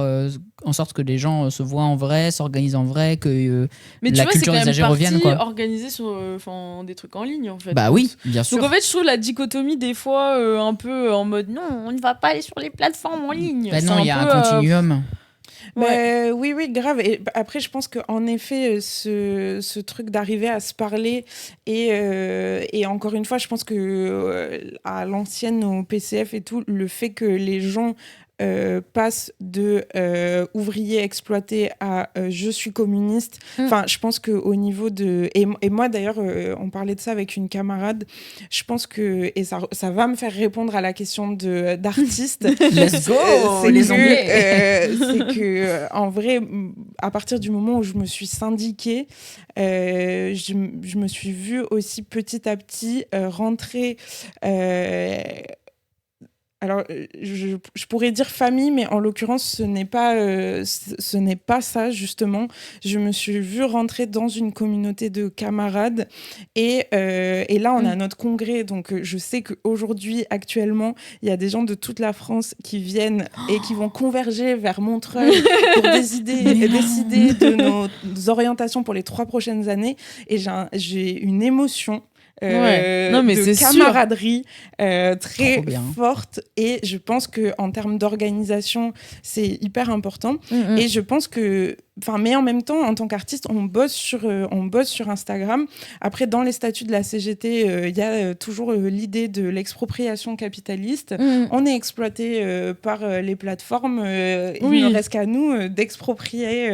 en sorte que les gens se voient en vrai, s'organisent en vrai, que la culture des âgés revienne quoi. Organisé sur des trucs en ligne en fait. Bah oui, bien sûr. Donc en fait je trouve la dichotomie des fois un peu en mode non, on ne va pas aller sur les plateformes en ligne. Bah non, il y a un continuum. Oui, grave. Et après, je pense qu'en effet, ce truc d'arriver à se parler et encore une fois, je pense que à l'ancienne, au PCF et tout, le fait que les gens passe de ouvrier exploité à je suis communiste. Enfin, je pense qu'au niveau de... Et moi, d'ailleurs, on parlait de ça avec une camarade. Je pense que... Et ça va me faire répondre à la question d'artiste. Let's go les Anglais. C'est que, en vrai, à partir du moment où je me suis syndiquée, je me suis vue aussi petit à petit rentrer... Alors, je pourrais dire famille, mais en l'occurrence, ce n'est pas ça, justement. Je me suis vue rentrer dans une communauté de camarades. Et là, on a notre congrès. Donc, je sais qu'aujourd'hui, actuellement, il y a des gens de toute la France qui viennent et qui vont converger vers Montreuil pour décider de nos orientations pour les 3 prochaines années. Et j'ai une émotion. De camaraderie très forte, et je pense que en termes d'organisation c'est hyper important. Et je pense que mais en même temps en tant qu'artiste on bosse sur Instagram. Après dans les statuts de la CGT il y a toujours l'idée de l'expropriation capitaliste. On est exploité par les plateformes, il ne reste qu'à nous d'exproprier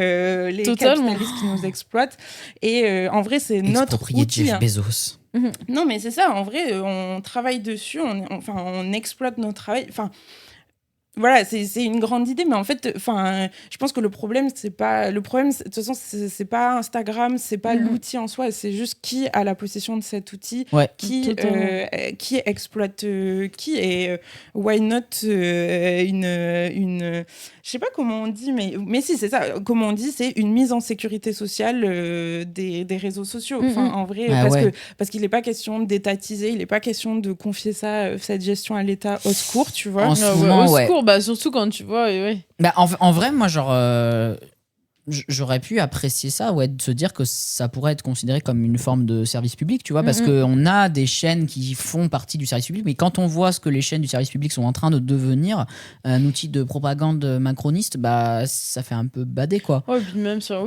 les capitalistes qui nous exploitent, et en vrai c'est notre outil. Jeff Bezos. Non, mais c'est ça, en vrai, on travaille dessus, on exploite notre travail. Enfin, voilà, c'est une grande idée, mais en fait, je pense que le problème, de toute façon, c'est pas Instagram, c'est pas l'outil en soi, c'est juste qui a la possession de cet outil, qui exploite qui, et why not une je sais pas comment on dit, mais si, c'est ça, comment on dit, c'est une mise en sécurité sociale des réseaux sociaux. En vrai, parce qu'il n'est pas question d'étatiser, il n'est pas question de confier cette gestion à l'État. Au secours, tu vois. En ce moment, au secours, surtout quand tu vois. Bah, en vrai, moi, genre, j'aurais pu apprécier ça, de se dire que ça pourrait être considéré comme une forme de service public, tu vois, parce qu'on a des chaînes qui font partie du service public, mais quand on voit ce que les chaînes du service public sont en train de devenir, un outil de propagande macroniste, bah ça fait un peu bader, quoi. Et puis même sur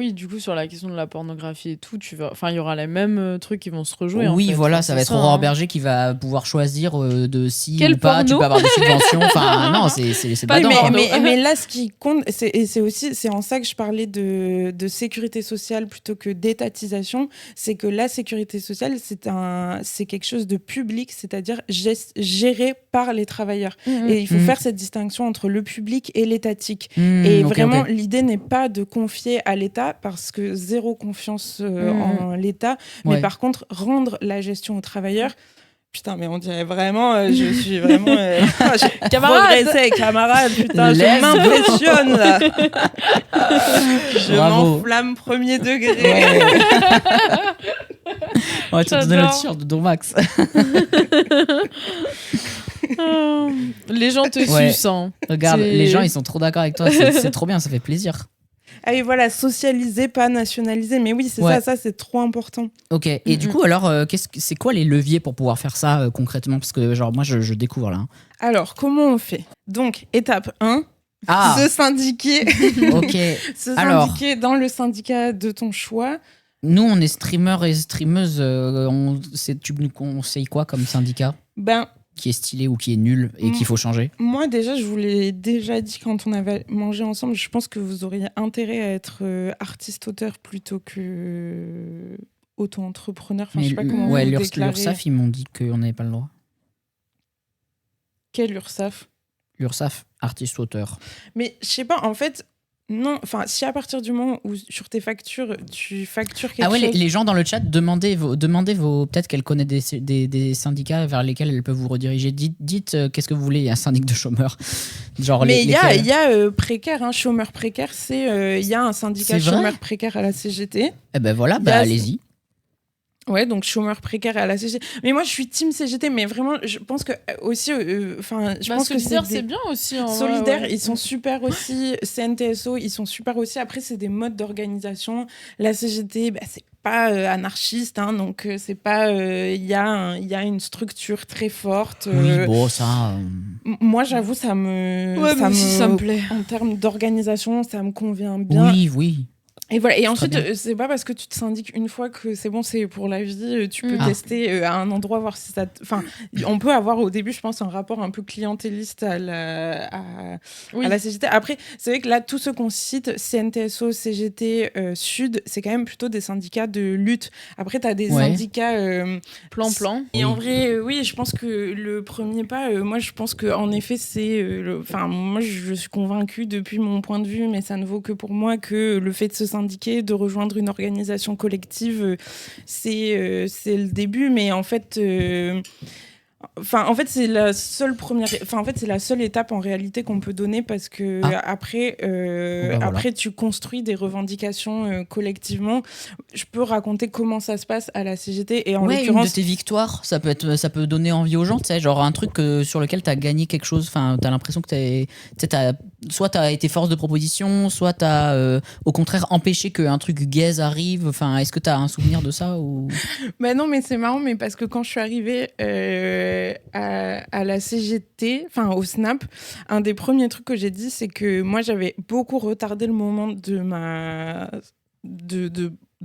la question de la pornographie et tout, il y aura les mêmes trucs qui vont se rejouer. Oui, en fait. voilà, ça va être Aurore Berger qui va pouvoir choisir de si quel ou pas porno tu peux avoir des subventions. Enfin, non, c'est badant. Mais là, ce qui compte, c'est en ça que je parlais de de sécurité sociale plutôt que d'étatisation, c'est que la sécurité sociale, c'est quelque chose de public, c'est-à-dire géré par les travailleurs. Et il faut faire cette distinction entre le public et l'étatique. Et vraiment, l'idée n'est pas de confier à l'État, parce que zéro confiance en l'État, mais par contre, rendre la gestion aux travailleurs. Putain, mais on dirait vraiment, je suis vraiment camarade, putain, je m'impressionne là. Je m'enflamme premier degré. On va te donner le t-shirt de Don Max. Les gens te sucent. Hein. Regarde, les gens ils sont trop d'accord avec toi, c'est trop bien, ça fait plaisir. Ah et voilà, socialiser, pas nationaliser. Mais oui, c'est ça c'est trop important. Ok, et du coup, alors, c'est quoi les leviers pour pouvoir faire ça concrètement ? Parce que genre, moi, je découvre là. Alors, comment on fait ? Donc, étape 1, se syndiquer. Ok. Se syndiquer dans le syndicat de ton choix. Nous, on est streamers et streameuses. Tu nous conseilles quoi comme syndicat ? Qui est stylé ou qui est nul et qu'il faut changer ? Moi, déjà, je vous l'ai déjà dit quand on avait mangé ensemble, je pense que vous auriez intérêt à être artiste-auteur plutôt que auto-entrepreneur. Enfin, je sais pas comment vous déclarer. l'URSSAF, ils m'ont dit qu'on n'avait pas le droit. Quel URSSAF ? L'URSSAF, artiste-auteur. Mais je sais pas, en fait... Non, enfin, si à partir du moment où sur tes factures, tu factures quelque chose... Les gens dans le chat, demandez peut-être qu'elle connaît des syndicats vers lesquels elle peut vous rediriger. Dites qu'est-ce que vous voulez, il y a un syndic de chômeurs. Genre mais il y a précaire, hein, chômeur précaire, il y a un syndicat chômeur précaire à la CGT. Eh ben voilà, allez-y. Ouais, donc chômeur précaire à la CGT. Mais moi, je suis team CGT, mais vraiment, je pense que aussi, je pense que c'est bien aussi. Solidaire, ils sont super aussi. CNTSO, ils sont super aussi. Après, c'est des modes d'organisation. La CGT, c'est pas anarchiste, hein, donc c'est pas. Il y a une structure très forte. Oui, bon, ça. Moi, j'avoue, ça me plaît. En termes d'organisation, ça me convient bien. Oui. Et voilà. Et ensuite, c'est pas parce que tu te syndiques une fois que c'est bon, c'est pour la vie. Tu peux tester à un endroit, voir si ça. Enfin, on peut avoir au début, je pense, un rapport un peu clientéliste à la CGT. Après, c'est vrai que là, tous ceux qu'on cite, CNTSO, CGT, Sud, c'est quand même plutôt des syndicats de lutte. Après, tu as des syndicats plan. Et en vrai, oui, je pense que le premier pas, moi, je pense qu'en effet, c'est. Enfin, moi, je suis convaincue depuis mon point de vue, mais ça ne vaut que pour moi, que le fait de se syndiquer, de rejoindre une organisation collective, c'est le début, mais en fait c'est la seule c'est la seule étape en réalité qu'on peut donner, parce que après tu construis des revendications collectivement. Je peux raconter comment ça se passe à la CGT, et en l'occurrence une de tes victoires, ça peut donner envie aux gens, tu sais, genre un truc sur lequel t'as gagné quelque chose. Enfin, t'as l'impression que soit t'as été force de proposition, soit t'as au contraire empêché qu'un truc gaze arrive. Enfin, est-ce que t'as un souvenir de ça ou... Non, mais c'est marrant, mais parce que quand je suis arrivée à la CGT, enfin au SNAP, un des premiers trucs que j'ai dit, c'est que moi j'avais beaucoup retardé le moment de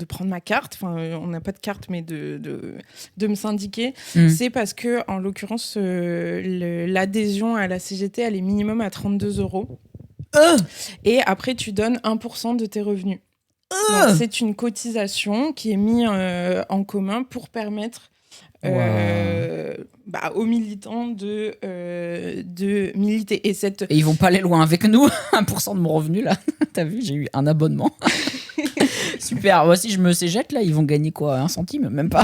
prendre ma carte. Enfin, on n'a pas de carte, mais de me syndiquer. C'est parce que, en l'occurrence, l'adhésion à la CGT, elle est minimum à 32 €. Et après, tu donnes 1% de tes revenus. Donc, c'est une cotisation qui est mise en commun pour permettre aux militants de militer. Et ils vont pas aller loin avec nous. 1% de mon revenu, là. T'as vu, j'ai eu un abonnement. Super. Moi, si je me jette, là, ils vont gagner quoi ? 1 centime ? Même pas.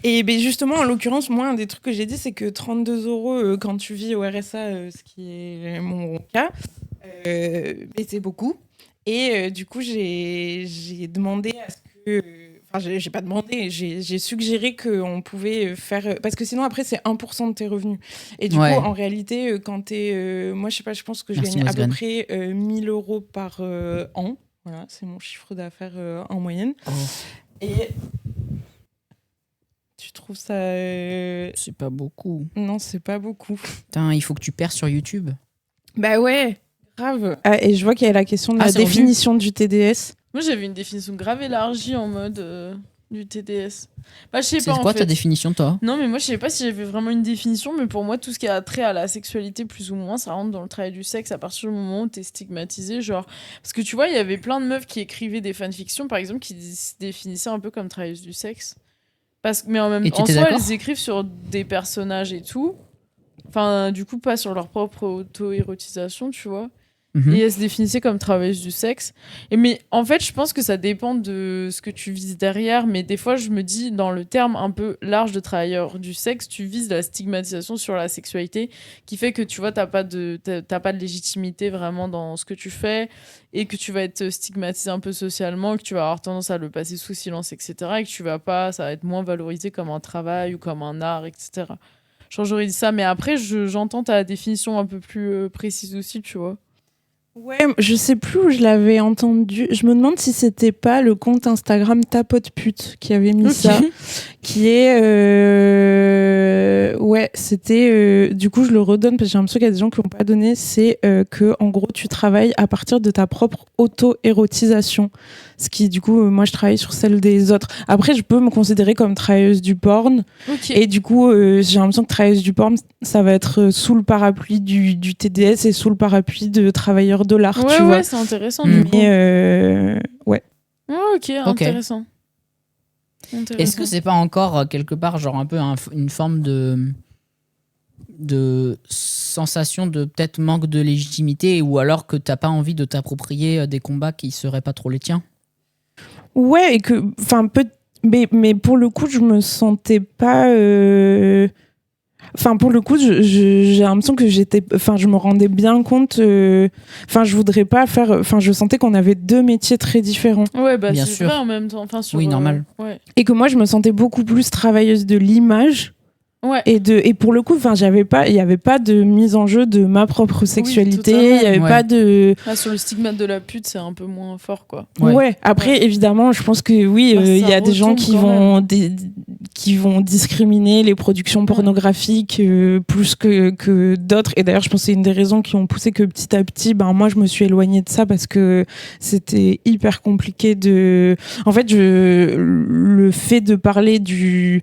Et justement, en l'occurrence, moi, un des trucs que j'ai dit, c'est que 32 € quand tu vis au RSA, ce qui est mon cas, c'est beaucoup. Et du coup, j'ai demandé à ce que... j'ai pas demandé, j'ai suggéré qu'on pouvait faire... Parce que sinon, après, c'est 1% de tes revenus. Et du coup, en réalité, quand t'es... moi, je sais pas, je pense que je gagne à peu près 1 000 € par an. Voilà, c'est mon chiffre d'affaires en moyenne. Et... Tu trouves ça... C'est pas beaucoup. Non, c'est pas beaucoup. Putain, il faut que tu perds sur YouTube. Bah ouais, grave. Et je vois qu'il y a la question de la définition du TDS. Moi, j'avais une définition grave élargie en mode... du TDS. Bah, je sais C'est pas, quoi en fait. ta définition, toi? Non, mais moi, je sais pas si j'avais vraiment une définition, mais pour moi, tout ce qui a trait à la sexualité, plus ou moins, ça rentre dans le travail du sexe à partir du moment où t'es stigmatisé. Genre, parce que tu vois, il y avait plein de meufs qui écrivaient des fanfictions, par exemple, qui se définissaient un peu comme travailleuses du sexe. Mais en Et tu en étais soi, d'accord? elles écrivent sur des personnages et tout. Enfin, du coup, pas sur leur propre auto-érotisation, tu vois. Mhm. Et elle se définissait comme travailleuse du sexe. Mais en fait, je pense que ça dépend de ce que tu vises derrière. Mais des fois, je me dis, dans le terme un peu large de travailleur du sexe, tu vises la stigmatisation sur la sexualité, qui fait que tu vois, t'as pas de légitimité vraiment dans ce que tu fais, et que tu vas être stigmatisé un peu socialement, que tu vas avoir tendance à le passer sous silence, etc. Et que ça va être moins valorisé comme un travail ou comme un art, etc. Genre, j'aurais dit ça, mais après, j'entends ta définition un peu plus précise aussi, tu vois. Ouais, je sais plus où je l'avais entendu. Je me demande si c'était pas le compte Instagram Tapote Pute qui avait mis ça. Qui est. Ouais, c'était. Du coup, je le redonne parce que j'ai l'impression qu'il y a des gens qui l'ont pas donné. C'est que, en gros, tu travailles à partir de ta propre auto-érotisation. Ce qui, du coup, moi, je travaille sur celle des autres. Après, je peux me considérer comme travailleuse du porn. Ok. Et du coup, j'ai l'impression que travailleuse du porn, ça va être sous le parapluie du TDS et sous le parapluie de travailleurs de l'art, Ouais, tu ouais, vois. c'est intéressant. Du coup. Mais ouais. Ouais, ok, intéressant. Est-ce que c'est pas encore quelque part genre un peu une forme de sensation de peut-être manque de légitimité, ou alors que t'as pas envie de t'approprier des combats qui seraient pas trop les tiens? Ouais, et que, enfin, mais pour le coup, je me sentais pas. Enfin, pour le coup, j'ai l'impression que je me rendais bien compte. Enfin, je voudrais pas faire. Enfin, je sentais qu'on avait deux métiers très différents. Ouais, bah Bien c'est sûr. vrai en même temps. Enfin, Oui, normal. Ouais. Et que moi, je me sentais beaucoup plus travailleuse de l'image. Ouais. Et pour le coup, enfin, il y avait pas de mise en jeu de ma propre sexualité. totalement. Il y avait Ouais. pas de. Sur le stigmate de la pute, c'est un peu moins fort, quoi. Ouais. Après, évidemment, je pense que oui, Bah, il y ça a des gens retombe qui quand qui vont discriminer les productions pornographiques plus que d'autres. Et d'ailleurs, je pense que c'est une des raisons qui ont poussé que petit à petit, ben moi, je me suis éloignée de ça parce que c'était hyper compliqué de. En fait, le fait de parler du.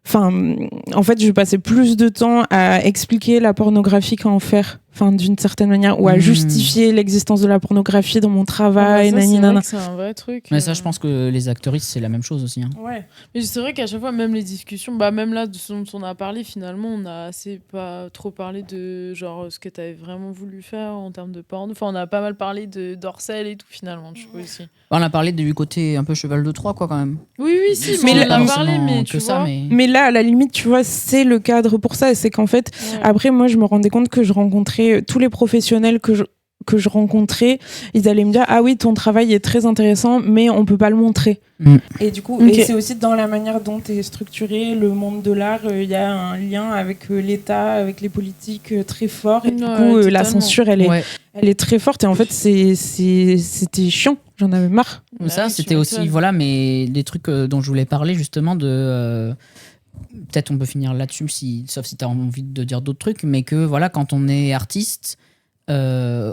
Enfin, en fait, je passais plus de temps à expliquer la pornographie qu'à en faire, enfin, d'une certaine manière, ou à justifier l'existence de la pornographie dans mon travail. C'est un vrai truc. Mais ça, je pense que les actrices, c'est la même chose aussi. Hein. Ouais. Mais c'est vrai qu'à chaque fois, même les discussions, bah même là, de ce dont on a parlé, finalement, on a assez pas trop parlé de genre ce que tu avais vraiment voulu faire en termes de porno. Enfin, on a pas mal parlé de d'Orcel et tout, finalement, je trouve aussi. On a parlé du côté un peu cheval de Troie, quoi, quand même. Oui, si, Mais mais on là, en a parlé, mais que tu ça, vois. Mais là, à la limite, tu vois, c'est le cadre pour ça. Et c'est qu'en fait, après, moi, je me rendais compte que je rencontrais tous les professionnels que je rencontrais, ils allaient me dire ah oui, ton travail est très intéressant, mais on peut pas le montrer. Et du coup, et c'est aussi dans la manière dont est structuré le monde de l'art, il y a un lien avec l'État, avec les politiques très fort. Et du coup, la censure, elle est très forte. Et en fait, c'était chiant. J'en avais marre. Ça, c'était aussi, voilà, mais des trucs dont je voulais parler justement de. Peut-être on peut finir là-dessus, sauf si tu as envie de dire d'autres trucs, mais que voilà, quand on est artiste,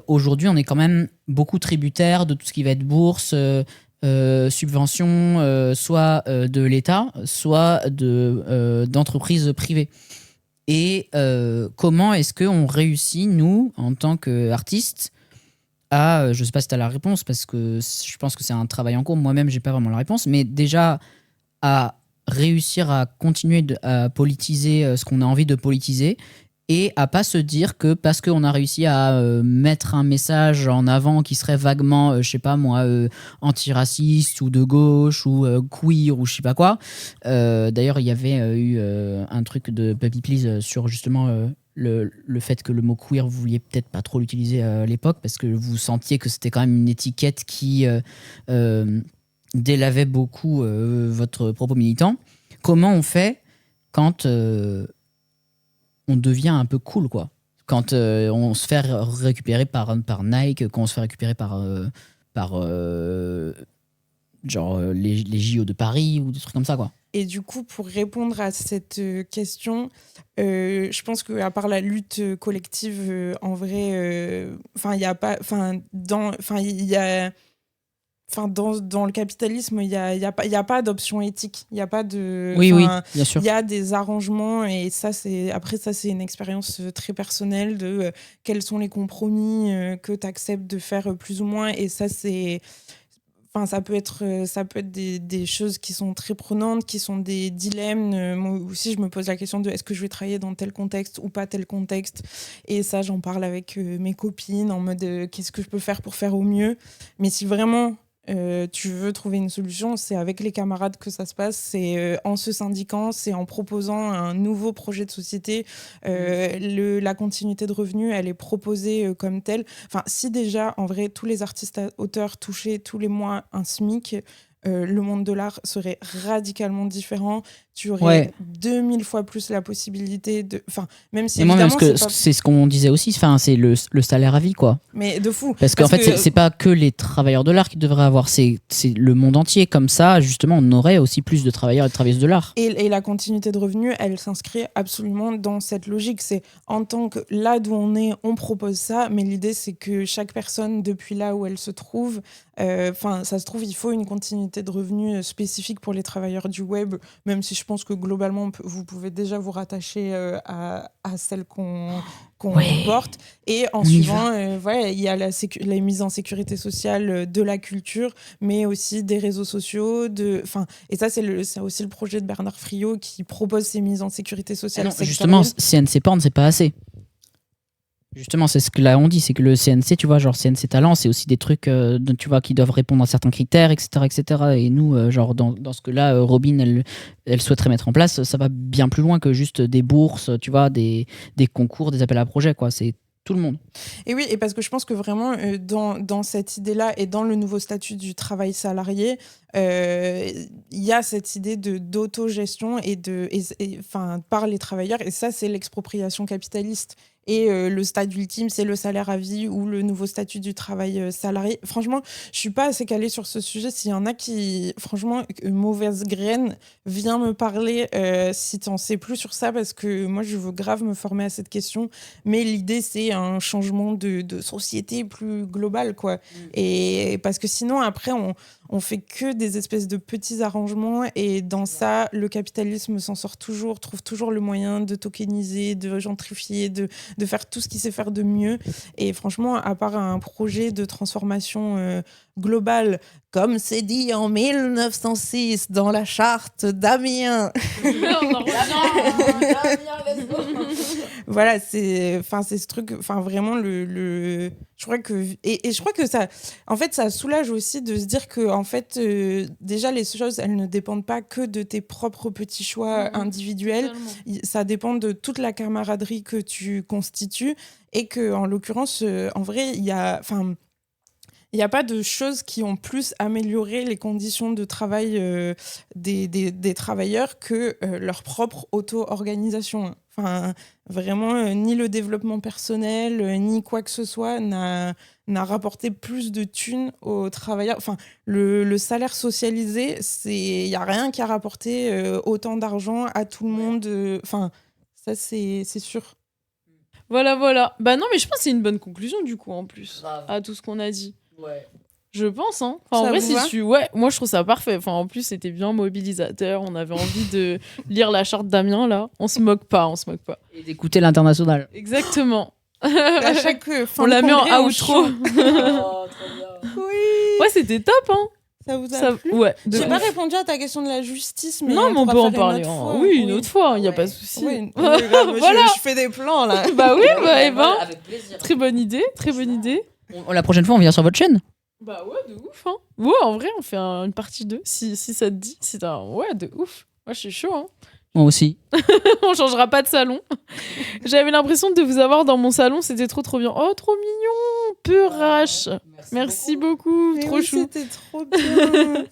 aujourd'hui, on est quand même beaucoup tributaire de tout ce qui va être bourse, subvention, soit de l'État, soit d'entreprises privées. Et comment est-ce qu'on réussit, nous, en tant qu'artistes, à, je sais pas si tu as la réponse, parce que je pense que c'est un travail en cours, moi-même, j'ai pas vraiment la réponse, mais déjà à réussir à continuer à politiser ce qu'on a envie de politiser, et à pas se dire que parce qu'on a réussi à mettre un message en avant qui serait vaguement, je sais pas moi, antiraciste ou de gauche ou queer ou je sais pas quoi. D'ailleurs, il y avait eu un truc de Puppy Please sur justement le fait que le mot queer, vous vouliez peut-être pas trop l'utiliser à l'époque parce que vous sentiez que c'était quand même une étiquette qui délavait beaucoup votre propos militant. Comment on fait quand on devient un peu cool, quoi. Quand on se fait récupérer par Nike, quand on se fait récupérer par genre les JO de Paris ou des trucs comme ça, quoi. Et du coup, pour répondre à cette question, je pense qu'à part la lutte collective, en vrai, il y a pas, il y a dans le capitalisme, il y a pas d'option éthique. Il y a pas de. Oui, bien sûr. Il y a des arrangements et ça c'est une expérience très personnelle de quels sont les compromis que tu acceptes de faire plus ou moins et ça c'est. Enfin, ça peut être des choses qui sont très prenantes, qui sont des dilemmes. Moi aussi, je me pose la question de est-ce que je vais travailler dans tel contexte ou pas tel contexte. Et ça, j'en parle avec mes copines en mode qu'est-ce que je peux faire pour faire au mieux. Mais si vraiment tu veux trouver une solution, c'est avec les camarades que ça se passe, c'est en se syndiquant, c'est en proposant un nouveau projet de société. La continuité de revenus, elle est proposée comme telle. Enfin, si déjà, en vrai, tous les artistes auteurs touchaient tous les mois un SMIC, le monde de l'art serait radicalement différent. Tu aurais 2000 fois plus la possibilité de... Enfin, même si évidemment... C'est ce qu'on disait aussi, c'est le salaire à vie, quoi. Mais de fou. Parce qu'en fait, c'est pas que les travailleurs de l'art qui devraient avoir, c'est le monde entier. Comme ça, justement, on aurait aussi plus de travailleurs et de travailleuses de l'art. Et la continuité de revenus, elle s'inscrit absolument dans cette logique. C'est en tant que là d'où on est, on propose ça, mais l'idée, c'est que chaque personne, depuis là où elle se trouve, ça se trouve, il faut une continuité de revenus spécifique pour les travailleurs du web, même si je pense que globalement, vous pouvez déjà vous rattacher à celle qu'on porte. Et en suivant, il y a la mise en sécurité sociale de la culture, mais aussi des réseaux sociaux. Et ça, c'est aussi le projet de Bernard Friot qui propose ces mises en sécurité sociale. Justement, CNC Porn, c'est pas assez. Justement, c'est ce que là on dit, c'est que le CNC, tu vois, genre CNC Talent, c'est aussi des trucs, tu vois, qui doivent répondre à certains critères, etc., etc. Et nous, genre dans ce que là, Robin, elle souhaiterait mettre en place, ça va bien plus loin que juste des bourses, tu vois, des concours, des appels à projets, quoi. C'est tout le monde. Et oui, et parce que je pense que vraiment, dans cette idée-là et dans le nouveau statut du travail salarié, il y a cette idée d'autogestion par les travailleurs, et ça, c'est l'expropriation capitaliste. Et le stade ultime, c'est le salaire à vie ou le nouveau statut du travail salarié. Franchement, je suis pas assez calée sur ce sujet. S'il y en a qui, franchement, mauvaise graine, viens me parler si tu en sais plus sur ça, parce que moi, je veux grave me former à cette question. Mais l'idée, c'est un changement de société plus global, quoi. Et parce que sinon, après, on fait que des espèces de petits arrangements, et dans ça, le capitalisme s'en sort toujours, trouve toujours le moyen de tokeniser, de gentrifier, de faire tout ce qu'il sait faire de mieux. Et franchement, à part un projet de transformation globale, comme c'est dit en 1906 dans la charte d'Amiens. Voilà, c'est ce truc, vraiment je crois que je crois que ça, en fait, ça soulage aussi de se dire que, en fait, déjà les choses, elles ne dépendent pas que de tes propres petits choix individuels. Ça dépend de toute la camaraderie que tu constitues, et que, en l'occurrence, en vrai, il y a pas de choses qui ont plus amélioré les conditions de travail des travailleurs que leur propre auto-organisation. Vraiment, ni le développement personnel, ni quoi que ce soit n'a rapporté plus de thunes aux travailleurs. Le salaire socialisé, il n'y a rien qui a rapporté autant d'argent à tout le monde. Ça, c'est sûr. Voilà. Bah non, mais je pense que c'est une bonne conclusion, du coup, en plus, à tout ce qu'on a dit. Ouais. Je pense, hein. En vrai, moi je trouve ça parfait. En plus, c'était bien mobilisateur. On avait envie de lire la charte d'Amiens, là. On se moque pas. Et d'écouter l'International. Exactement. À chaque fin on la met en outro. Oh, trop bien. Oui. Ouais, c'était top, hein. Ça vous a plu? Ouais. J'ai pas répondu à ta question de la justice, mais non, mais on peut en parler. Une autre fois, il n'y a pas de souci. Voilà. Je fais des plans, là. Bah oui, avec plaisir. Très bonne idée. La prochaine fois, on vient sur votre chaîne. Bah ouais, de ouf, hein. Ouais, en vrai, on fait une partie 2, si ça te dit. Ouais, de ouf. Moi, je suis chaud, hein. Moi aussi. On changera pas de salon. J'avais l'impression de vous avoir dans mon salon, c'était trop bien. Oh, trop mignon, pur H. Merci beaucoup, trop chou. C'était trop bien.